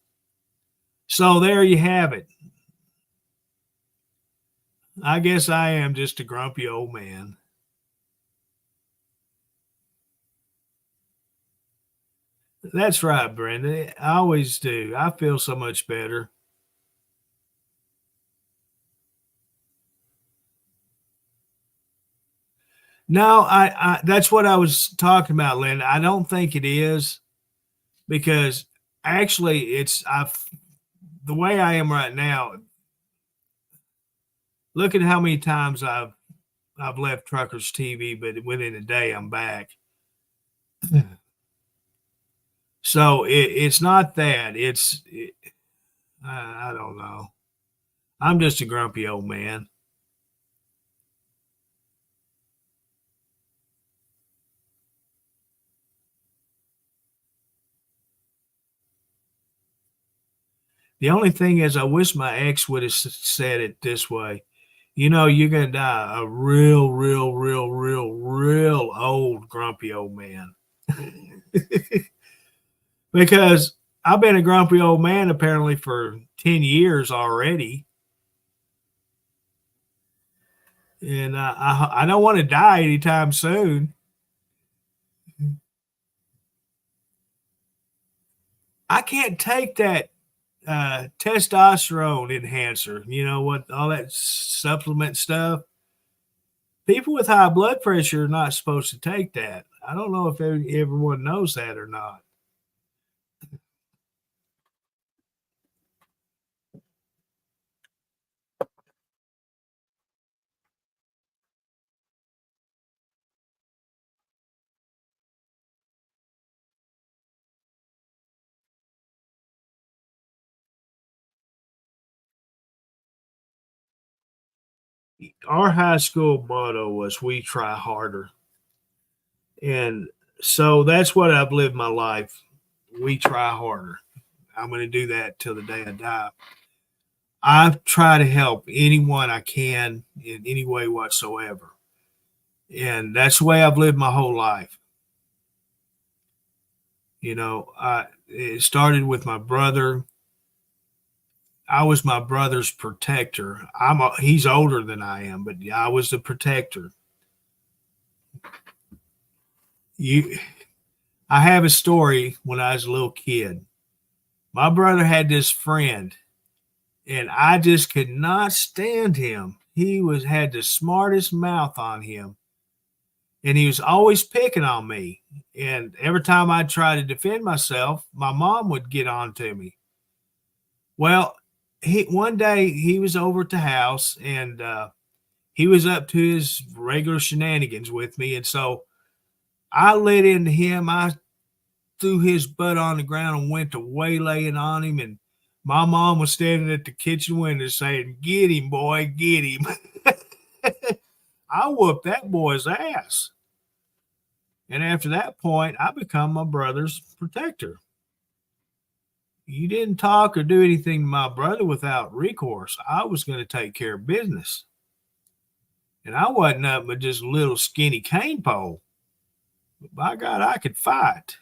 So there you have it. I guess I am just a grumpy old man. That's right, Brenda. I always do. I feel so much better. No, I that's what I was talking about, Lynn. I don't think it is because actually the way I am right now. Look at how many times I've left Truckers TV, but within a day I'm back. So it's not that. I don't know. I'm just a grumpy old man. The only thing is, I wish my ex would have said it this way. You know, you're going to die a real, real, real, real, real old, grumpy old man. Because I've been a grumpy old man apparently for 10 years already. And I don't want to die anytime soon. I can't take that testosterone enhancer, you know, what all that supplement stuff. People with high blood pressure are not supposed to take that. I don't know if everyone knows that or not. Our high school motto was "We try harder," and so that's what I've lived my life we try harder. I'm going to do that till the day I die. I try to help anyone I can in any way whatsoever. And that's the way I've lived my whole life. You know, it started with my brother. I was my brother's protector. He's older than I am, but I was the protector. I have a story when I was a little kid. My brother had this friend, and I just could not stand him. He had the smartest mouth on him, and he was always picking on me. And every time I tried to defend myself, my mom would get on to me. Well, one day he was over at the house, and he was up to his regular shenanigans with me, and so I lit into him. I threw his butt on the ground and went to waylaying on him, and my mom was standing at the kitchen window saying, "Get him, boy, get him." I whooped that boy's ass. And after that point, I become my brother's protector. You didn't talk or do anything to my brother without recourse. I was going to take care of business. And I wasn't nothing but just a little skinny cane pole. But by God, I could fight.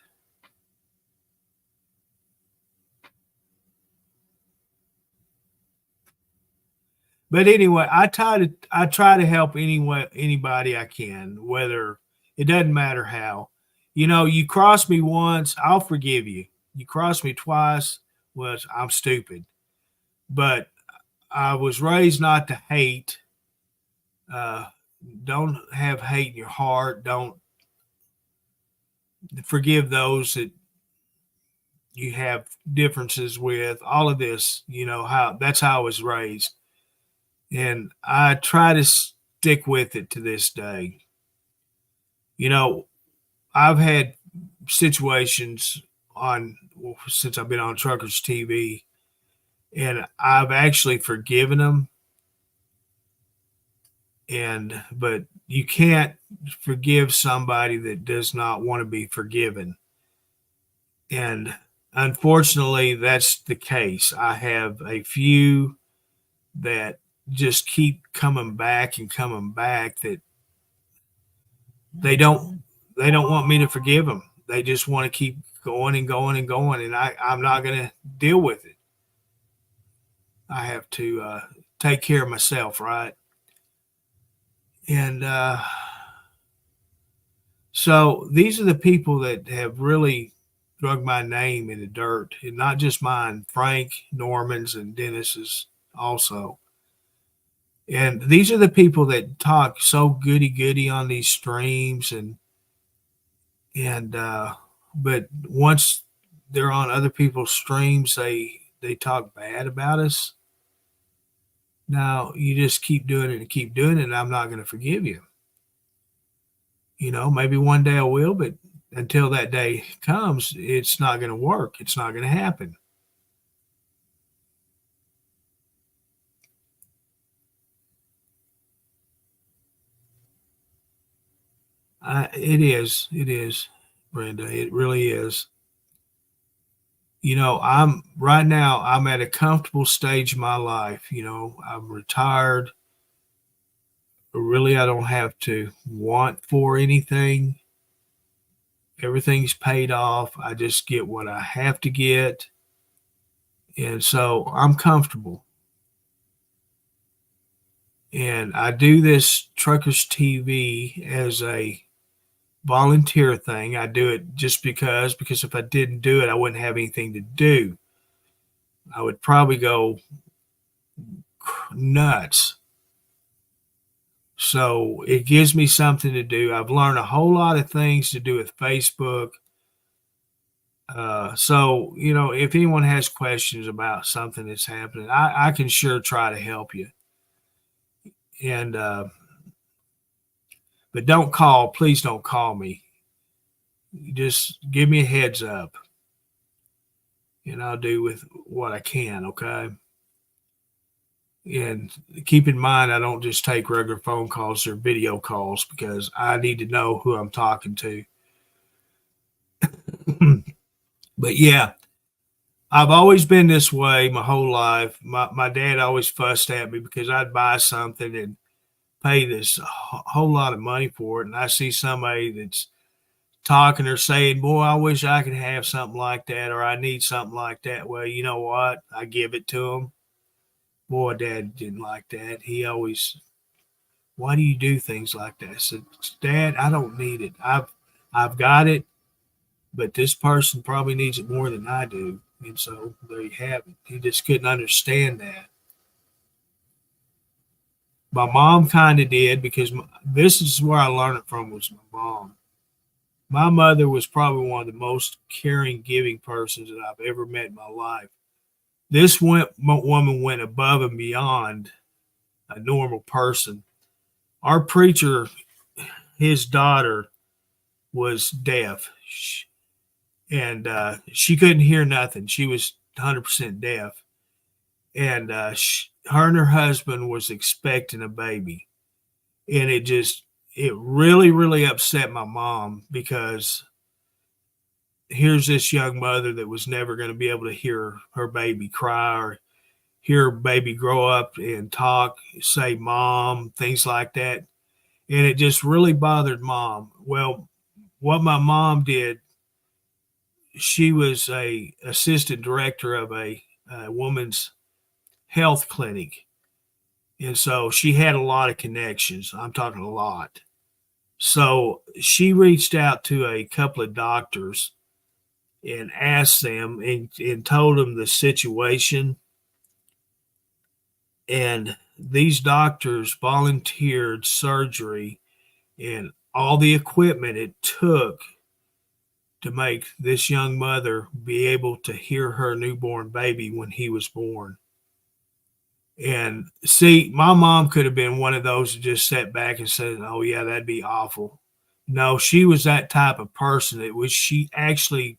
But anyway, I try to help anybody I can, whether it doesn't matter how. You know, you cross me once, I'll forgive you. You cross me twice, well, I'm stupid. But I was raised not to hate. Don't have hate in your heart. Don't forgive those that you have differences with. All of this, you know, that's how I was raised. And I try to stick with it to this day. You know, I've had situations since I've been on Truckers TV, and I've actually forgiven them. But you can't forgive somebody that does not want to be forgiven. And unfortunately, that's the case. I have a few that just keep coming back and coming back, that they don't want me to forgive them. They just want to keep going and going and going, and I'm not going to deal with it. I have to take care of myself, right? And so these are the people that have really drug my name in the dirt, and not just mine, Frank, Norman's, and Dennis's also. And these are the people that talk so goody on these streams, but once they're on other people's streams, they talk bad about us. Now you just keep doing it and keep doing it, and I'm not going to forgive you. You know, maybe one day I will, but until that day comes, it's not going to work. It's not going to happen. It is, Brenda. It really is. You know, I'm at a comfortable stage in my life. You know, I'm retired. Really, I don't have to want for anything. Everything's paid off. I just get what I have to get. And so I'm comfortable. And I do this Truckers TV as a volunteer thing. I do it just because if I didn't do it, I wouldn't have anything to do. I would probably go nuts. So it gives me something to do. I've learned a whole lot of things to do with Facebook. So, you know, if anyone has questions about something that's happening, I can sure try to help you. And, but please don't call me. Just give me a heads up, and I'll do with what I can. Okay. And keep in mind, I don't just take regular phone calls or video calls, because I need to know who I'm talking to. But yeah, I've always been this way my whole life. My dad always fussed at me because I'd buy something and pay this whole lot of money for it. And I see somebody that's talking or saying, boy, I wish I could have something like that, or I need something like that. Well, you know what? I give it to him. Boy, Dad didn't like that. He always, why do you do things like that? I said, Dad, I don't need it. I've got it, but this person probably needs it more than I do. And so there you have it. He just couldn't understand that. My mom kind of did because this is where I learned it from was my mom. My mother was probably one of the most caring, giving persons that I've ever met in my life. This woman went above and beyond a normal person. Our preacher, his daughter, was deaf, and she couldn't hear nothing. She was 100% deaf, and her and her husband was expecting a baby, and it really, really upset my mom because here's this young mother that was never going to be able to hear her baby cry or hear her baby grow up and talk, say mom, things like that. And it just really bothered mom. Well, what my mom did, she was a assistant director of a woman's health clinic. And so she had a lot of connections. I'm talking a lot. So she reached out to a couple of doctors and asked them and told them the situation. And these doctors volunteered surgery and all the equipment it took to make this young mother be able to hear her newborn baby when he was born. And see, my mom could have been one of those that just sat back and said, oh, yeah, that'd be awful. No, she was that type of person. It was she actually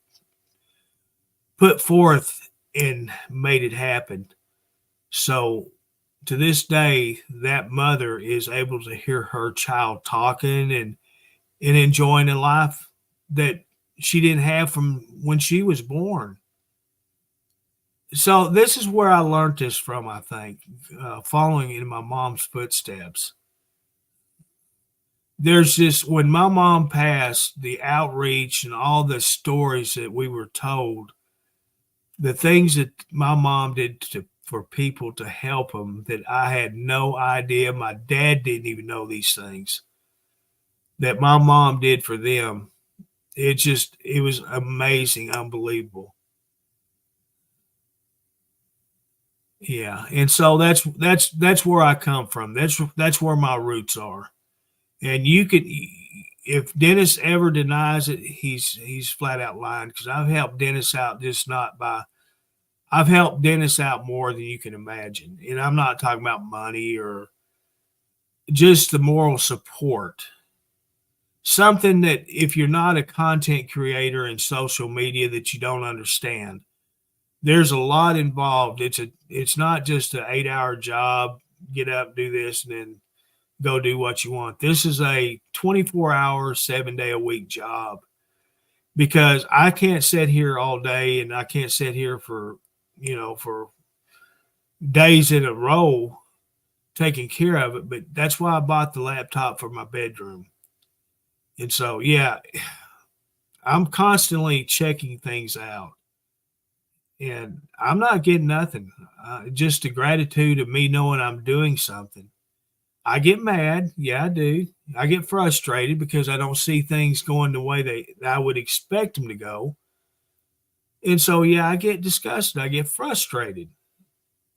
put forth and made it happen. So to this day, that mother is able to hear her child talking and enjoying a life that she didn't have from when she was born. So this is where I learned this from, I think, following in my mom's footsteps. There's this, when my mom passed, the outreach and all the stories that we were told, the things that my mom did for people to help them that I had no idea. My dad didn't even know these things that my mom did for them. It was amazing, unbelievable. Yeah. And so that's where I come from. That's where my roots are. And you could, if Dennis ever denies it, he's flat out lying because I've helped Dennis out I've helped Dennis out more than you can imagine. And I'm not talking about money or just the moral support. Something that if you're not a content creator in social media that you don't understand, there's a lot involved. It's not just an 8-hour job, get up, do this, and then go do what you want. This is a 24-hour, 7-day-a-week job because I can't sit here all day and I can't sit here for days in a row taking care of it. But that's why I bought the laptop for my bedroom. And so, yeah, I'm constantly checking things out. And I'm not getting nothing. Just the gratitude of me knowing I'm doing something. I get mad. Yeah, I do. I get frustrated because I don't see things going the way I would expect them to go. And so, yeah, I get disgusted. I get frustrated.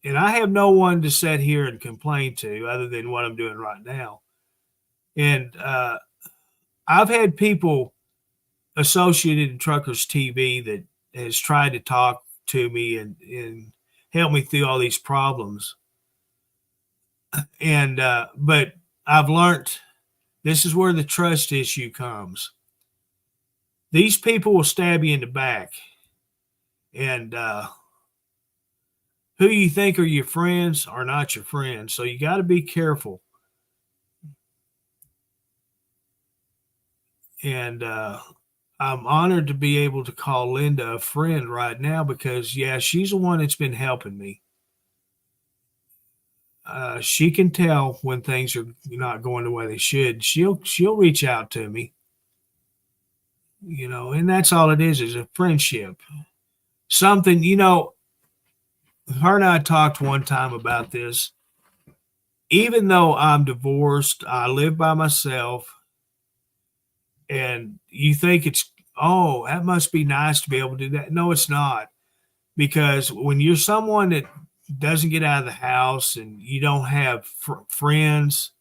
And I have no one to sit here and complain to other than what I'm doing right now. And I've had people associated in Truckers TV that has tried to talk to me and help me through all these problems. And but I've learned this is where the trust issue comes. These people will stab you in the back, and who you think are your friends are not your friends. So you got to be careful. And I'm honored to be able to call Linda a friend right now because, yeah, she's the one that's been helping me. She can tell when things are not going the way they should. She'll reach out to me, and that's all it is a friendship. Something, her and I talked one time about this. Even though I'm divorced, I live by myself, and you think oh, that must be nice to be able to do that. No, it's not. Because when you're someone that doesn't get out of the house and you don't have friends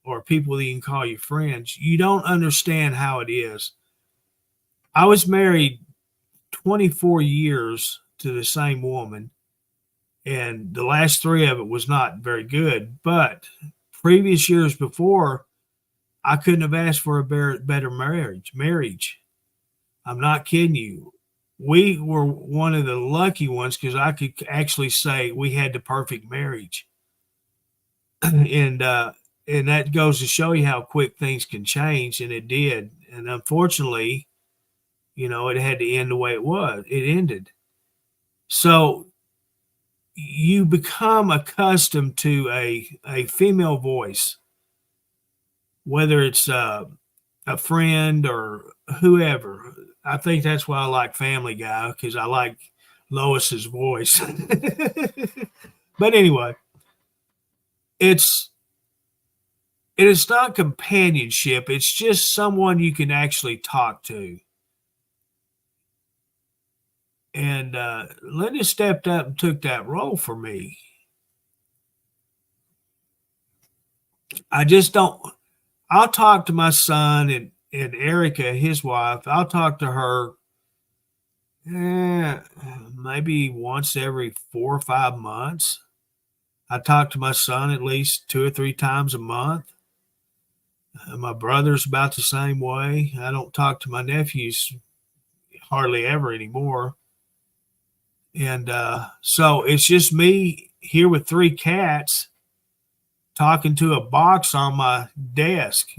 or people that you can call you friends, you don't understand how it is. I was married 24 years to the same woman, and the last 3 of it was not very good. But previous years before, I couldn't have asked for a better marriage. I'm not kidding you. We were one of the lucky ones because I could actually say we had the perfect marriage. and that goes to show you how quick things can change, and it did. And unfortunately, it had to end the way it was. It ended. So you become accustomed to a female voice, whether it's a friend or whoever. I think that's why I like Family Guy, because I like Lois's voice. But anyway, it is not companionship. It's just someone you can actually talk to. And Linda stepped up and took that role for me. I just don't. I'll talk to my son and Erica, his wife. I'll talk to her maybe once every 4 or 5 months. I talk to my son at least 2 or 3 times a month. My brother's about the same way. I don't talk to my nephews hardly ever anymore. And so it's just me here with 3 cats talking to a box on my desk,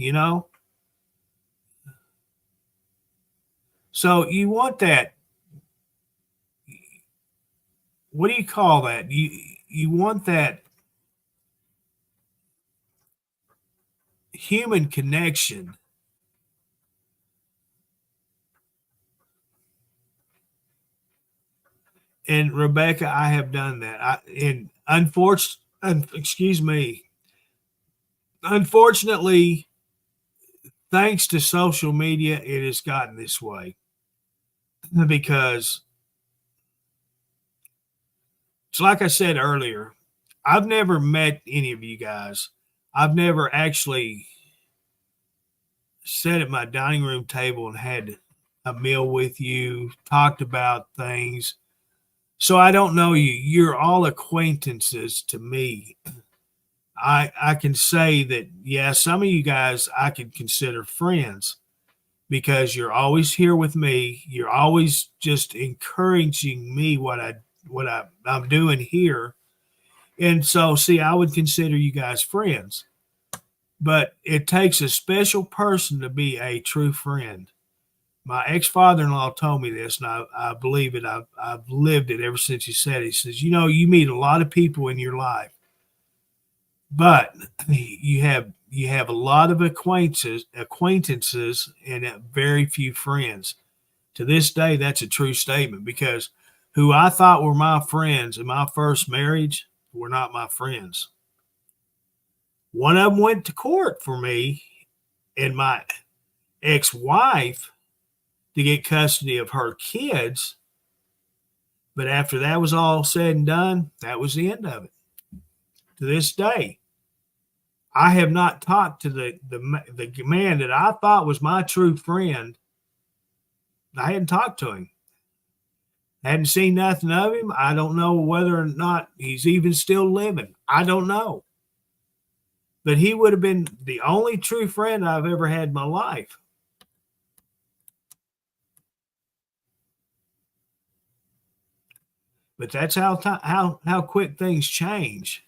So you want that. What do you call that? You want that human connection. And Rebecca, I have done that. Unfortunately, thanks to social media, it has gotten this way because, it's like I said earlier, I've never met any of you guys. I've never actually sat at my dining room table and had a meal with you, talked about things. So I don't know you. You're all acquaintances to me. I can say that, yeah, some of you guys I could consider friends because you're always here with me. You're always just encouraging me what I'm doing here. And so, see, I would consider you guys friends. But it takes a special person to be a true friend. My ex-father-in-law told me this, and I believe it. I've lived it ever since he said it. He says, you meet a lot of people in your life, but you have a lot of acquaintances and very few friends. To this day, that's a true statement because who I thought were my friends in my first marriage were not my friends. One of them went to court for me and my ex-wife to get custody of her kids. But after that was all said and done, that was the end of it. To this day, I have not talked to the man that I thought was my true friend. I hadn't talked to him. Hadn't seen nothing of him. I don't know whether or not he's even still living. I don't know. But he would have been the only true friend I've ever had in my life. But that's how quick things change.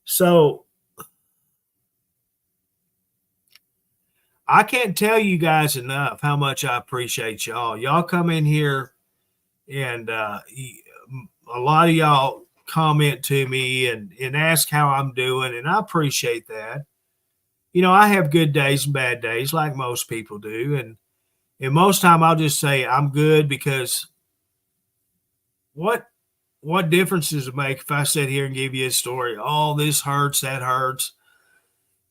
So I can't tell you guys enough how much I appreciate y'all. Y'all come in here and a lot of y'all comment to me and ask how I'm doing, and I appreciate that. You know, I have good days and bad days like most people do, and most time I'll just say I'm good, because what difference does it make if I sit here and give you a story? Oh, this hurts, that hurts,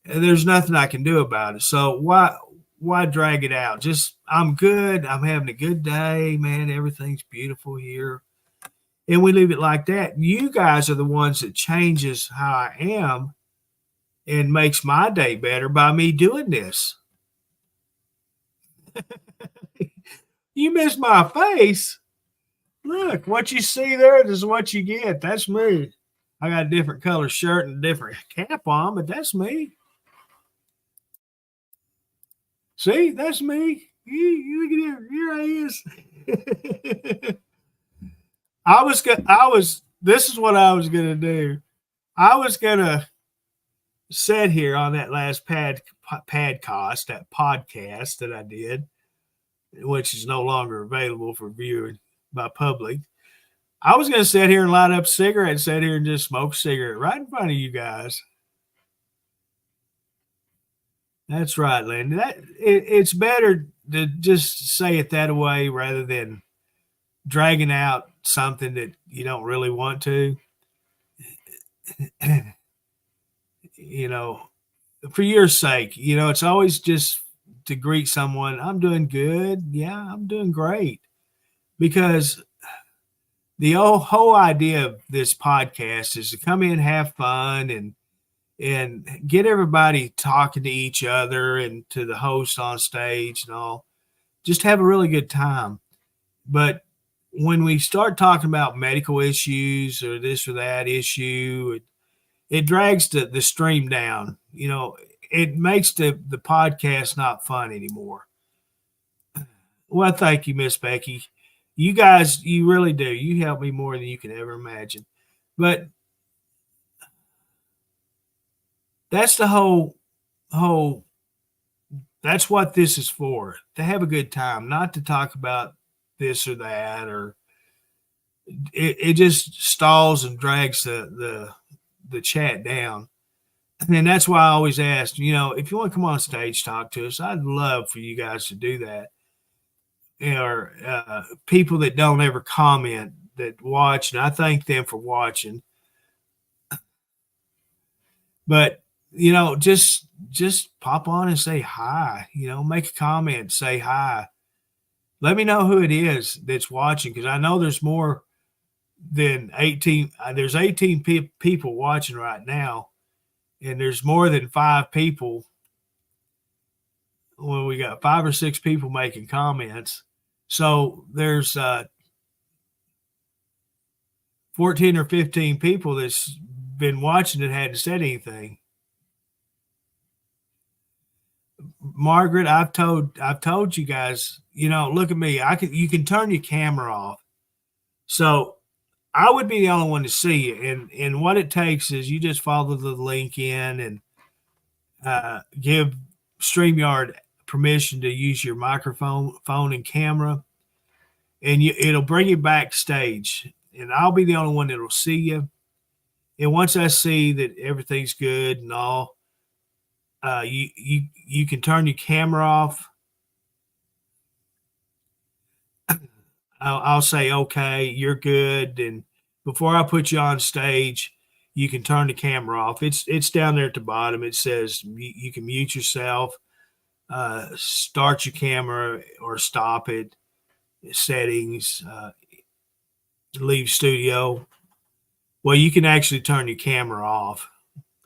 and there's nothing I can do about it. So why drag it out? Just, I'm good. I'm having a good day, man. Everything's beautiful here. And we leave it like that. You guys are the ones that changes how I am and makes my day better by me doing this. You miss my face. Look, what you see there is what you get. That's me. I got a different color shirt and a different cap on, but that's me. See, that's me. You look at here. Here I is. This is what I was gonna do. I was gonna sit here on that last podcast that I did, which is no longer available for viewing by public. I was gonna sit here and light up a cigarette, sit here and just smoke a cigarette right in front of you guys. That's right, Lindy. It's better to just say it that way rather than dragging out something that you don't really want to. You know, for your sake, you know, it's always just to greet someone. I'm doing good. Yeah, I'm doing great. Because the whole idea of this podcast is to come in, have fun, and get everybody talking to each other and to the host on stage and all. Just have a really good time. But when we start talking about medical issues or this or that issue, it drags the stream down. You know, it makes the podcast not fun anymore. Well, thank you, Miss Becky. You guys, you really do. You help me more than you can ever imagine. But that's the whole that's what this is for, to have a good time, not to talk about this or that, or it just stalls and drags the chat down. And that's why I always ask, you know, if you want to come on stage, talk to us. I'd love for you guys to do that. Or people that don't ever comment that watch, and I thank them for watching. But you know, just pop on and say hi. You know, make a comment, say hi. Let me know who it is that's watching, because I know there's more than 18. There's 18 people watching right now, and there's more than 5 people. Well, we got 5 or 6 people making comments. So there's 14 or 15 people that's been watching and hadn't said anything. Margaret, I've told you guys, you know, look at me. You can turn your camera off. So I would be the only one to see you. And what it takes is you just follow the link in and give StreamYard permission to use your microphone, phone, and camera, and it'll bring you backstage. And I'll be the only one that will see you. And once I see that everything's good and all, you can turn your camera off. I'll say, okay, you're good. And before I put you on stage, you can turn the camera off. It's down there at the bottom. It says you can mute yourself, start your camera or stop it, settings, leave studio. Well, you can actually turn your camera off,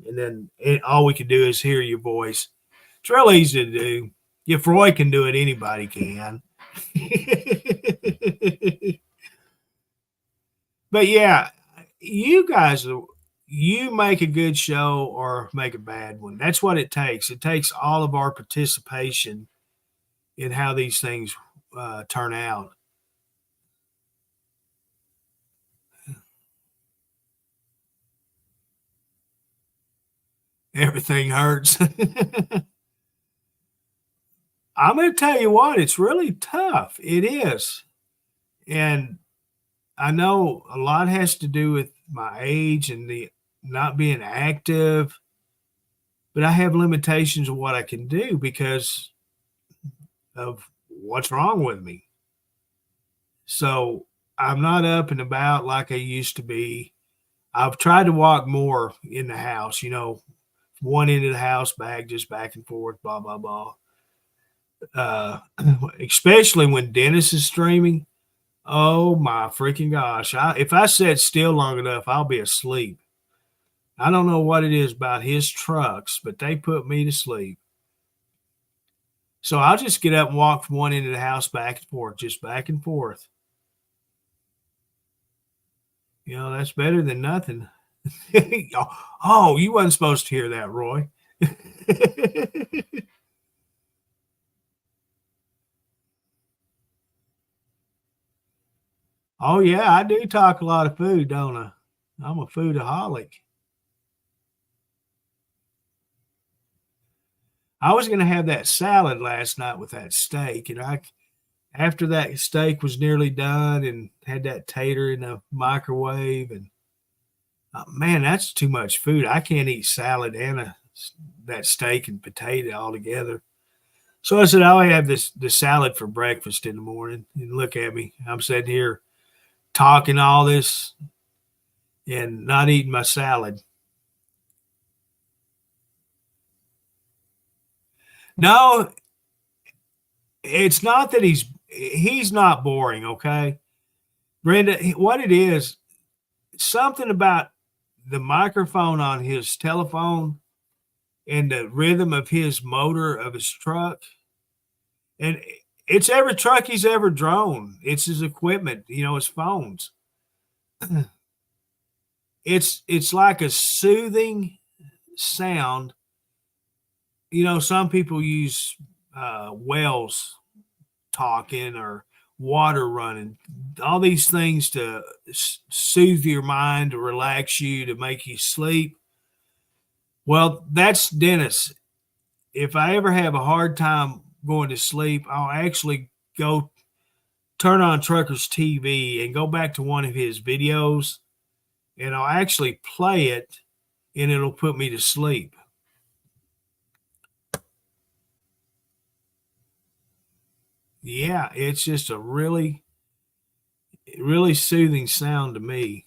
and then all we can do is hear your voice. It's real easy to do. If Roy can do it, anybody can. But yeah, you guys, you make a good show or make a bad one. That's what it takes. It takes all of our participation in how these things turn out. Everything hurts. I'm going to tell you what, it's really tough. It is. And I know a lot has to do with my age and the not being active, but I have limitations of what I can do because of what's wrong with me. So I'm not up and about like I used to be. I've tried to walk more in the house, one end of the house, just back and forth, blah, blah, blah. Especially when Dennis is streaming. Oh my freaking gosh. If I sit still long enough, I'll be asleep. I don't know what it is about his trucks, but they put me to sleep. So I'll just get up and walk from one end of the house back and forth, just back and forth. That's better than nothing. Oh, you wasn't supposed to hear that, Roy. Oh, yeah, I do talk a lot of food, don't I? I'm a foodaholic. I was going to have that salad last night with that steak, and after that steak was nearly done and had that tater in the microwave, and man, that's too much food. I can't eat salad and that steak and potato all together. So I said, I'll have the salad for breakfast in the morning. And look at me. I'm sitting here talking all this and not eating my salad. No, it's not that he's not boring, okay? Brenda, what it is, something about the microphone on his telephone and the rhythm of his motor of his truck. And it's every truck he's ever drone. It's his equipment, his phones. It's like a soothing sound. Some people use wells talking or water running, all these things to soothe your mind, to relax you, to make you sleep. Well, that's Dennis. If I ever have a hard time going to sleep, I'll actually go turn on Trucker's TV and go back to one of his videos, and I'll actually play it, and it'll put me to sleep. Yeah, it's just a really, really soothing sound to me.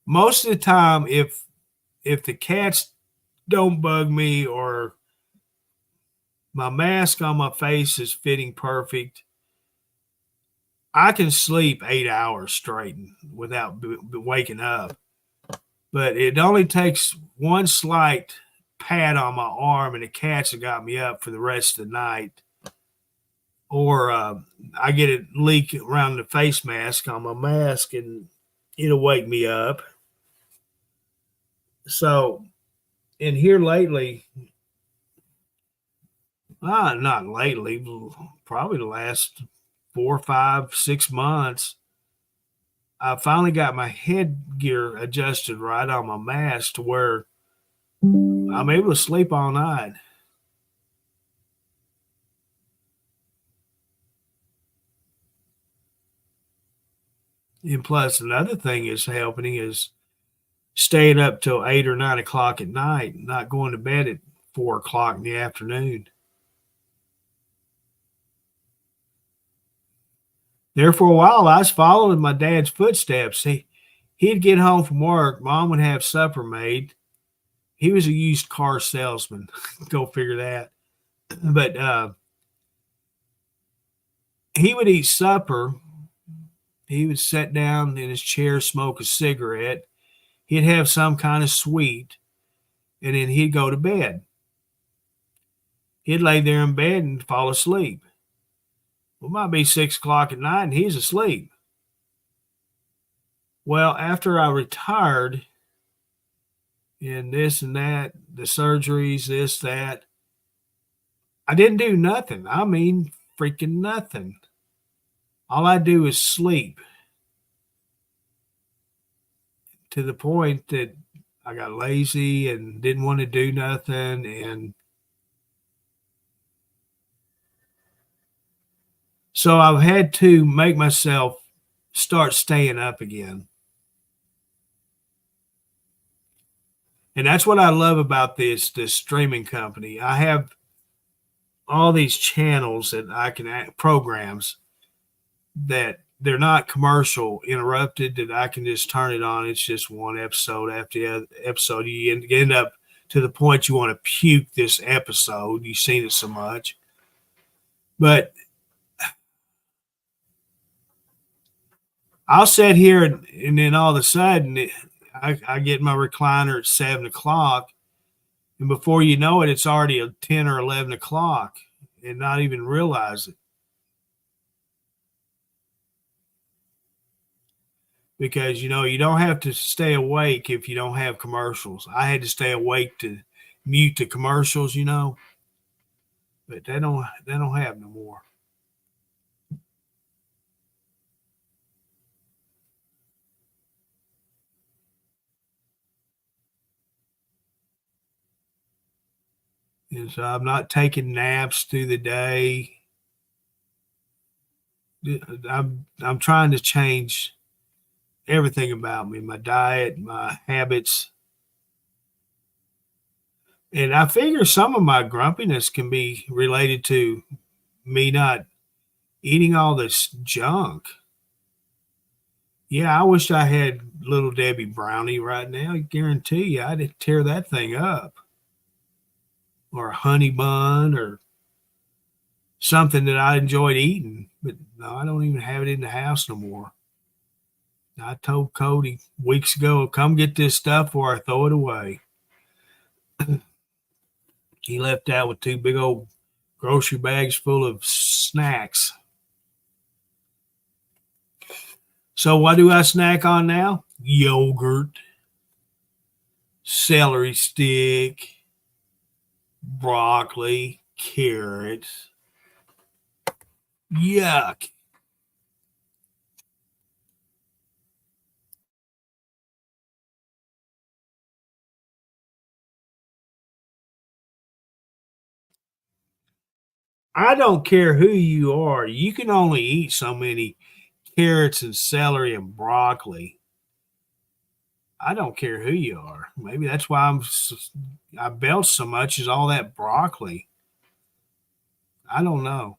Most of the time, if the cats don't bug me or my mask on my face is fitting perfect, I can sleep 8 hours straight without waking up. But it only takes one slight pat on my arm and the cats have got me up for the rest of the night. Or I get a leak around the face mask on my mask and it'll wake me up. So, and here lately, not lately, probably the last 4, 5, 6 months, I finally got my headgear adjusted right on my mask to where I'm able to sleep all night. And plus, another thing is helping is staying up till 8 or 9 o'clock at night, not going to bed at 4 o'clock in the afternoon. There for a while, I was following my dad's footsteps. He'd get home from work. Mom would have supper made. He was a used car salesman. Go figure that. But he would eat supper. He would sit down in his chair, smoke a cigarette. He'd have some kind of sweet, and then he'd go to bed. He'd lay there in bed and fall asleep. Well, it might be 6 o'clock at night, and he's asleep. Well, after I retired, and this and that, the surgeries, this, that, I didn't do nothing. I mean, freaking nothing. All I do is sleep. To the point that I got lazy and didn't want to do nothing. And So I've had to make myself start staying up again. And that's what I love about this streaming company. I have all these channels that I can programs that they're not commercial interrupted, that I can just turn it on. It's just one episode after the other episode. You end up to the point you want to puke this episode. You've seen it so much. But I'll sit here and then all of a sudden I get my recliner at 7 o'clock. And before you know it, it's already 10 or 11 o'clock and not even realize it. Because, you don't have to stay awake if you don't have commercials. I had to stay awake to mute the commercials, but they don't have no more. And so I'm not taking naps through the day. I'm trying to change everything about me, my diet, my habits. And I figure some of my grumpiness can be related to me not eating all this junk. Yeah, I wish I had Little Debbie brownie right now. I guarantee you I'd tear that thing up. Or a honey bun or something that I enjoyed eating. But no, I don't even have it in the house no more. I told Cody weeks ago, come get this stuff or I throw it away. He left out with 2 big old grocery bags full of snacks. So what do I snack on now? Yogurt, celery stick, broccoli, carrots. Yuck. I don't care who you are. You can only eat so many carrots and celery and broccoli. I don't care who you are. Maybe that's why I belch so much is all that broccoli. I don't know.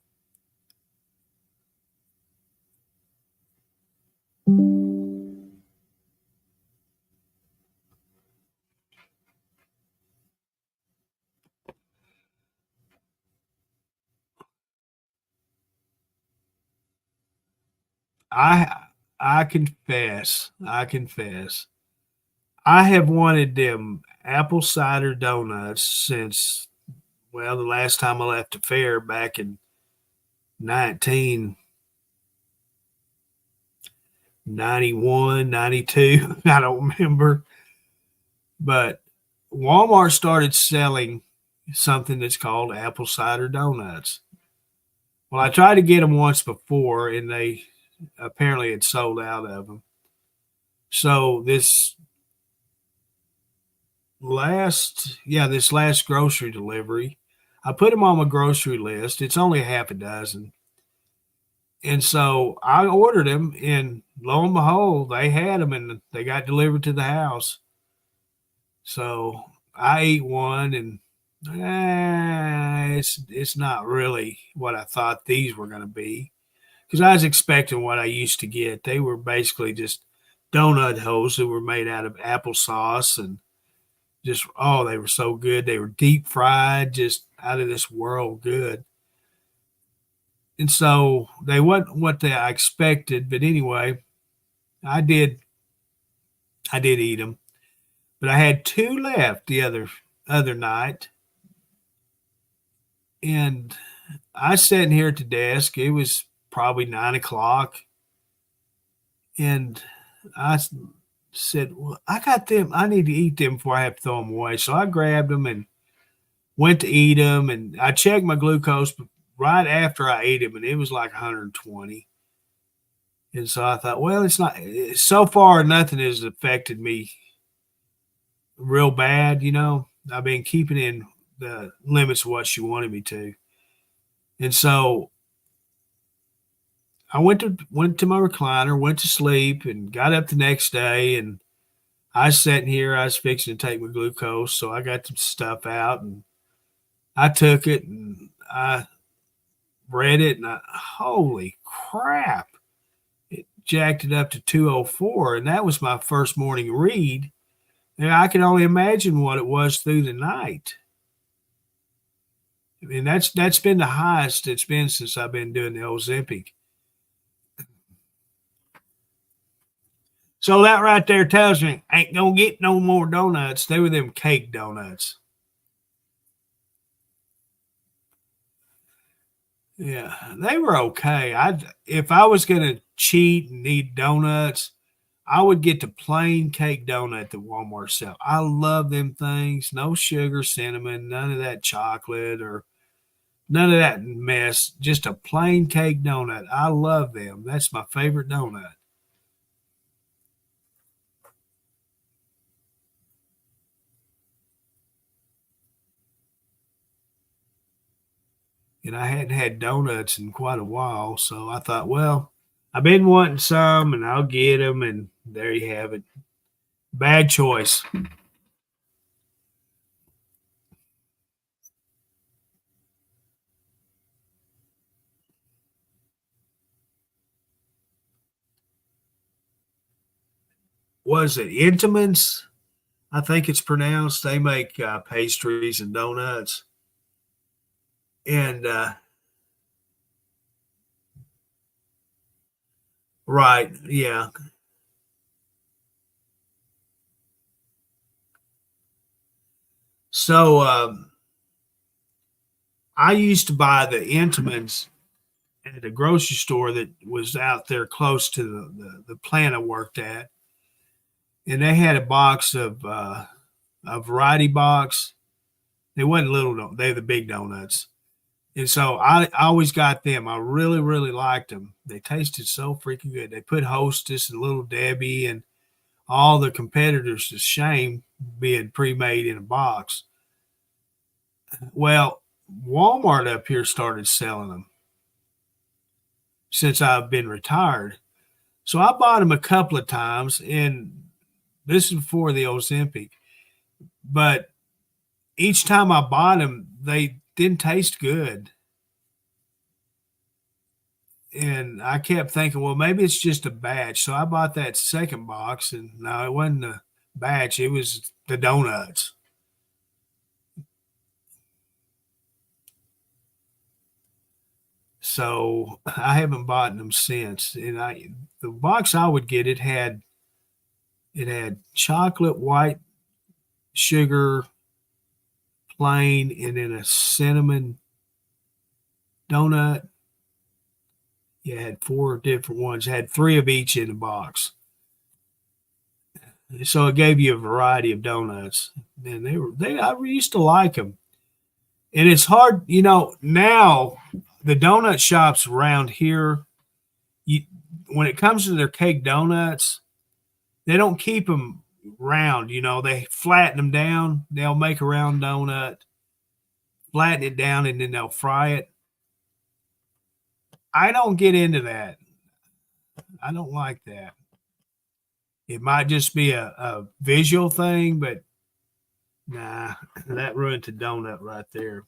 I confess. I have wanted them apple cider donuts since the last time I left the fair back in 1991, 92. I don't remember. But Walmart started selling something that's called apple cider donuts. Well, I tried to get them once before and they apparently had sold out of them. So this last grocery delivery, I put them on my grocery list. It's only a half a dozen. And so I ordered them and lo and behold, they had them and they got delivered to the house. So I ate one and it's not really what I thought these were going to be. Because I was expecting what I used to get. They were basically just donut holes that were made out of applesauce and just, they were so good. They were deep fried, just out of this world good. And so they wasn't what I expected. But anyway, I did eat them. But I had 2 left the other night. And I sat in here at the desk. It was probably 9 o'clock. And I said, well, I got them. I need to eat them before I have to throw them away. So I grabbed them and went to eat them. And I checked my glucose right after I ate them, and it was like 120. And so I thought, well, it's not, so far, nothing has affected me real bad. I've been keeping in the limits of what she wanted me to. And so I went to my recliner, went to sleep, and got up the next day. And I was sitting here. I was fixing to take my glucose, so I got some stuff out and I took it and I read it, and holy crap, it jacked it up to 204, and that was my first morning read. And I can only imagine what it was through the night. I mean, that's been the highest it's been since I've been doing the Ozempic. So that right there tells me I ain't gonna get no more donuts. They were them cake donuts. Yeah, they were okay. If I was gonna cheat and eat donuts, I would get the plain cake donut that Walmart sell. I love them things. No sugar, cinnamon, none of that chocolate or none of that mess. Just a plain cake donut. I love them. That's my favorite donut. And I hadn't had donuts in quite a while, so I thought, well, I've been wanting some, and I'll get them. And there you have it. Bad choice. Was it Intamins? I think it's pronounced. They make pastries and donuts. And right, yeah. So I used to buy the Intamins at a grocery store that was out there close to the plant I worked at, and they had a box of a variety box. They wasn't little; they were the big donuts. And so I always got them. I really, really liked them. They tasted so freaking good. They put Hostess and Little Debbie and all the competitors to shame being pre-made in a box. Well, Walmart up here started selling them since I've been retired. So I bought them a couple of times, and this is before the Ozempic. But each time I bought them, they didn't taste good. And I kept thinking, well, maybe it's just a batch. So I bought that second box, and no, it wasn't a batch. It was the donuts. So I haven't bought them since. And the box I would get, it had chocolate, white sugar, plain, and then a cinnamon donut. You had 4 different ones. Had 3 of each in the box. So it gave you a variety of donuts. And I used to like them. And it's hard, now the donut shops around here, when it comes to their cake donuts, they don't keep them round, they flatten them down. They'll make a round donut, flatten it down, and then they'll fry it. I don't get into that. I don't like that. It might just be a visual thing, but nah, that ruined the donut right there.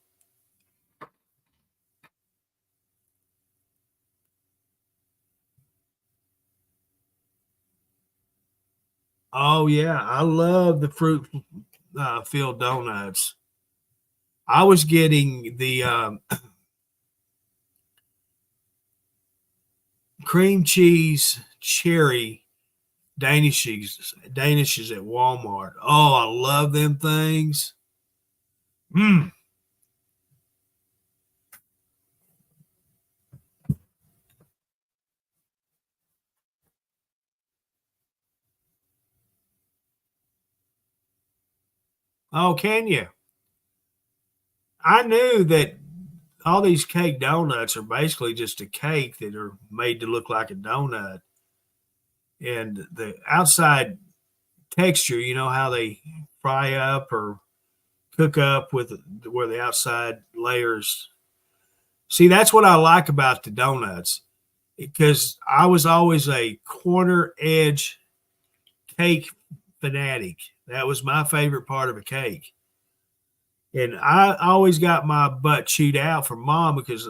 Oh yeah, I love the fruit filled donuts. I was getting the cream cheese cherry danishes at Walmart. Oh, I love them things. Mm. Oh, can you? I knew that all these cake donuts are basically just a cake that are made to look like a donut. And the outside texture, you know how they fry up or cook up with where the outside layers. See, that's what I like about the donuts because I was always a corner edge cake fanatic. That was my favorite part of a cake. And I always got my butt chewed out from mom because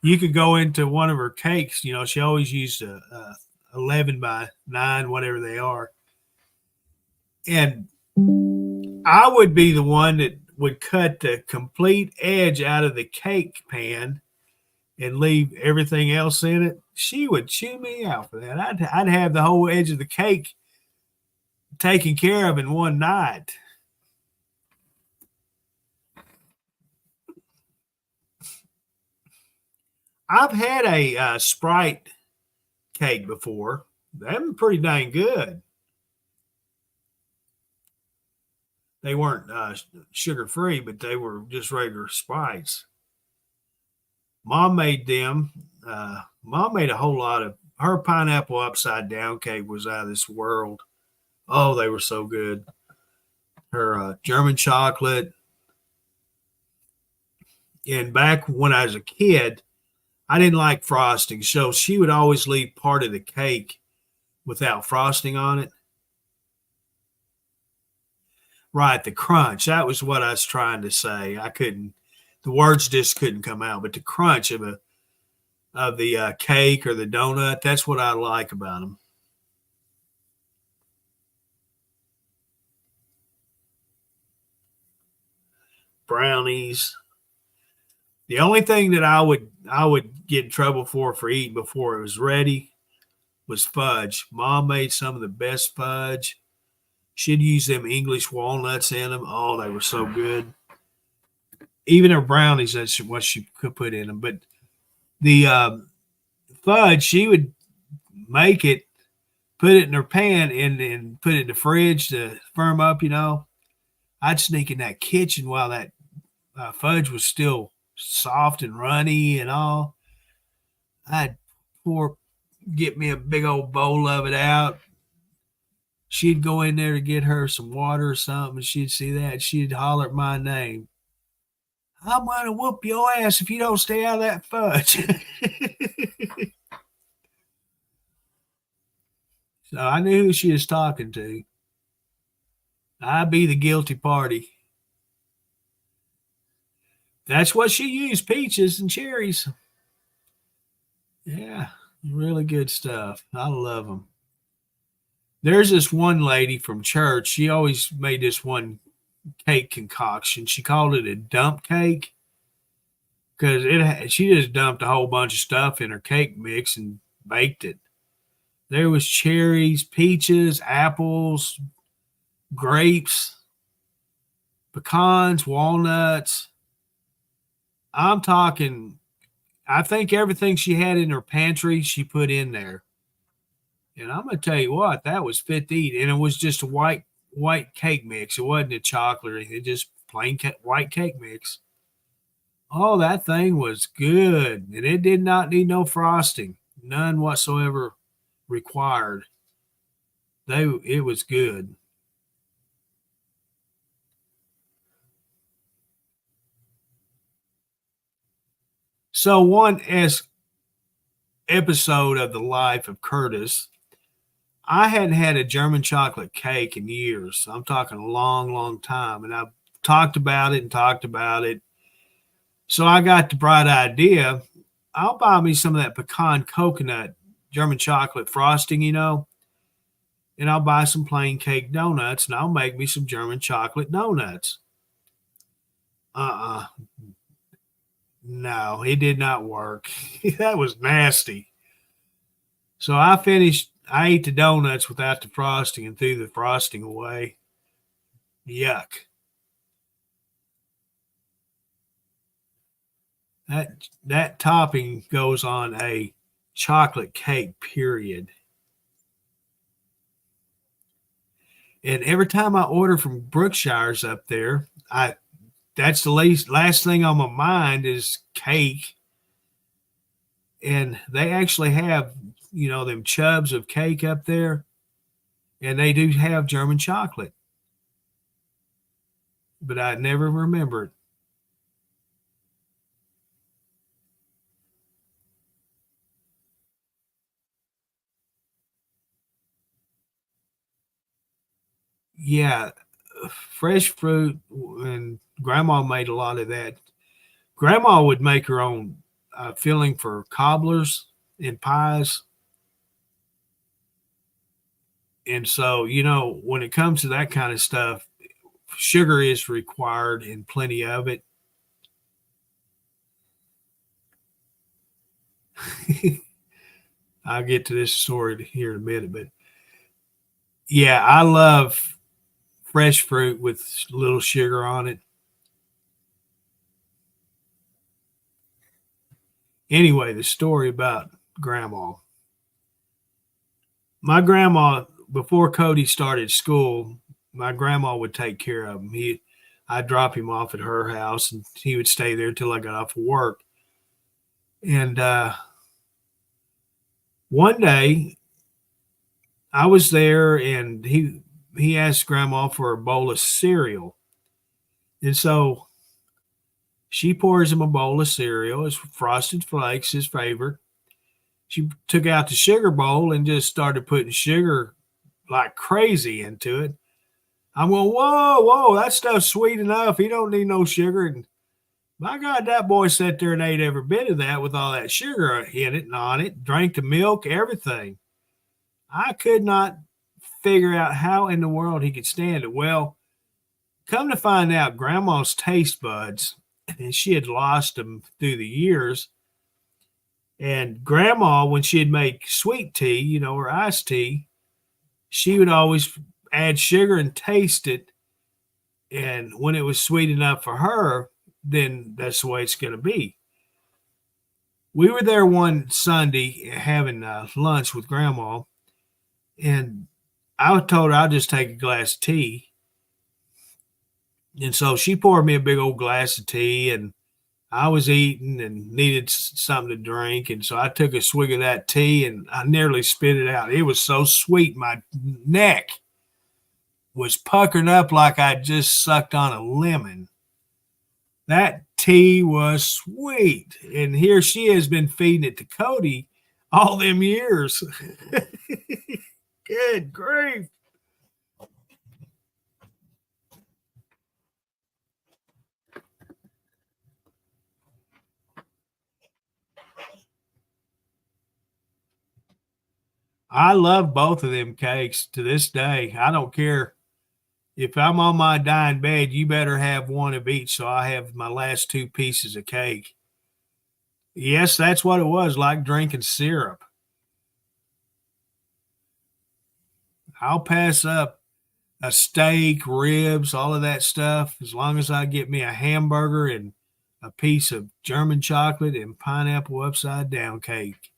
you could go into one of her cakes. You know, she always used a 11 by 9, whatever they are. And I would be the one that would cut the complete edge out of the cake pan and leave everything else in it. She would chew me out for that. I'd have the whole edge of the cake taken care of in one night. I've had a Sprite cake before. They were pretty dang good. They weren't sugar free, but they were just regular Sprites. Mom made them. Mom made a whole lot of her pineapple upside down cake was out of this world. Oh, they were so good. Her German chocolate. And back when I was a kid, I didn't like frosting, so she would always leave part of the cake without frosting on it. Right, the crunch. That was what I was trying to say. I couldn't. The words just couldn't come out. But the crunch of the cake or the donut, that's what I like about them. Brownies. The only thing that I would get in trouble for eating before it was ready was fudge. Mom made some of the best fudge. She'd use them English walnuts in them. Oh, they were so good. Even her brownies, that's what she could put in them. But the fudge, she would make it, put it in her pan, and put it in the fridge to firm up, you know. I'd sneak in that kitchen while that fudge was still soft and runny and all. I'd get me a big old bowl of it out. She'd go in there to get her some water or something, and she'd see that. She'd holler at my name. I'm going to whoop your ass if you don't stay out of that fudge. So I knew who she was talking to. I'd be the guilty party. That's what she used, peaches and cherries. Yeah, really good stuff. I love them. There's this one lady from church. She always made this one cake concoction. She called it a dump cake because she just dumped a whole bunch of stuff in her cake mix and baked it. There was cherries, peaches, apples, grapes, pecans, walnuts. I'm talking, I think everything she had in her pantry, she put in there. And I'm going to tell you what, that was fit to eat. And it was just a white cake mix. It wasn't a chocolate or anything, just plain white cake mix. Oh, that thing was good. And it did not need no frosting. None whatsoever required. It was good. So one episode of the life of Curtis, I hadn't had a German chocolate cake in years. I'm talking a long, long time. And I've talked about it and talked about it. So I got the bright idea. I'll buy me some of that pecan coconut German chocolate frosting, you know, and I'll buy some plain cake donuts and I'll make me some German chocolate donuts. No, it did not work. That was nasty. So I ate the donuts without the frosting and threw the frosting away. Yuck. That topping goes on a chocolate cake, period. And every time I order from Brookshire's up there, that's the last thing on my mind is cake. And they actually have, you know, them chubs of cake up there. And they do have German chocolate. But I never remember it. yeah, fresh fruit, and Grandma made a lot of that. Grandma would make her own filling for cobblers and pies. And so, when it comes to that kind of stuff, sugar is required and plenty of it. I'll get to this story here in a minute, but yeah, I love fresh fruit with a little sugar on it. Anyway, the story about Grandma. My grandma, before Cody started school, my grandma would take care of him. I'd drop him off at her house, and he would stay there till I got off of work. And one day, I was there, and he asked Grandma for a bowl of cereal, and so she pours him a bowl of cereal. It's Frosted Flakes, his favorite. She took out the sugar bowl and just started putting sugar like crazy into it. I'm going, whoa, that stuff's sweet enough. He don't need no sugar. And my God, that boy sat there and ate every bit of that with all that sugar in it and on it, drank the milk, everything. I could not figure out how in the world he could stand it. Well, come to find out, Grandma's taste buds, and she had lost them through the years. And Grandma, when she'd make sweet tea, or iced tea, she would always add sugar and taste it. And when it was sweet enough for her, then that's the way it's going to be. We were there one Sunday having lunch with Grandma, and I told her I'll just take a glass of tea. And so she poured me a big old glass of tea, and I was eating and needed something to drink. And so I took a swig of that tea and I nearly spit it out. It was so sweet. My neck was puckering up like I just sucked on a lemon. That tea was sweet. And here she has been feeding it to Cody all them years. Good grief. I love both of them cakes to this day. I don't care. If I'm on my dying bed, you better have one of each so I have my last two pieces of cake. Yes, that's what it was, like drinking syrup. I'll pass up a steak, ribs, all of that stuff, as long as I get me a hamburger and a piece of German chocolate and pineapple upside down cake.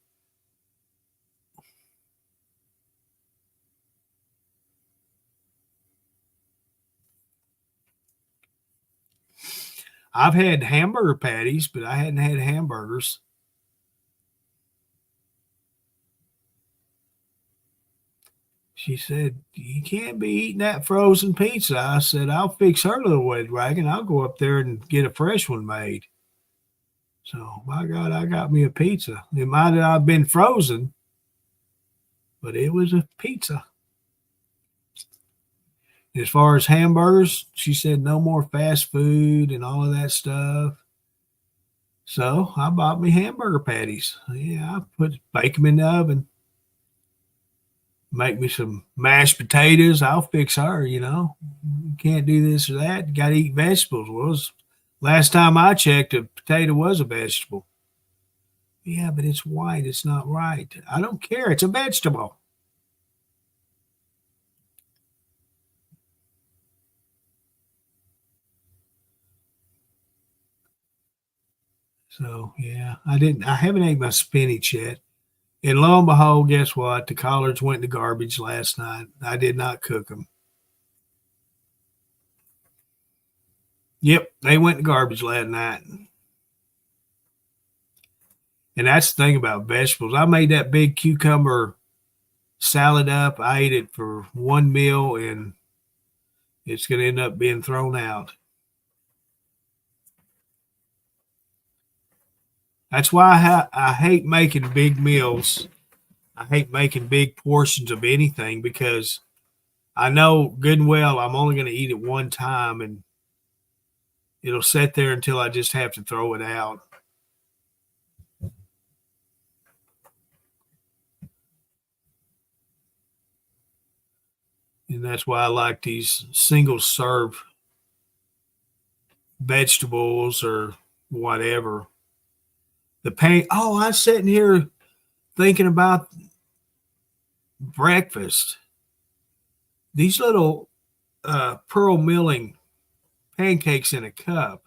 I've had hamburger patties, but I hadn't had hamburgers. She said, you can't be eating that frozen pizza. I said, I'll fix her little wet wagon. I'll go up there and get a fresh one made. So, my God, I got me a pizza. It might have been frozen, but it was a pizza. As far as hamburgers, she said no more fast food and all of that stuff. So I bought me hamburger patties. Yeah, bake them in the oven. Make me some mashed potatoes. I'll fix her, You can't do this or that. You got to eat vegetables. Well, last time I checked, a potato was a vegetable. Yeah, but it's white. It's not right. I don't care. It's a vegetable. So yeah, I haven't ate my spinach yet. And lo and behold, guess what? The collards went in the garbage last night. I did not cook them. Yep, they went in the garbage last night. And that's the thing about vegetables. I made that big cucumber salad up. I ate it for one meal, and it's going to end up being thrown out. That's why I hate making big meals. I hate making big portions of anything because I know good and well I'm only going to eat it one time, and it'll sit there until I just have to throw it out. And that's why I like these single serve vegetables or whatever. I'm sitting here thinking about breakfast. These little pearl milling pancakes in a cup.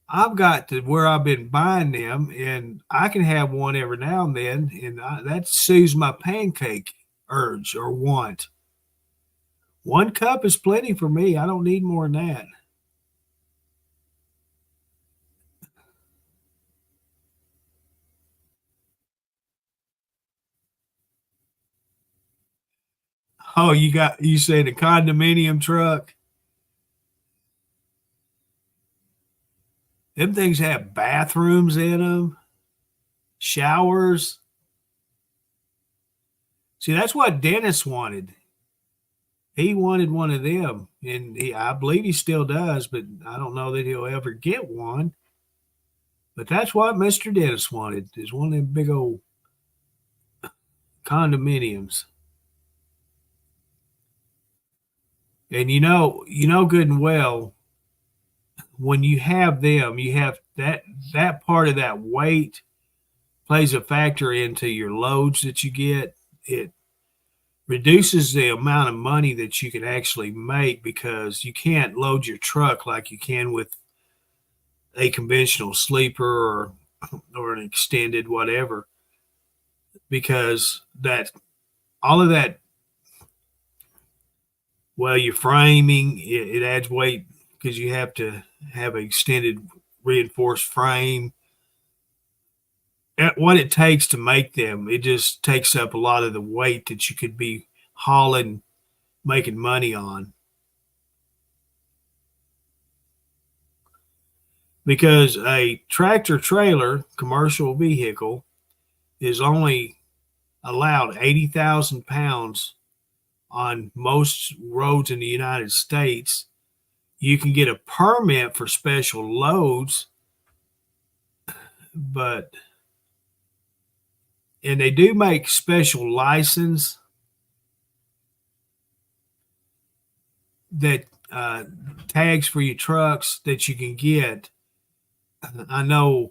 I've got to where I've been buying them, and I can have one every now and then, and that soothes my pancake urge or want. 1 cup is plenty for me. I don't need more than that. Oh, you say the condominium truck? Them things have bathrooms in them, showers. See, that's what Dennis wanted. He wanted one of them, and I believe he still does, but I don't know that he'll ever get one. But that's what Mr. Dennis wanted, is one of them big old condominiums. And you know good and well, when you have them, you have that part of that weight plays a factor into your loads that you get. It reduces the amount of money that you can actually make because you can't load your truck like you can with a conventional sleeper or an extended whatever, because that all of that, well, your framing, it adds weight because you have to have an extended reinforced frame. What it takes to make them, it just takes up a lot of the weight that you could be hauling, making money on. Because a tractor trailer commercial vehicle is only allowed 80,000 pounds on most roads in the United States. You can get a permit for special loads, and they do make special license that tags for your trucks that you can get. I know,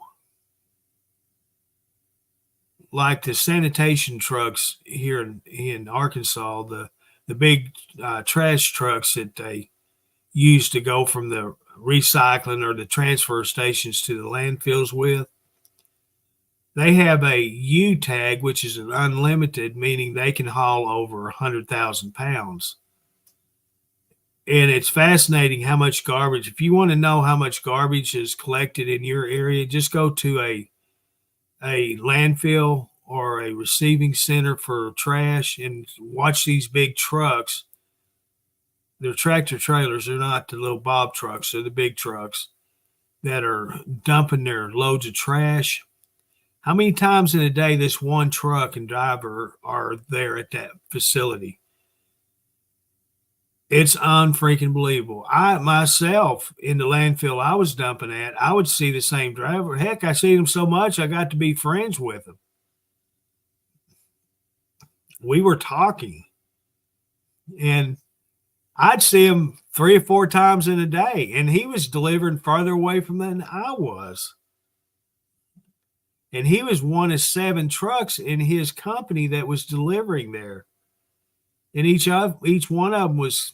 like the sanitation trucks here in Arkansas, the big trash trucks that they use to go from the recycling or the transfer stations to the landfills with, they have a U tag, which is an unlimited, meaning they can haul over 100,000 pounds. And it's fascinating how much garbage, if you want to know how much garbage is collected in your area, just go to a landfill or a receiving center for trash and watch these big trucks. They're tractor trailers. They're not the little bob trucks. They're the big trucks that are dumping their loads of trash. How many times in a day this one truck and driver are there at that facility? It's unfreaking believable. I myself, in the landfill I was dumping at, I would see the same driver. Heck, I see him so much I got to be friends with him. We were talking, and I'd see him 3 or 4 times in a day, and he was delivering farther away from than I was. And he was one of 7 trucks in his company that was delivering there. And each one of them was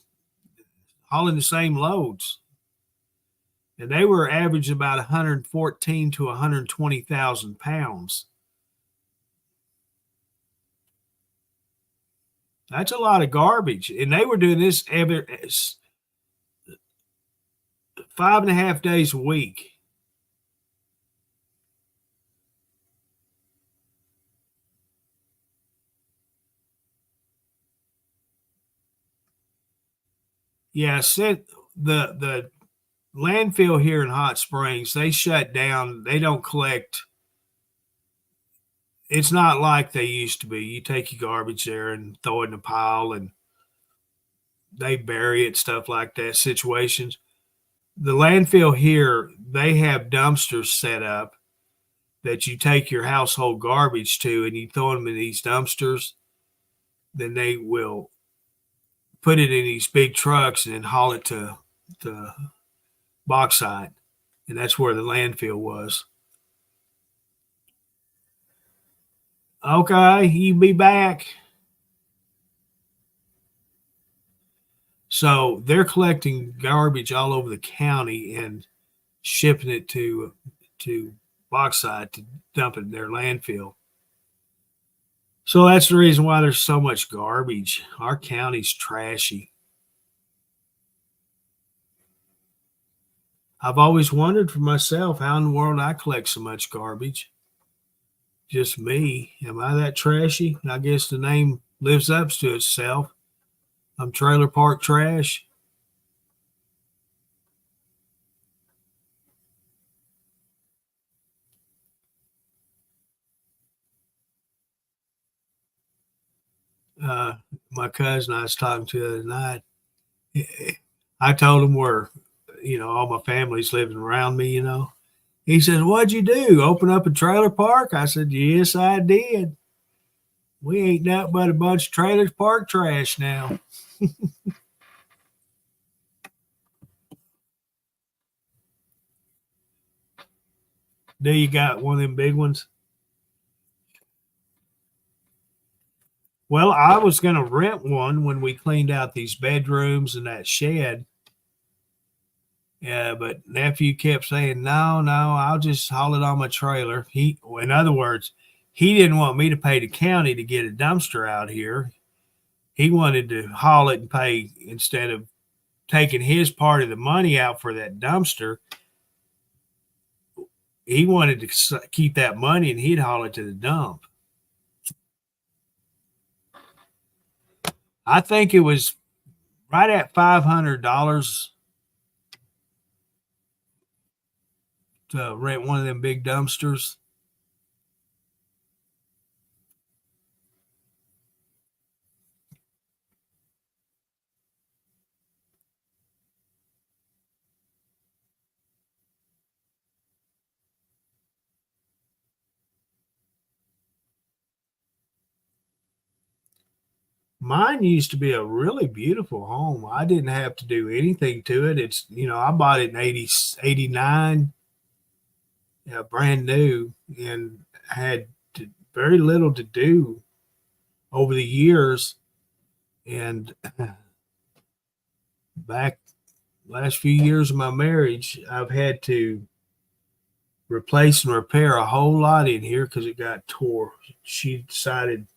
hauling the same loads. And they were average about 114 to 120,000 pounds. That's a lot of garbage. And they were doing this every 5.5 days a week. Yeah, the landfill here in Hot Springs, they shut down. They don't collect it's not like they used to be. You take your garbage there and throw it in a pile and they bury it, stuff like that, situations. The landfill here, they have dumpsters set up that you take your household garbage to and you throw them in these dumpsters. Then they will put it in these big trucks and then haul it to the bauxite. And that's where the landfill was. Okay, you be back. So they're collecting garbage all over the county and shipping it to bauxite to dump it in their landfill. So that's the reason why there's so much garbage. Our county's trashy. I've always wondered for myself how in the world I collect so much garbage. Just me. Am I that trashy? I guess the name lives up to itself. I'm trailer park trash. My cousin I was talking to the other night, I told him where, all my family's living around me, He says, "What'd you do? Open up a trailer park?" I said, "Yes, I did. We ain't nothing but a bunch of trailer park trash now." Do you got one of them big ones? Well, I was going to rent one when we cleaned out these bedrooms and that shed. Yeah, but nephew kept saying, no, I'll just haul it on my trailer. In other words, he didn't want me to pay the county to get a dumpster out here. He wanted to haul it and pay, instead of taking his part of the money out for that dumpster, he wanted to keep that money and he'd haul it to the dump. I think it was right at $500 to rent one of them big dumpsters. Mine used to be a really beautiful home. I didn't have to do anything to it. It's, I bought it in 89, brand new, and had very little to do over the years. And back last few years of my marriage, I've had to replace and repair a whole lot in here because it got tore. She decided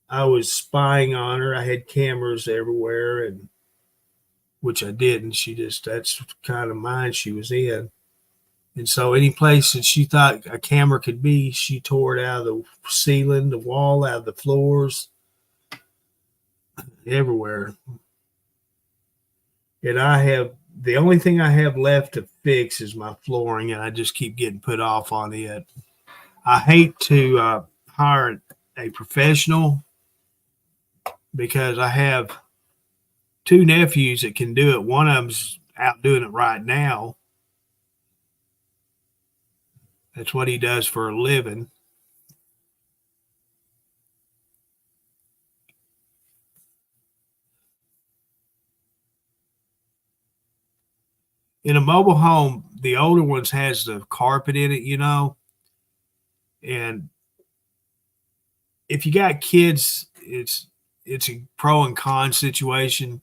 I was spying on her. I had cameras everywhere, and which I didn't. That's the kind of mind she was in. And so any place that she thought a camera could be, she tore it out of the ceiling, the wall, out of the floors, everywhere. And the only thing I have left to fix is my flooring, and I just keep getting put off on it. I hate to hire a professional because I have two nephews that can do it. One of them's out doing it right now. That's what he does for a living. In a mobile home, the older ones has the carpet in it, and if you got kids, it's a pro and con situation.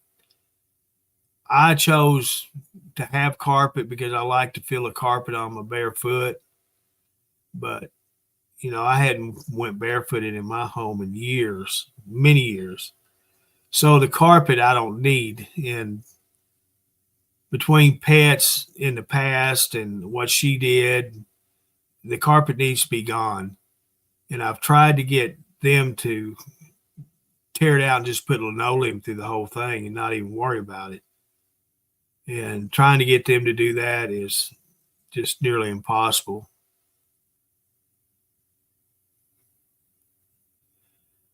I chose to have carpet because I like to feel a carpet on my bare foot. But, I hadn't went barefooted in my home in years, many years. So the carpet I don't need. And between pets in the past and what she did, the carpet needs to be gone. And I've tried to get them to tear it out and just put linoleum through the whole thing and not even worry about it. And trying to get them to do that is just nearly impossible.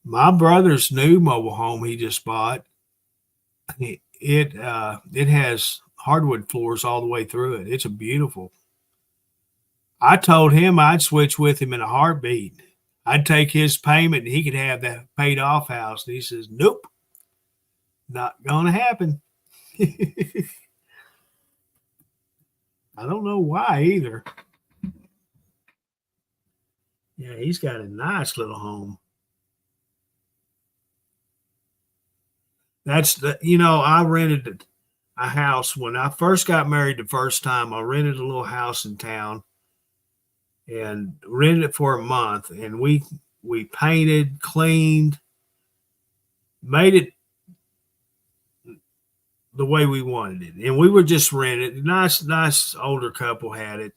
My brother's new mobile home he just bought, it has hardwood floors all the way through it. It's a beautiful. I told him I'd switch with him in a heartbeat. I'd take his payment and he could have that paid off house. And he says, nope, not gonna happen. I don't know why either. Yeah, he's got a nice little home. That's the, I rented a house when I first got married the first time. I rented a little house in town and rented it for a month, and we painted, cleaned, made it the way we wanted it. And we were just renting. Nice older couple had it.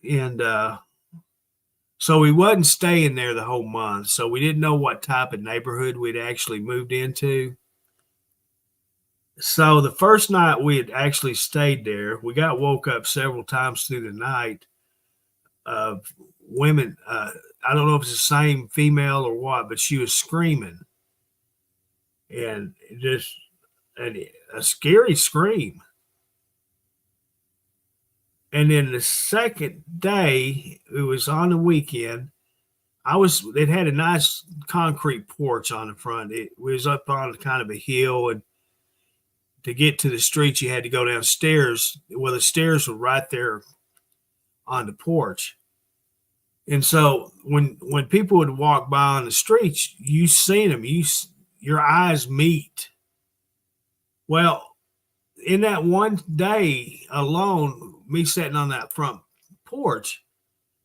And so we wasn't staying there the whole month. So we didn't know what type of neighborhood we'd actually moved into. So the first night we had actually stayed there, we got woke up several times through the night of women. I don't know if it's the same female or what, but she was screaming. And just a scary scream. And then the second day, it was on the weekend. It had a nice concrete porch on the front. It was up on kind of a hill, and to get to the street, you had to go downstairs. Well, the stairs were right there on the porch. And so when people would walk by on the streets, you seen them, your eyes meet. Well, in that one day alone, me sitting on that front porch,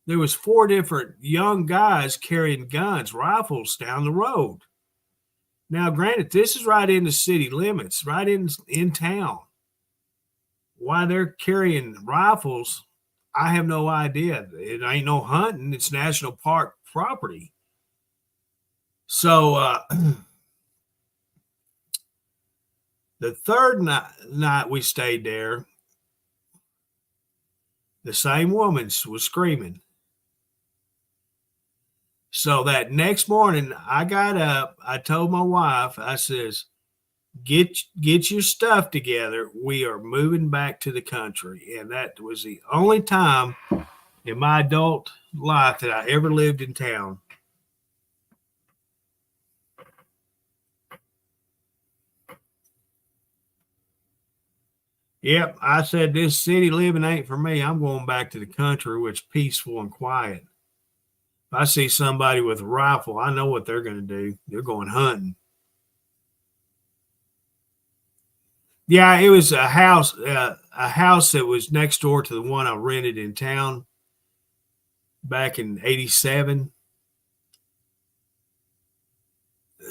there was 4 different young guys carrying guns, rifles down the road. Now, granted, this is right in the city limits, right in town. Why they're carrying rifles, I have no idea. It ain't no hunting. It's national park property. So the third night we stayed there, the same woman was screaming. So that next morning, I got up. I told my wife, I says, get your stuff together. We are moving back to the country. And that was the only time in my adult life that I ever lived in town. Yep, I said this city living ain't for me. I'm going back to the country, which is peaceful and quiet. If I see somebody with a rifle, I know what they're going to do. They're going hunting. Yeah, it was a house that was next door to the one I rented in town back in '87.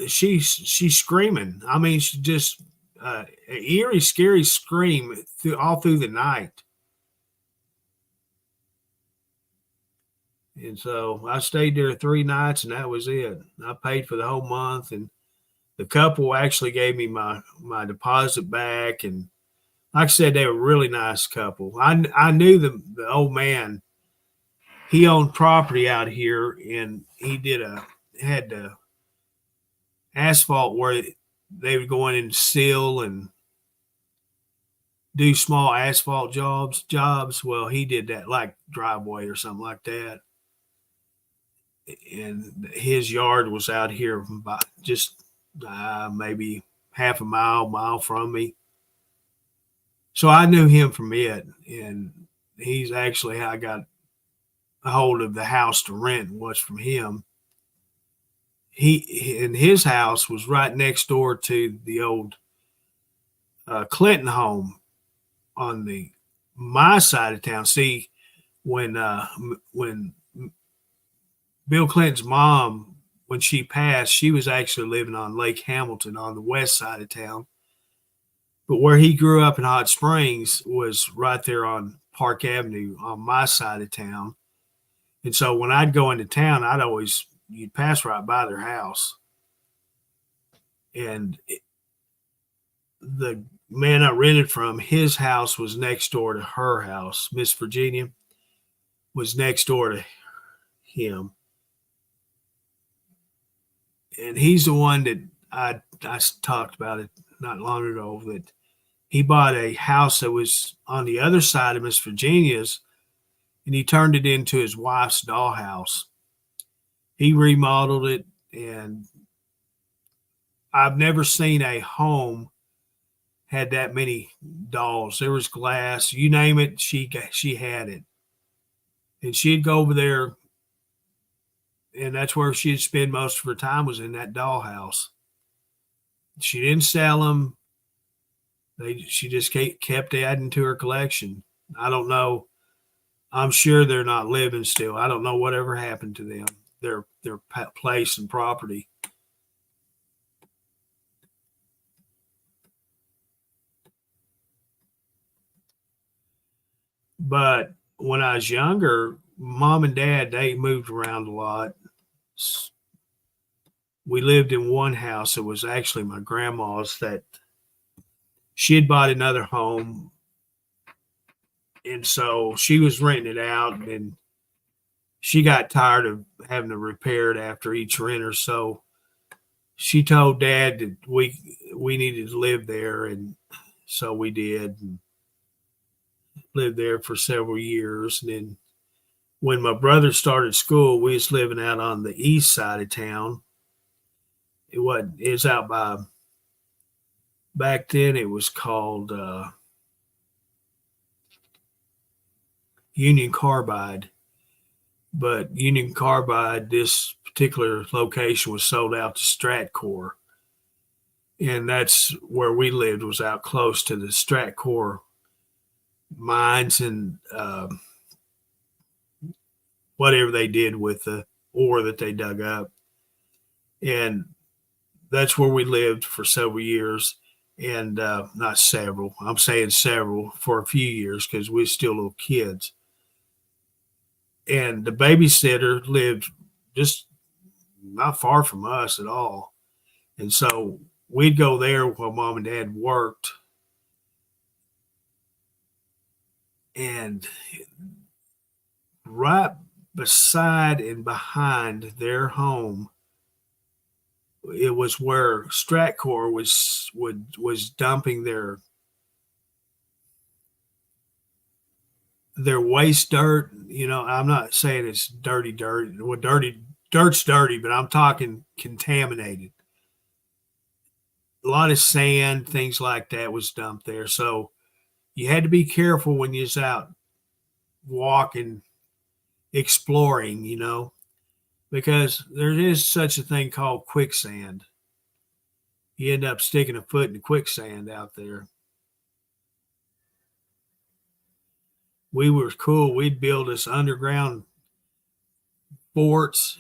She's screaming. I mean, she just an eerie, scary scream all through the night. And so I stayed there 3 nights, and that was it. I paid for the whole month, and the couple actually gave me my deposit back. And like I said, they were a really nice couple. I knew the old man. He owned property out here, and he had the asphalt where they would go in and seal and do small asphalt jobs. Well, he did that, like driveway or something like that. And his yard was out here by just maybe half a mile from me. So I knew him from it. And he's actually how I got a hold of the house to rent was from him. And his house was right next door to the old Clinton home on my side of town. See, when Bill Clinton's mom, when she passed, she was actually living on Lake Hamilton on the west side of town. But where he grew up in Hot Springs was right there on Park Avenue on my side of town. And so when I'd go into town, you'd pass right by their house. And the man I rented from, his house was next door to her house. Miss Virginia was next door to him. and he's the one that I talked about it not long ago, that he bought a house that was on the other side of Miss Virginia's, and he turned it into his wife's dollhouse. He remodeled it, and I've never seen a home had that many dolls. There was glass, you name it, she had it. And she'd go over there, and that's where she'd spend most of her time, was in that dollhouse. She didn't sell them. She just kept adding to her collection. I don't know. I'm sure they're not living still. I don't know whatever happened to them, their place and property. But when I was younger, mom and dad, they moved around a lot. We lived in one house. It was actually my grandma's, that she had bought another home. And so she was renting it out, and she got tired of having to repair it after each renter. So she told dad that we needed to live there. And so we did, and lived there for several years. And then when my brother started school, we was living out on the east side of town. It was out by, back then it was called Union Carbide. But Union Carbide, this particular location, was sold out to Stratcor. And that's where we lived, was out close to the Stratcor mines and whatever they did with the ore that they dug up. And that's where we lived for several years. And not several, I'm saying several, for a few years, because we were still little kids. And the babysitter lived just not far from us at all. And so we'd go there while mom and dad worked. And right beside and behind their home, it was where Stratcor was dumping their waste dirt. You know, I'm not saying it's dirty dirt. Well, dirt's dirty, but I'm talking contaminated. A lot of sand, things like that was dumped there. So you had to be careful when you was out walking, exploring, you know, because there is such a thing called quicksand. You end up sticking a foot in the quicksand out there. We were cool. We'd build this underground forts.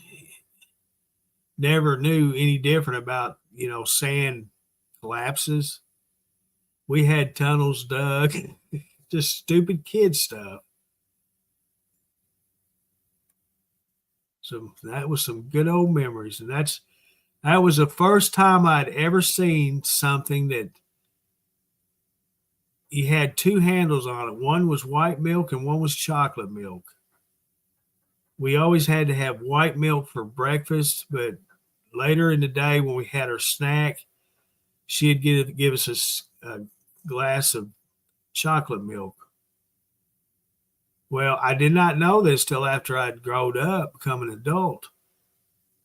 Never knew any different about, you know, sand collapses. We had tunnels dug, just stupid kid stuff. So that was some good old memories. And that was the first time I'd ever seen something that you had two handles on it. One was white milk and one was chocolate milk. We always had to have white milk for breakfast, but later in the day when we had our snack, she'd give us a glass of chocolate milk. Well, I did not know this till after I'd grown up, become an adult.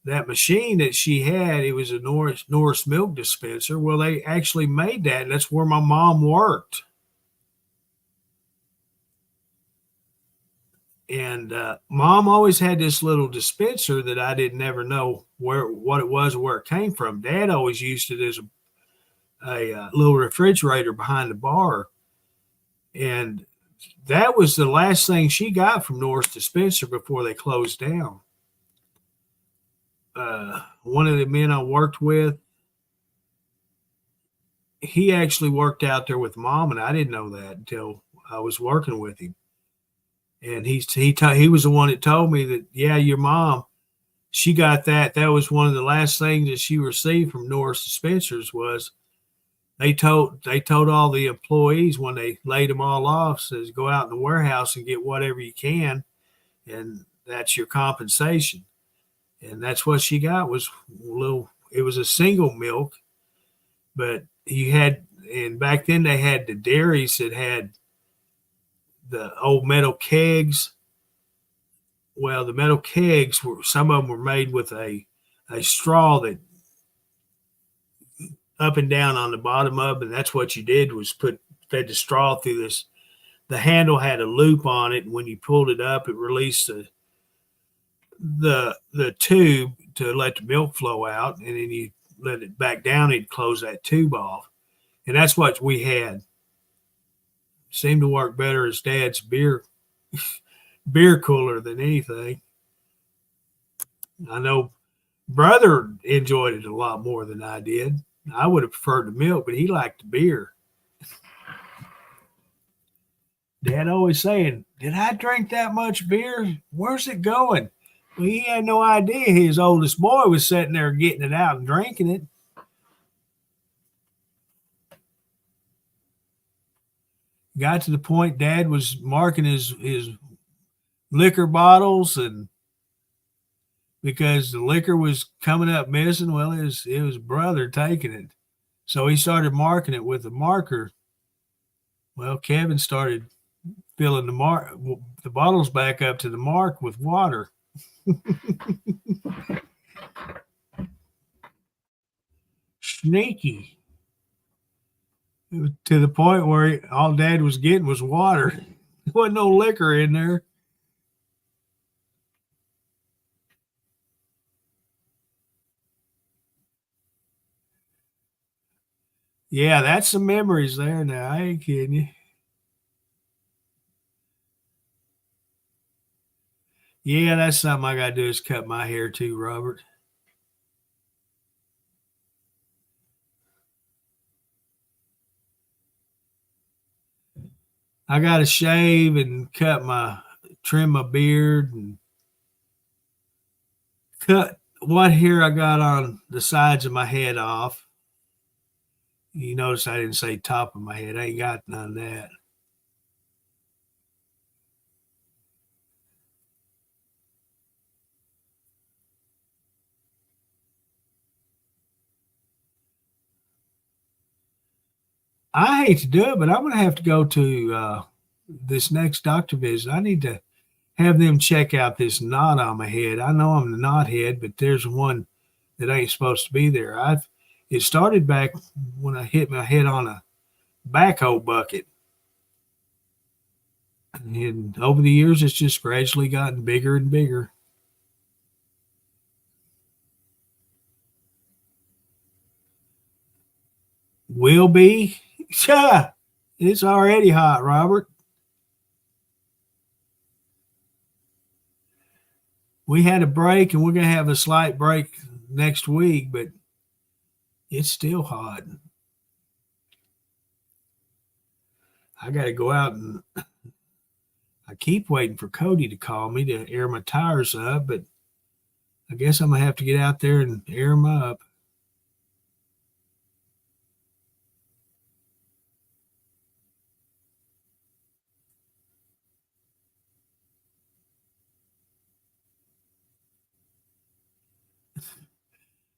That machine that she had, it was a Norris milk dispenser. Well, they actually made that, and that's where my mom worked. And mom always had this little dispenser that I didn't ever know what it was or where it came from. Dad always used it as a little refrigerator behind the bar. And that was the last thing she got from Norris Dispenser before they closed down. One of the men I worked with, he actually worked out there with mom, and I didn't know that until I was working with him. And he was the one that told me that, yeah, your mom, she got that. That was one of the last things that she received from Norris Dispensers was they told all the employees when they laid them all off, says go out in the warehouse and get whatever you can, and that's your compensation. And that's what she got, was little it was a single milk, but you had, and back then they had the dairies that had the old metal kegs. Well, the metal kegs were, some of them were made with a straw that up and down on the bottom of, and that's what you did was fed the straw through this. The handle had a loop on it, and when you pulled it up, it released the tube to let the milk flow out, and then you let it back down, it'd close that tube off. And that's what we had. Seemed to work better as Dad's beer cooler than anything. I know brother enjoyed it a lot more than I did. I would have preferred the milk, but he liked the beer. Dad always saying, "Did I drink that much beer? Where's it going?" Well, he had no idea his oldest boy was sitting there getting it out and drinking it. Got to the point Dad was marking his liquor bottles, and because the liquor was coming up missing, well, it was brother taking it. So he started marking it with a marker. Well, Kevin started filling the bottles back up to the mark with water. Sneaky. To the point where all Dad was getting was water. There wasn't no liquor in there. Yeah, that's some memories there now. I ain't kidding you. Yeah, that's something I got to do is cut my hair too, Robert. I got to shave and trim my beard and cut what hair I got on the sides of my head off. You notice I didn't say top of my head. I ain't got none of that. I hate to do it, but I'm going to have to go to this next doctor visit. I need to have them check out this knot on my head. I know I'm the knot head, but there's one that ain't supposed to be there. It started back when I hit my head on a backhoe bucket. And over the years, it's just gradually gotten bigger and bigger. Will be? Yeah, it's already hot, Robert. We had a break, and we're going to have a slight break next week, but it's still hot. I got to go out, and I keep waiting for Cody to call me to air my tires up, but I guess I'm going to have to get out there and air them up.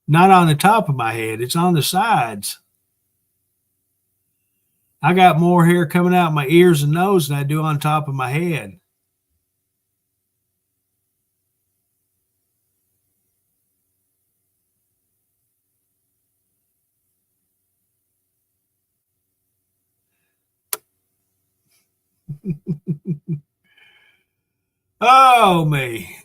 Not on the top of my head, it's on the sides. I got more hair coming out my ears and nose than I do on top of my head. Oh, me.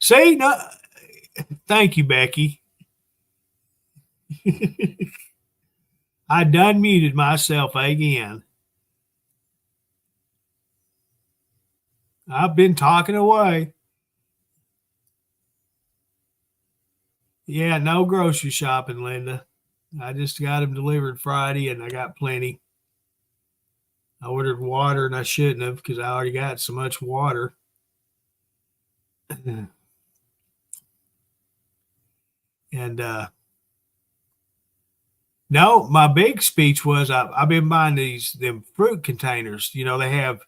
See, no, thank you, Becky. I done muted myself again. I've been talking away. Yeah, no grocery shopping, Linda. I just got them delivered Friday and I got plenty. I ordered water and I shouldn't have because I already got so much water. And no, my big speech was I've been buying them fruit containers. You know, they have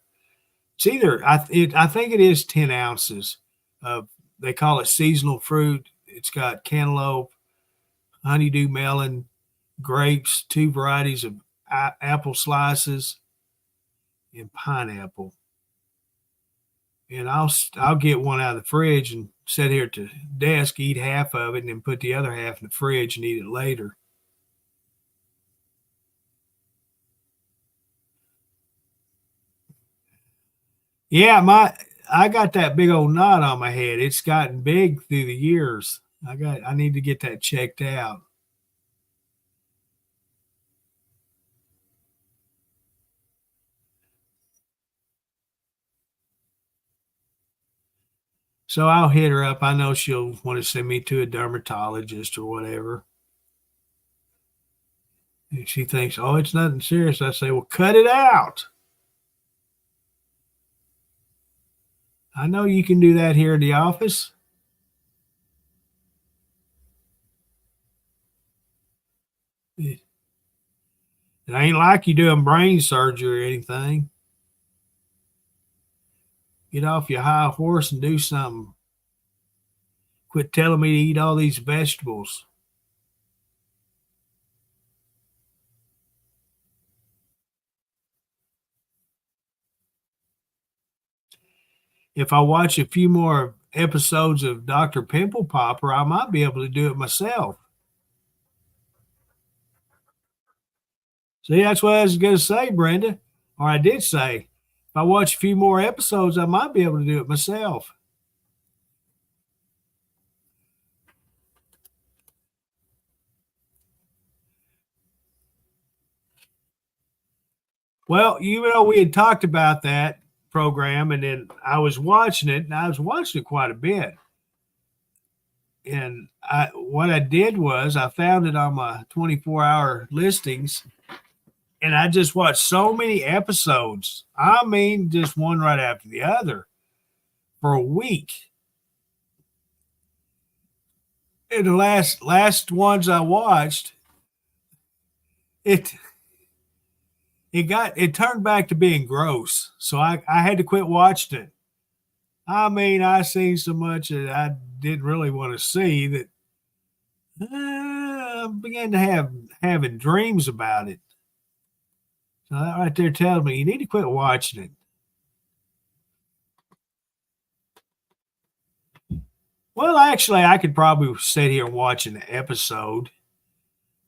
it's either I think it is 10 ounces of they call it seasonal fruit. It's got cantaloupe, honeydew melon, grapes, 2 varieties of apple slices, and pineapple. And I'll get one out of the fridge and sit here at the desk, eat half of it, and then put the other half in the fridge and eat it later. Yeah, I got that big old knot on my head. It's gotten big through the years. I need to get that checked out. So I'll hit her up. I know she'll want to send me to a dermatologist or whatever. If she thinks, oh, it's nothing serious, I say, well, cut it out. I know you can do that here in the office. It ain't like you doing brain surgery or anything. Get off your high horse and do something. Quit telling me to eat all these vegetables. If I watch a few more episodes of Dr. Pimple Popper, I might be able to do it myself. See, that's what I was going to say, Brenda. Or I did say, if I watch a few more episodes, I might be able to do it myself. Well, we had talked about that program, and then I was watching it, and I was watching it quite a bit. And what I did was I found it on my 24-hour listings, and I just watched so many episodes. I mean, just one right after the other for a week. And the last ones I watched, it turned back to being gross. So I had to quit watching it. I mean, I seen so much that I didn't really want to see that I began to having dreams about it. So that right there tells me you need to quit watching it. Well, actually, I could probably sit here and watch an episode,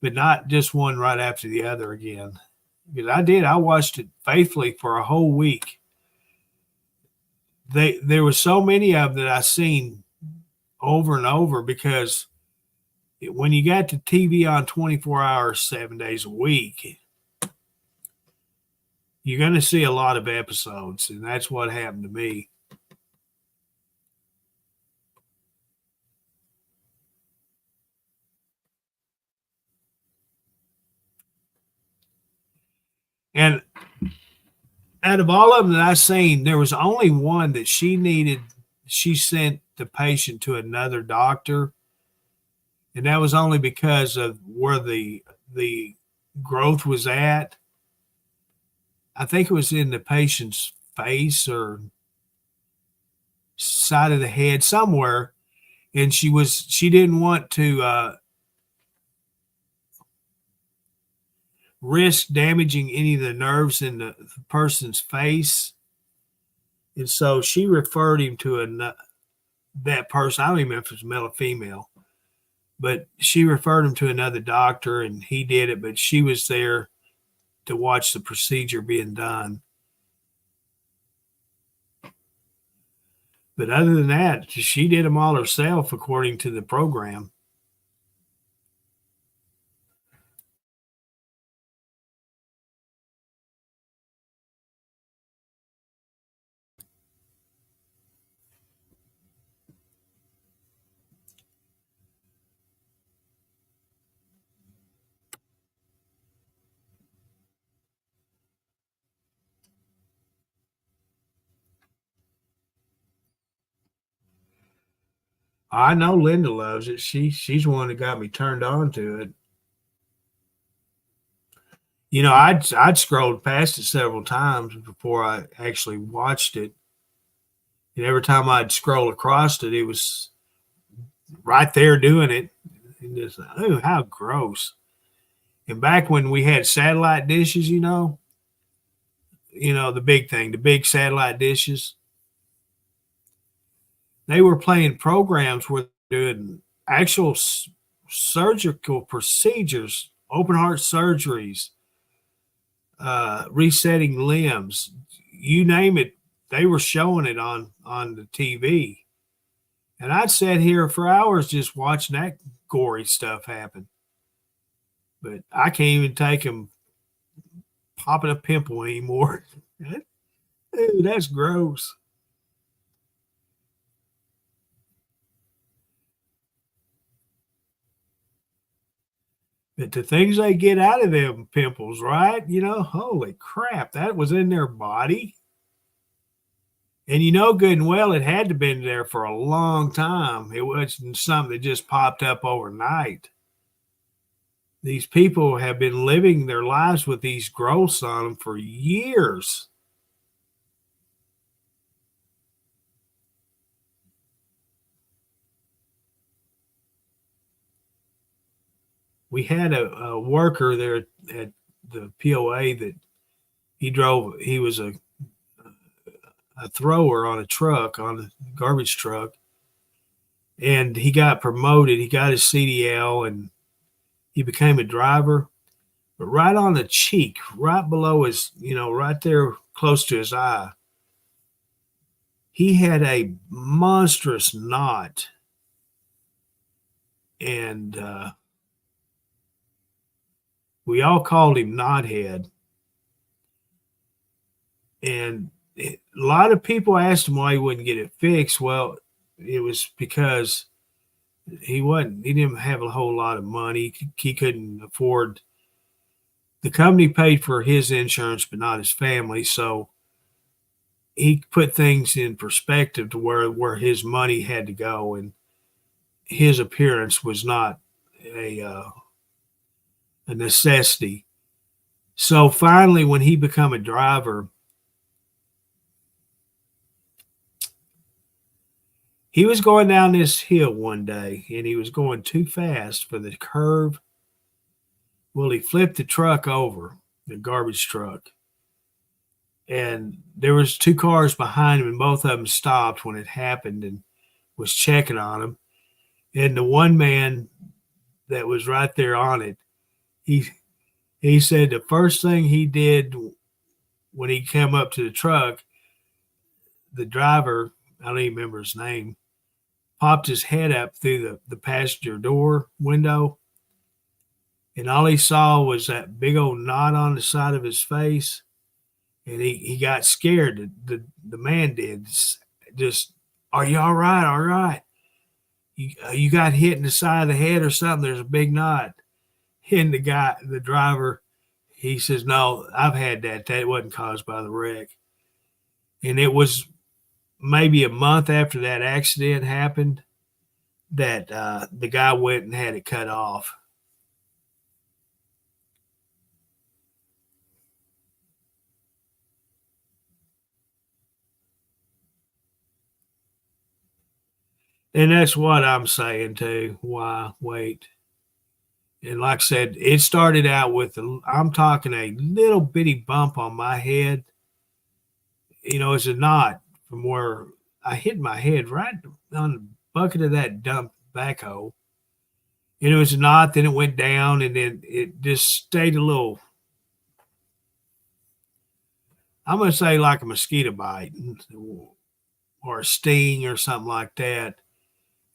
but not just one right after the other again. Because I watched it faithfully for a whole week. There were so many of them that I seen over and over because when you got the TV on 24 hours, 7 days a week, you're going to see a lot of episodes, and that's what happened to me. And out of all of them that I seen, there was only one that she sent the patient to another doctor. And that was only because of where the growth was at. I think it was in the patient's face or side of the head somewhere. And she didn't want to risk damaging any of the nerves in the person's face. And so she referred him to that person. I don't even know if it was male or female, but she referred him to another doctor and he did it, but she was there to watch the procedure being done. But other than that, she did them all herself according to the program. I know Linda loves it. She's the one that got me turned on to it. You know, I'd scrolled past it several times before I actually watched it. And every time I'd scroll across it, it was right there doing it. And just, oh, how gross. And back when we had satellite dishes, the big thing, the big satellite dishes, they were playing programs where they're doing actual surgical procedures, open heart surgeries, resetting limbs, you name it. They were showing it on the TV. And I'd sat here for hours just watching that gory stuff happen. But I can't even take them popping a pimple anymore. Dude, that's gross. But the things they get out of them pimples, right? Holy crap, that was in their body. And good and well, it had to have been there for a long time. It wasn't something that just popped up overnight. These people have been living their lives with these growths on them for years. We had a worker there at the POA that he was a thrower on a truck, on a garbage truck. And he got promoted. He got his CDL and he became a driver. But right on the cheek, right below his, right there close to his eye, he had a monstrous knot. And we all called him Knothead. And a lot of people asked him why he wouldn't get it fixed. Well, it was because he didn't have a whole lot of money. He couldn't afford. The company paid for his insurance, but not his family. So he put things in perspective to where his money had to go, and his appearance was not a necessity. So finally, when he became a driver, he was going down this hill one day and he was going too fast for the curve. Well, he flipped the truck over, the garbage truck. And there was two cars behind him and both of them stopped when it happened and was checking on him. And the one man that was right there on it, he said the first thing he did when he came up to the truck, the driver, I don't even remember his name, popped his head up through the passenger door window. And all he saw was that big old knot on the side of his face. And he got scared. The man did. Just, are you all right? All right. You got hit in the side of the head or something. There's a big knot. And the driver, he says, no, I've had that. That wasn't caused by the wreck. And it was maybe a month after that accident happened that the guy went and had it cut off. And that's what I'm saying too. Why wait? And like I said, it started out with, I'm talking a little bitty bump on my head. It's a knot from where I hit my head right on the bucket of that dump backhoe. And it was a knot, then it went down, and then it just stayed a little, I'm going to say like a mosquito bite. or a sting or something like that.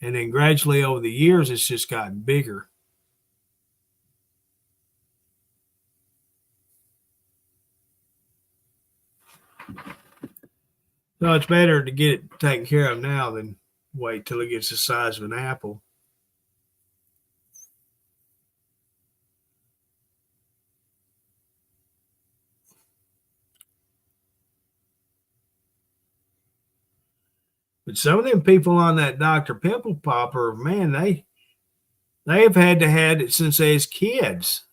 And then gradually over the years, it's just gotten bigger. So it's better to get it taken care of now than wait till it gets the size of an apple. But some of them people on that Dr. Pimple Popper, man, they have had it since they was kids.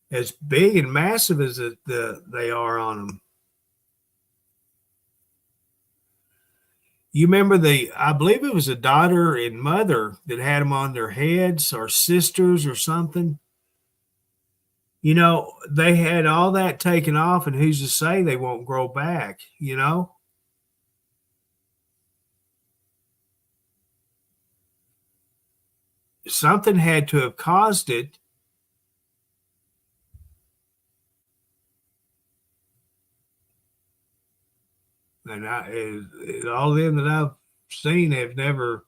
As big and massive as they are on them. You remember I believe it was a daughter and mother that had them on their heads, or sisters or something. You know, they had all that taken off, and who's to say they won't grow back, you know? Something had to have caused it. And all of them that I've seen have never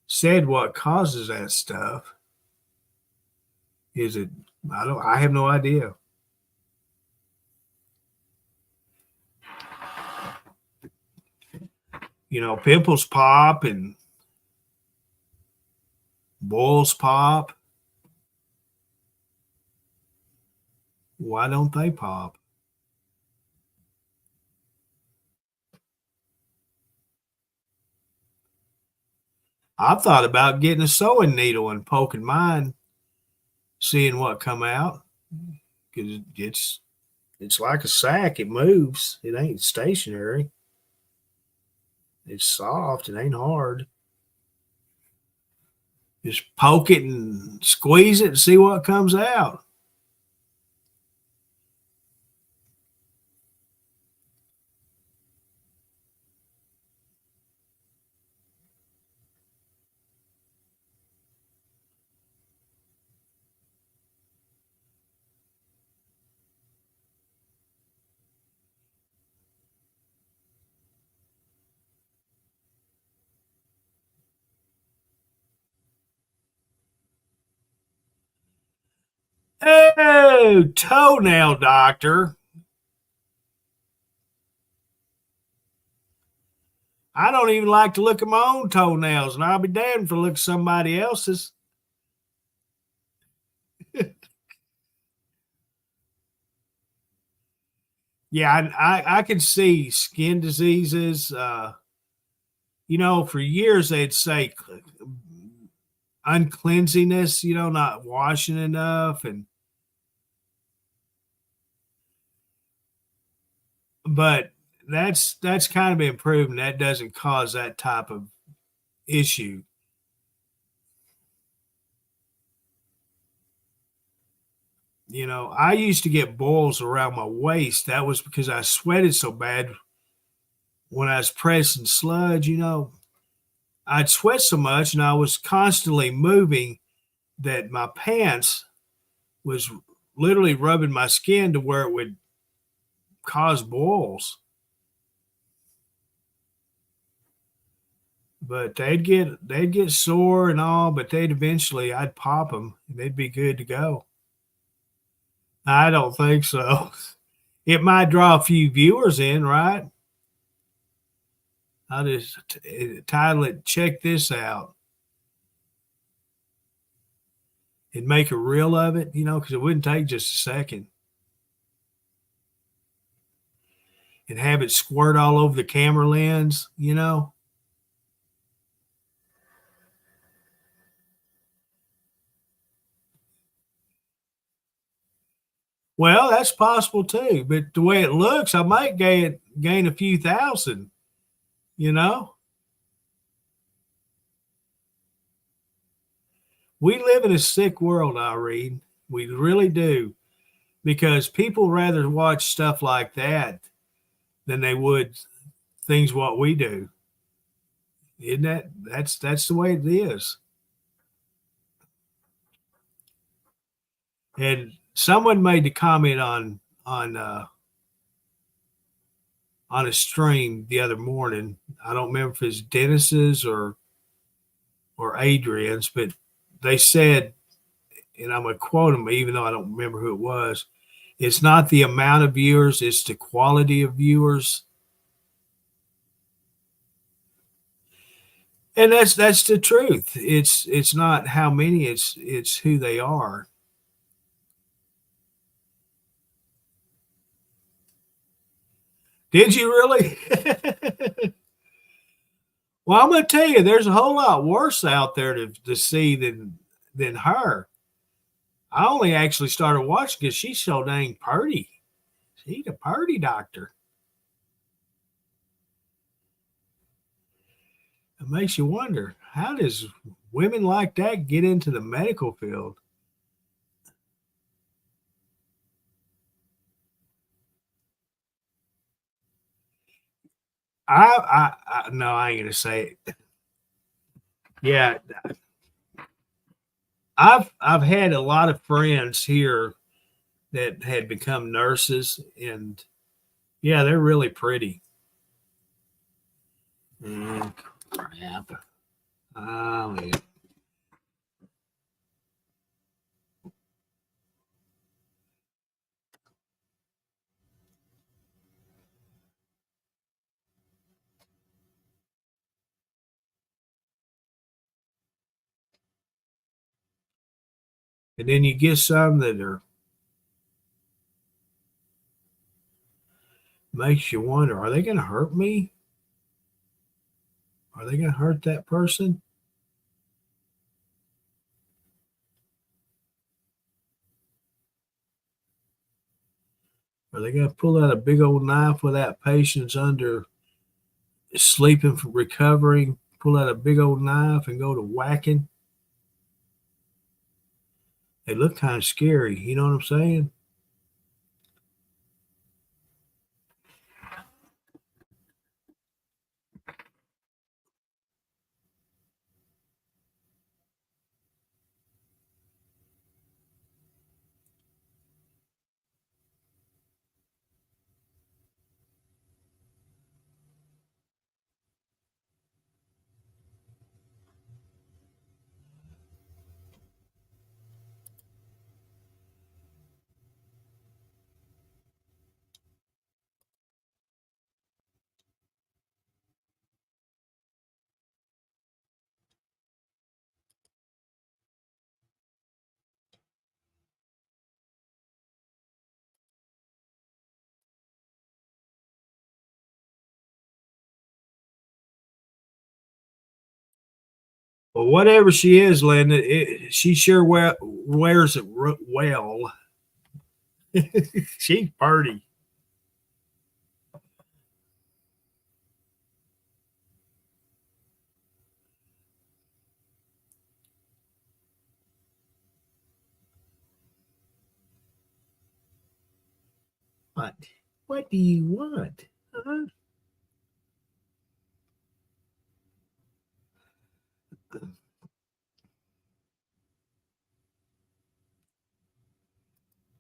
said what causes that stuff. Is it? I have no idea. You know, pimples pop and boils pop. Why don't they pop? I've thought about getting a sewing needle and poking mine, seeing what come out. Because it's like a sack. It moves. It ain't stationary. It's soft. It ain't hard. Just poke it and squeeze it and see what comes out. Oh, toenail doctor. I don't even like to look at my own toenails, and I'll be damned if I look at somebody else's. Yeah, I can see skin diseases. You know, for years they'd say uncleanliness, you know, not washing enough, but that's kind of been proven that doesn't cause that type of issue. You know, I used to get boils around my waist. That was because I sweated so bad when I was pressing sludge. You know, I'd sweat so much and I was constantly moving that my pants was literally rubbing my skin to where it would cause boils. But they'd get sore and all, but I'd pop them and they'd be good to go. I don't think so. It might draw a few viewers in, right? I'll just title it, "Check This Out," and make a reel of it, you know, because it wouldn't take just a second. And have it squirt all over the camera lens, you know. Well, that's possible too, but the way it looks, I might gain a few thousand, you know. We live in a sick world, Irene. We really do, because people rather watch stuff like that than they would things what we do. Isn't that's the way it is. And someone made the comment on on a stream the other morning. I don't remember if it's Dennis's or Adrian's, but they said, and I'm going to quote them, even though I don't remember who it was, it's not the amount of viewers, it's the quality of viewers. And that's the truth. It's not how many, it's who they are. Did you really? Well, I'm going to tell you, there's a whole lot worse out there to see than her. I only actually started watching because she's so dang purty. She's a purty doctor. It makes you wonder, how does women like that get into the medical field? No, I ain't gonna say it. Yeah, I've had a lot of friends here that had become nurses, and yeah, they're really pretty. Crap. Oh, man. And then you get some that are makes you wonder, are they going to hurt me? Are they going to hurt that person? Are they going to pull out a big old knife with that patient's under sleeping for recovering, pull out a big old knife and go to whacking? They look kind of scary. You know what I'm saying? Well, whatever she is, Linda, she sure wears it well. She's pretty. What? What do you want? Huh?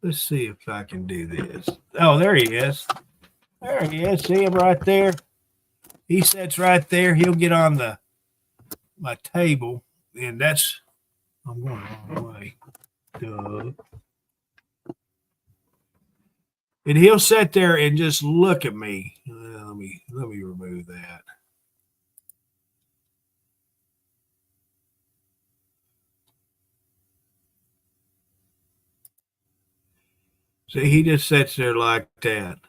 Let's see if I can do this. Oh, there he is. There he is. See him right there? He sits right there. He'll get on my table, and that's I'm going the wrong way. Duh. And he'll sit there and just look at me. Let me remove that. See, he just sits there like that.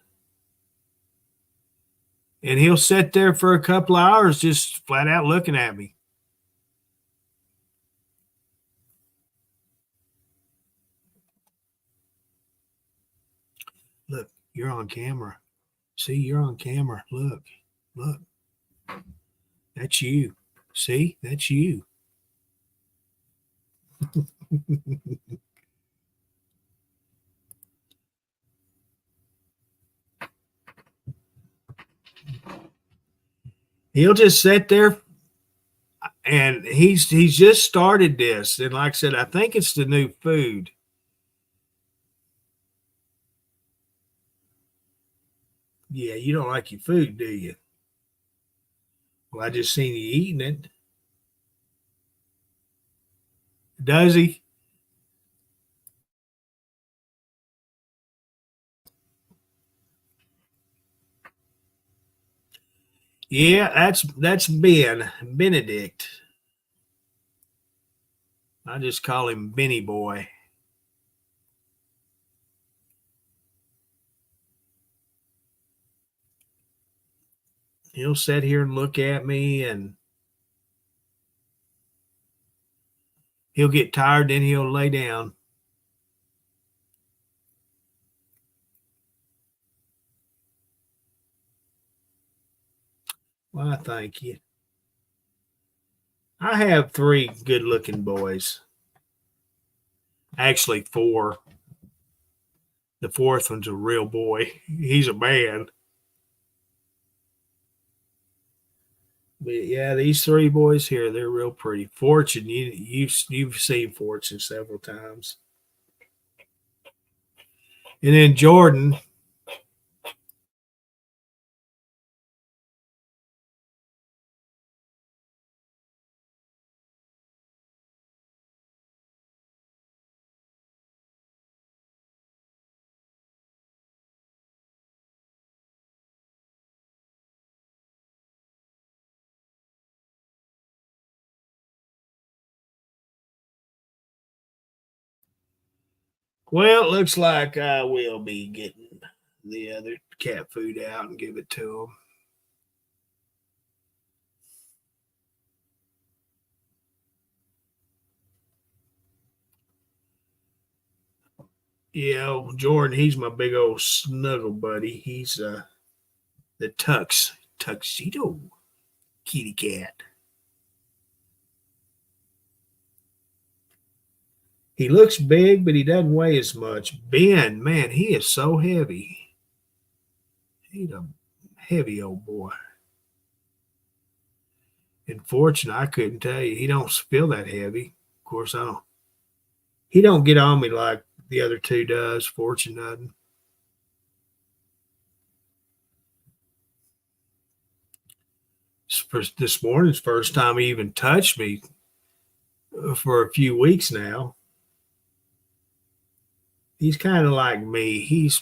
And he'll sit there for a couple of hours just flat out looking at me. Look, you're on camera. See, you're on camera. Look. That's you. See, that's you. He'll just sit there, and he's just started this. And like I said, I think it's the new food. Yeah, you don't like your food, do you? Well, I just seen you eating it. Does he? Yeah, that's Benedict. I just call him Benny Boy. He'll sit here and look at me, and he'll get tired, then he'll lay down. Well, thank you. I have 3 good-looking boys. Actually, 4. The 4th one's a real boy. He's a man. But yeah, these 3 boys here, they're real pretty. Fortune, you've seen Fortune several times. And then Jordan. Well, it looks like I will be getting the other cat food out and give it to them. Yeah, Jordan, he's my big old snuggle buddy. He's the tuxedo kitty cat. He looks big, but he doesn't weigh as much. Ben, man, he is so heavy. He's a heavy old boy. And Fortune, I couldn't tell you, he don't feel that heavy. Of course, I don't. He don't get on me like the other 2 does. Fortune doesn't. This morning's first time he even touched me for a few weeks now. He's kind of like me. He's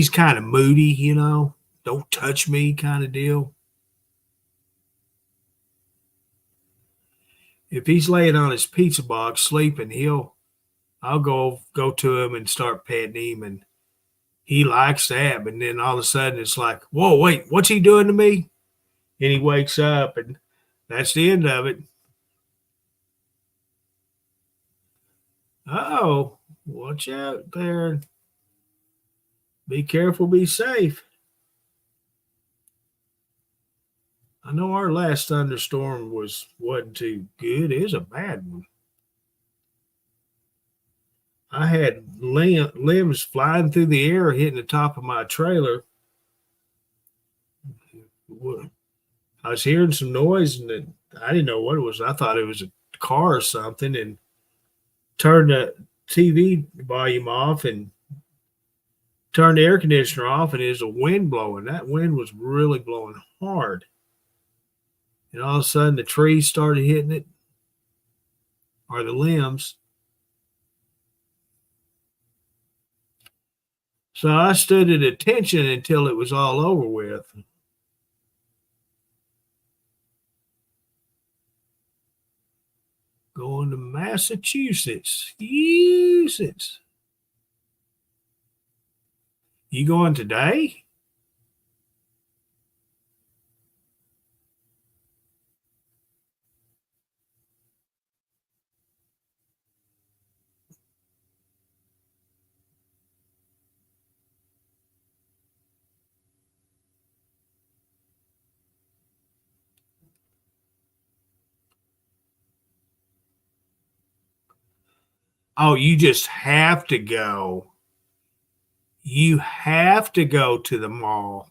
kind of moody, you know. Don't touch me kind of deal. If he's laying on his pizza box sleeping, I'll go to him and start petting him, and he likes that. But then all of a sudden it's like, whoa, wait, what's he doing to me? And he wakes up, and that's the end of it. Oh, watch out there. Be careful, be safe. I know our last thunderstorm wasn't too good. It was a bad one. I had limbs flying through the air, hitting the top of my trailer. I was hearing some noise, and I didn't know what it was. I thought it was a car or something, and turned the TV volume off and turned the air conditioner off, and there's a wind blowing. That wind was really blowing hard. And all of a sudden, the trees started hitting it, or the limbs. So I stood at attention until it was all over with. Going to Massachusetts. You going today? Oh, you just have to go. You have to go to the mall.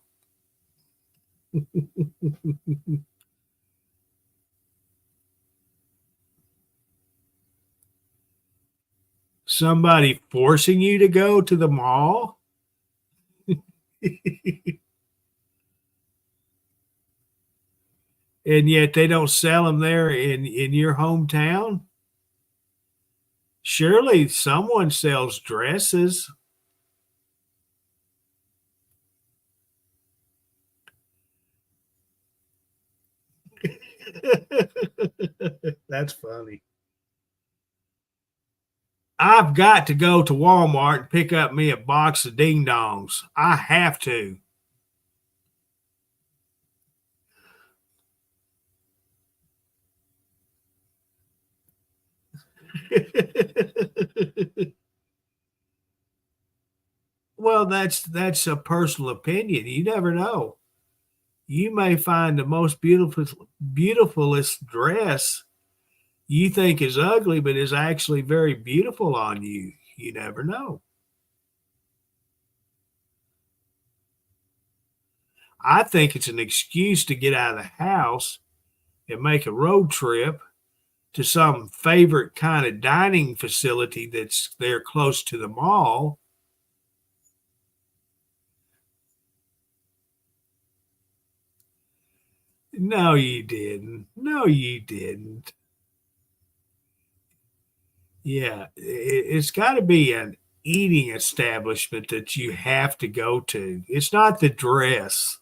Somebody forcing you to go to the mall? And yet they don't sell them there in your hometown? Surely someone sells dresses. That's funny. I've got to go to Walmart and pick up me a box of ding dongs. I have to. Well, that's a personal opinion. You never know. You may find the most beautifulest dress you think is ugly, but is actually very beautiful on you. You never know. I think it's an excuse to get out of the house and make a road trip to some favorite kind of dining facility that's there close to the mall. No, you didn't. No, you didn't. Yeah, it's got to be an eating establishment that you have to go to. It's not the dress.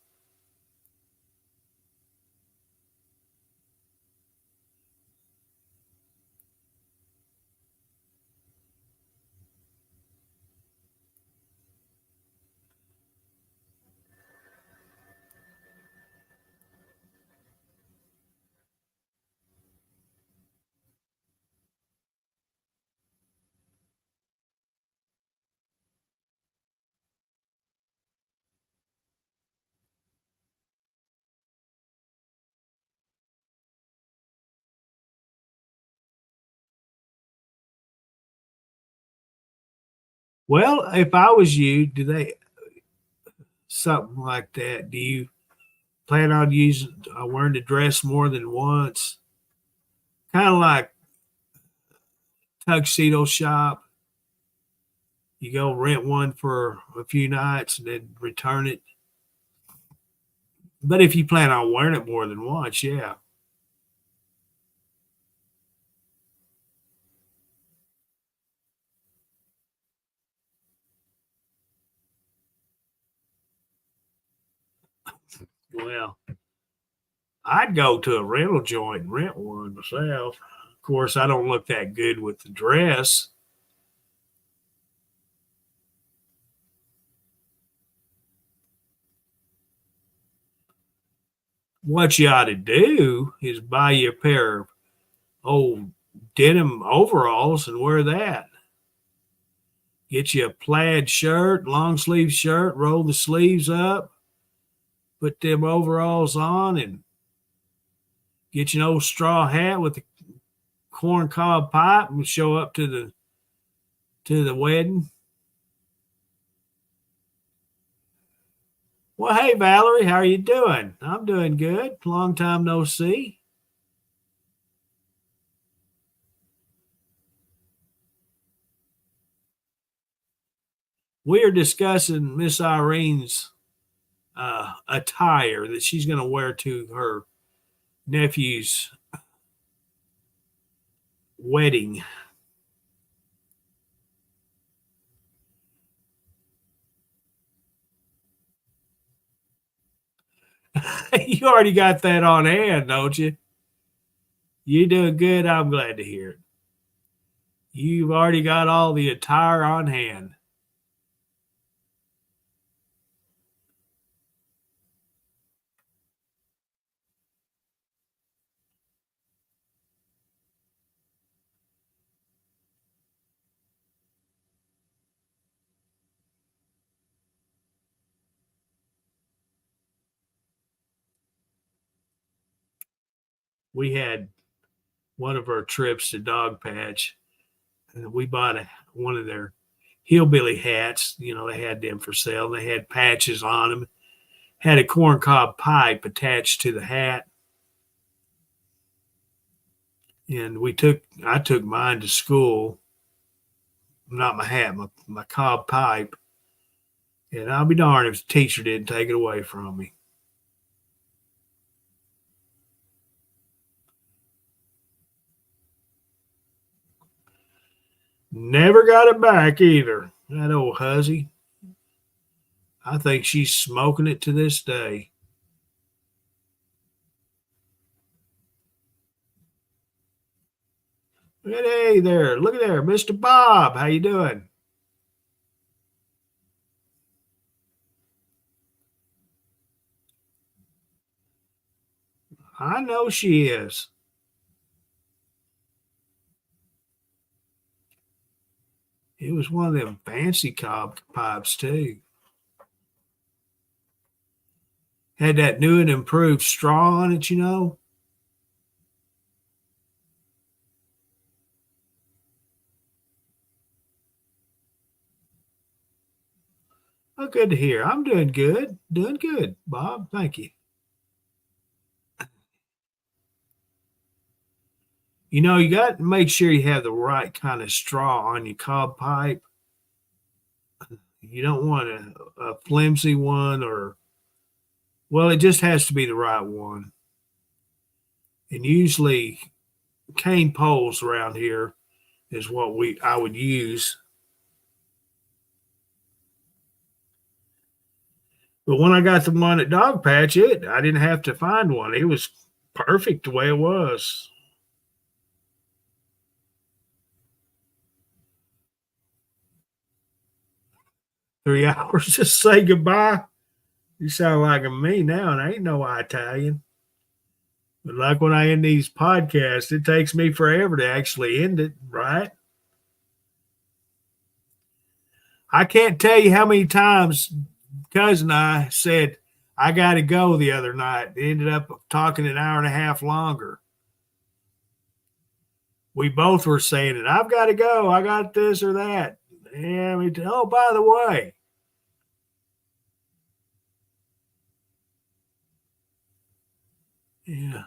Well, if I was you, do they something like that? Do you plan on using wearing the dress more than once? Kind of like tuxedo shop. You go rent one for a few nights and then return it. But if you plan on wearing it more than once, yeah. Well, I'd go to a rental joint and rent one myself. Of course, I don't look that good with the dress. What you ought to do is buy you a pair of old denim overalls and wear that. Get you a plaid shirt, long sleeve shirt, roll the sleeves up, put them overalls on, and get you an old straw hat with a corn cob pipe and show up to the wedding. Well, hey Valerie, how are you doing? I'm doing good. Long time no see. We are discussing Miss Irene's attire that she's going to wear to her nephew's wedding. You already got that on hand, don't you? You doing good. I'm glad to hear it. You've already got all the attire on hand. We had one of our trips to Dog Patch, and we bought one of their hillbilly hats. You know, they had them for sale. They had patches on them, had a corncob pipe attached to the hat. And I took mine to school, not my hat, my cob pipe. And I'll be darned if the teacher didn't take it away from me. Never got it back either. That old hussy. I think she's smoking it to this day. Hey there, look at there, Mr. Bob. How you doing? I know she is. It was one of them fancy cob pipes too. Had that new and improved straw on it, you know. Oh, good to hear. I'm doing good. Doing good, Bob. Thank you. You know, you got to make sure you have the right kind of straw on your cob pipe. You don't want a flimsy one well, it just has to be the right one. And usually cane poles around here is what I would use. But when I got the one at Dog Patch, I didn't have to find one. It was perfect the way it was. Three hours to say goodbye. You sound like me now, and I ain't no Italian. But like when I end these podcasts, it takes me forever to actually end it, right? I can't tell you how many times cousin and I said, I got to go the other night. They ended up talking an hour and a half longer. We both were saying it. I've got to go. I got this or that. Yeah, oh, by the way. Yeah.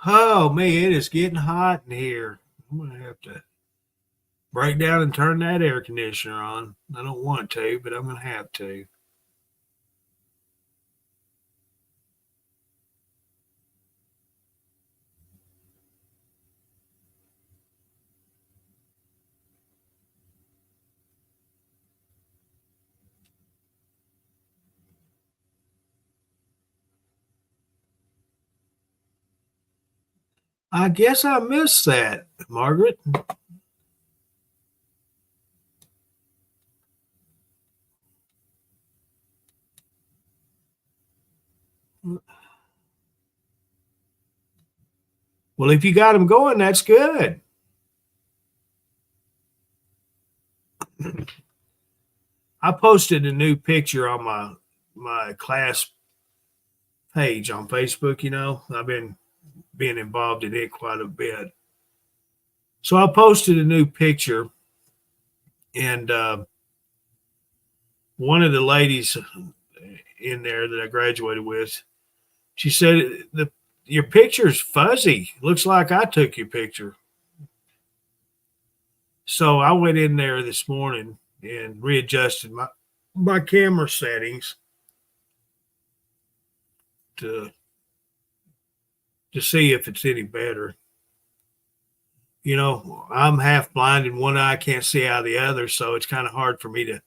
Oh, man, it is getting hot in here. I'm going to have to break down and turn that air conditioner on. I don't want to, but I'm going to have to. I guess I missed that, Margaret. Well, if you got them going, that's good. I posted a new picture on my class page on Facebook. You know, I've been being involved in it quite a bit. So I posted a new picture, and one of the ladies in there that I graduated with, she said, your picture's fuzzy. Looks like I took your picture. So I went in there this morning and readjusted my camera settings to see if it's any better. You know, I'm half blind in one eye, can't see out of the other, so it's kind of hard for me to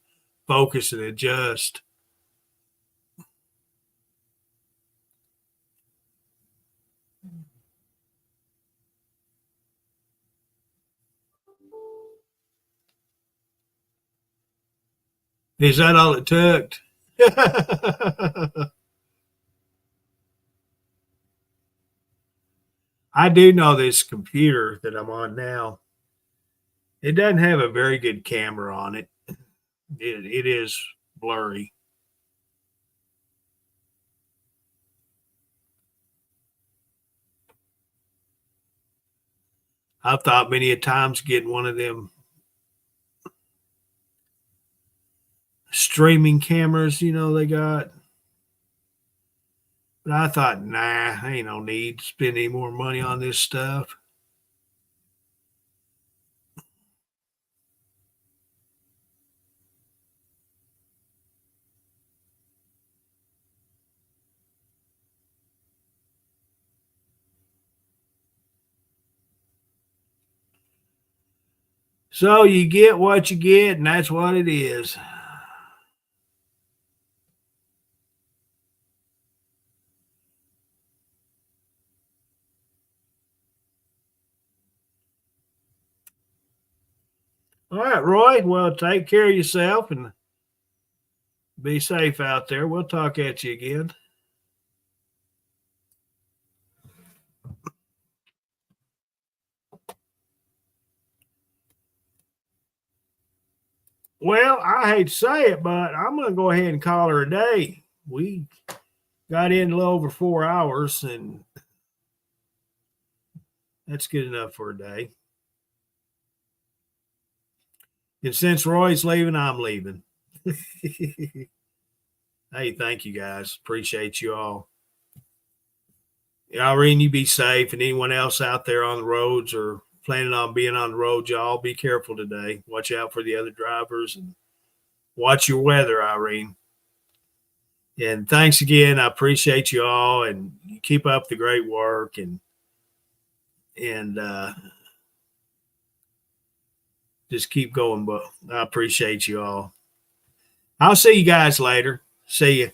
focus and adjust. Is that all it took? I do know this computer that I'm on now, it doesn't have a very good camera on it. It is blurry. I've thought many a times getting one of them streaming cameras, they got. But I thought, nah, ain't no need to spend any more money on this stuff. So you get what you get, and that's what it is. All right, Roy. Well, take care of yourself and be safe out there. We'll talk at you again. Well, I hate to say it, but I'm going to go ahead and call her a day. We got in a little over 4 hours, and that's good enough for a day. And since Roy's leaving, I'm leaving. Hey, thank you guys. Appreciate you all. Irene, you be safe, and anyone else out there on the roads or planning on being on the road, y'all be careful today. Watch out for the other drivers and watch your weather, Irene. And thanks again. I appreciate you all, and you keep up the great work, and just keep going. But I appreciate you all. I'll see you guys later. See you.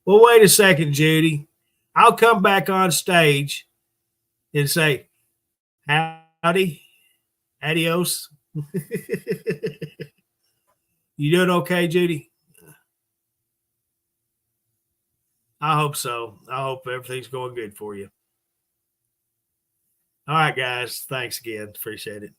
Well, wait a second, Judy. I'll come back on stage and say, howdy, adios. You doing okay, Judy? I hope so. I hope everything's going good for you. All right, guys. Thanks again. Appreciate it.